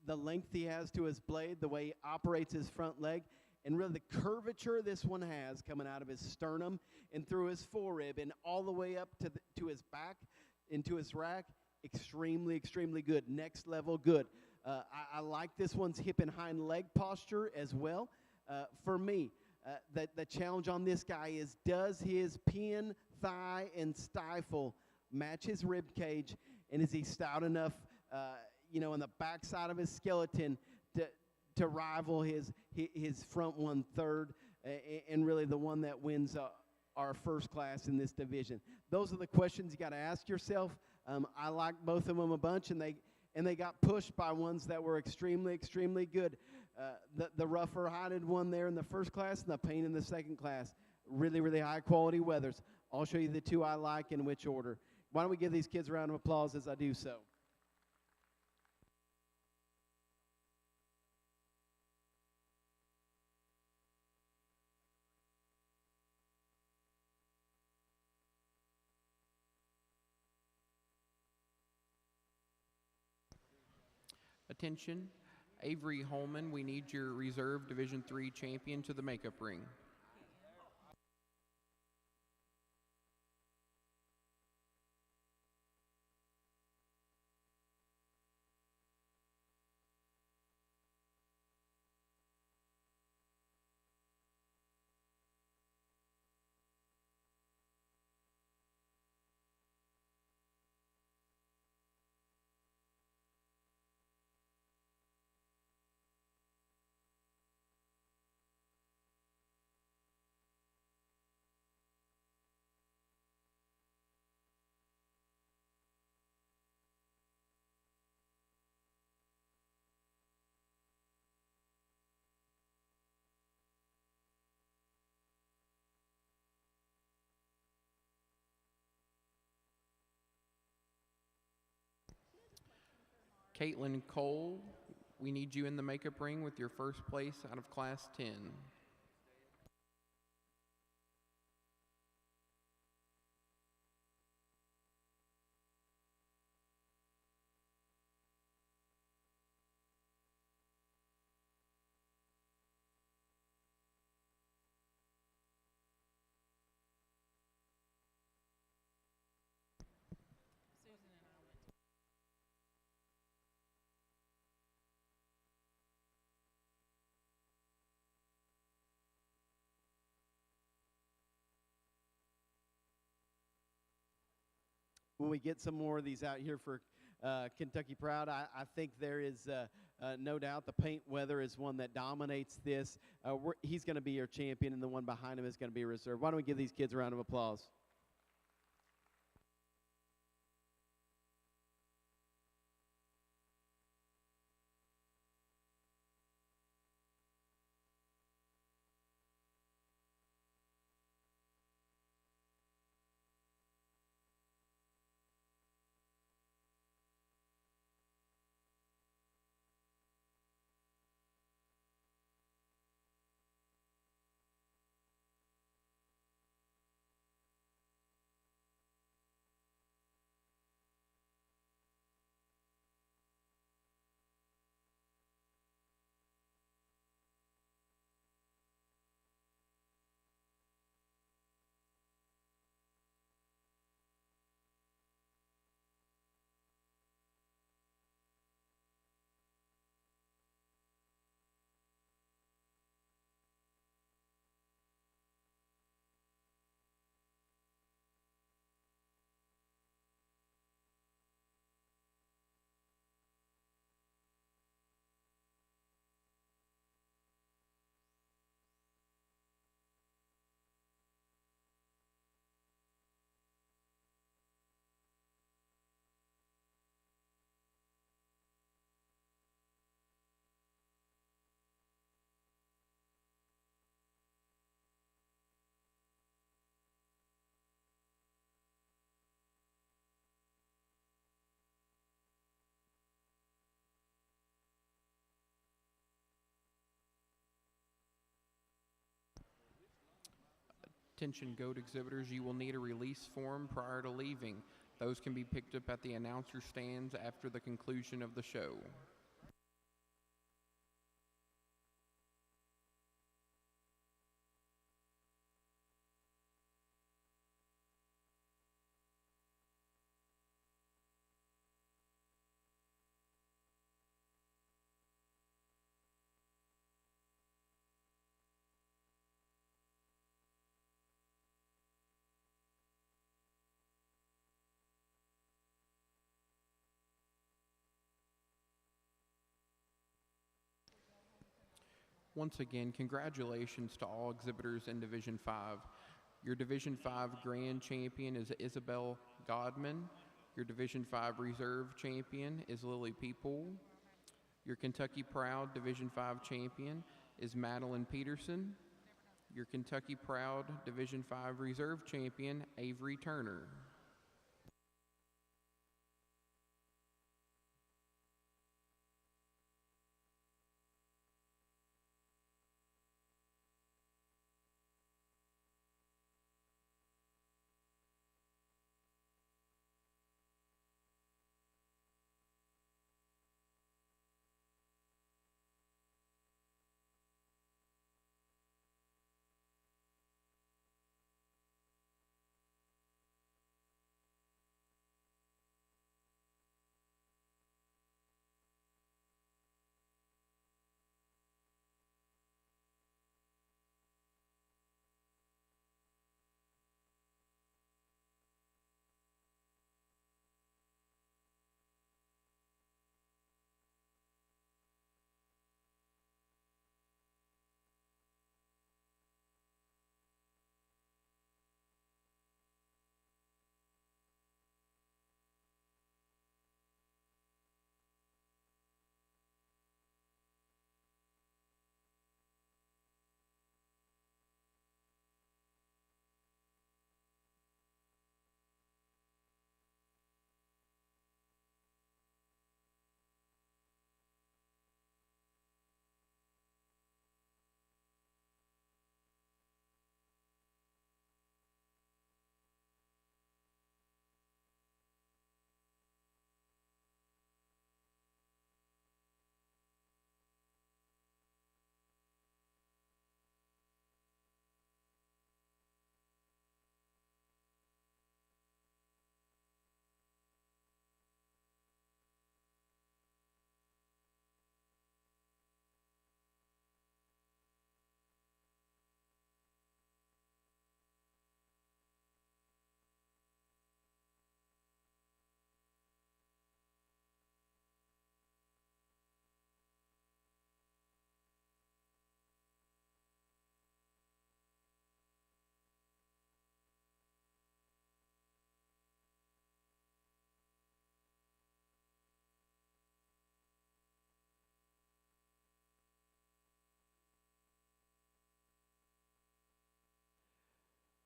The length he has to his blade, the way he operates his front leg, and really the curvature this one has coming out of his sternum and through his forerib and all the way up to his back into his rack. Extremely, extremely good. Next level good. I like this one's hip and hind leg posture as well. For me, the challenge on this guy is, does his pin, thigh, and stifle match his rib cage, and is he stout enough, in the backside of his skeleton to rival his front one third, and really the one that wins our first class in this division? Those are the questions you got to ask yourself. I like both of them a bunch, and they got pushed by ones that were extremely, extremely good. The rougher-hided one there in the first class and the pain in the second class. Really, really high-quality weathers. I'll show you the 2 I like in which order. Why don't we give these kids a round of applause as I do so. Attention, Avery Holman, we need your reserve Division III champion to the makeup ring. Caitlin Cole, we need you in the makeup ring with your first place out of Class 10. When we get some more of these out here for Kentucky Proud, I think there is no doubt the paint weather is one that dominates this. He's going to be your champion, and the one behind him is going to be reserved. Why don't we give these kids a round of applause? Attention goat exhibitors, you will need a release form prior to leaving. Those can be picked up at the announcer stands after the conclusion of the show. Once again, congratulations to all exhibitors in Division 5. Your Division 5 Grand Champion is Isabel Godman. Your Division 5 Reserve Champion is Lily Peepool. Your Kentucky Proud Division 5 Champion is Madeline Peterson. Your Kentucky Proud Division 5 Reserve Champion, Avery Turner.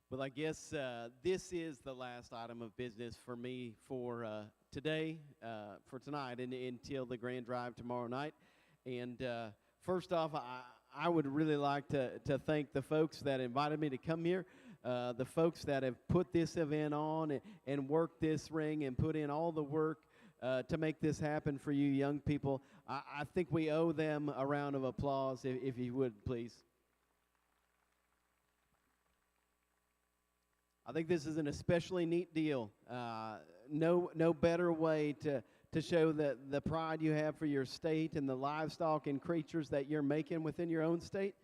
Well, I guess this is the last item of business for me for today, for tonight, and until the grand drive tomorrow night. And first off, I would really like to thank the folks that invited me to come here, the folks that have put this event on and worked this ring and put in all the work to make this happen for you young people. I think we owe them a round of applause, if you would, please. I think this is an especially neat deal. No better way to show the pride you have for your state and the livestock and creatures that you're making within your own state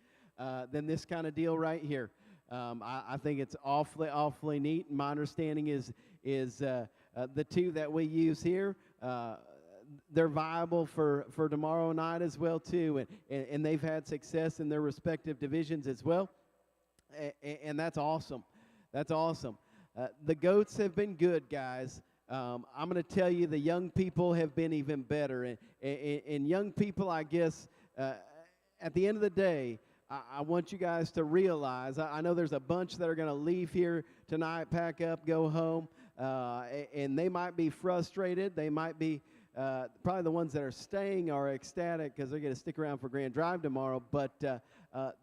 than this kind of deal right here. I think it's awfully neat. My understanding is the two that we use here, they're viable for tomorrow night as well too, and they've had success in their respective divisions as well, and that's awesome. That's awesome. The goats have been good, guys. I'm going to tell you the young people have been even better. And young people, I guess, at the end of the day, I want you guys to realize, I know there's a bunch that are going to leave here tonight, pack up, go home, and they might be frustrated. They might be, probably the ones that are staying are ecstatic because they're going to stick around for Grand Drive tomorrow. But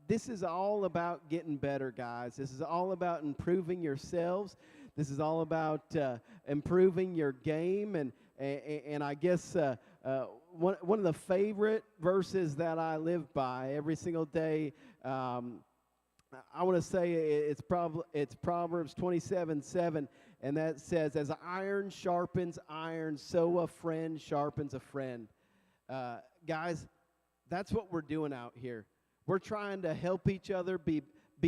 this is all about getting better, guys. This is all about improving yourselves. This is all about improving your game. And I guess one of the favorite verses that I live by every single day, I want to say it's Proverbs 27:7, and that says, "As iron sharpens iron, so a friend sharpens a friend." Guys, that's what we're doing out here. We're trying to help each other be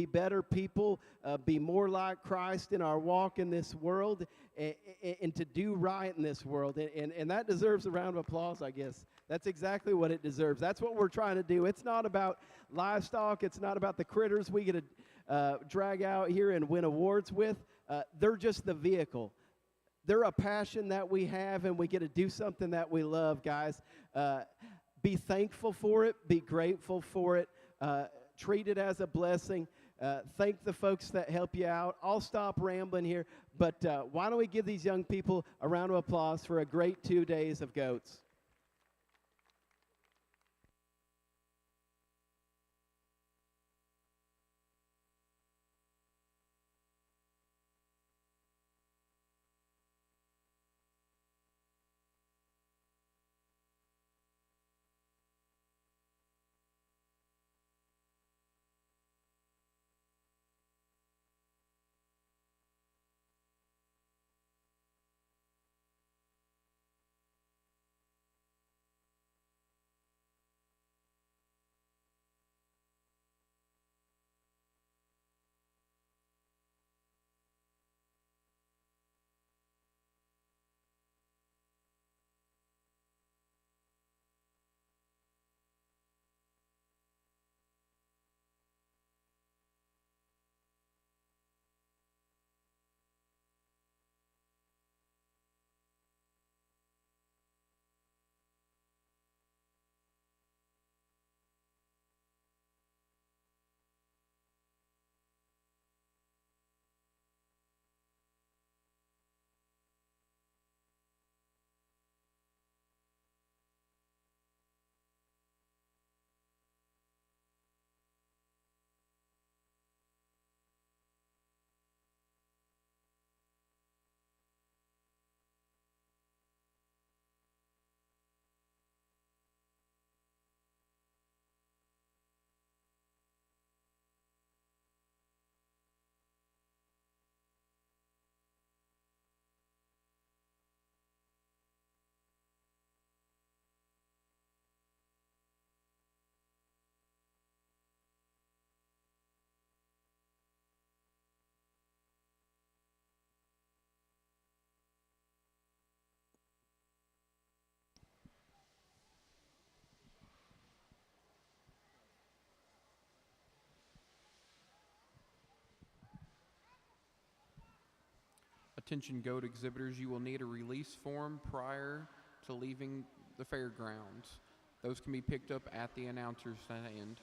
better people, be more like Christ in our walk in this world, and to do right in this world. And that deserves a round of applause, I guess. That's exactly what it deserves. That's what we're trying to do. It's not about livestock. It's not about the critters we get to drag out here and win awards with. They're just the vehicle. They're a passion that we have, and we get to do something that we love, guys. Be thankful for it. Be grateful for it. Treat it as a blessing. Thank the folks that help you out. I'll stop rambling here, but why don't we give these young people a round of applause for a great 2 days of goats. Attention goat exhibitors, you will need a release form prior to leaving the fairgrounds. Those can be picked up at the announcer's stand.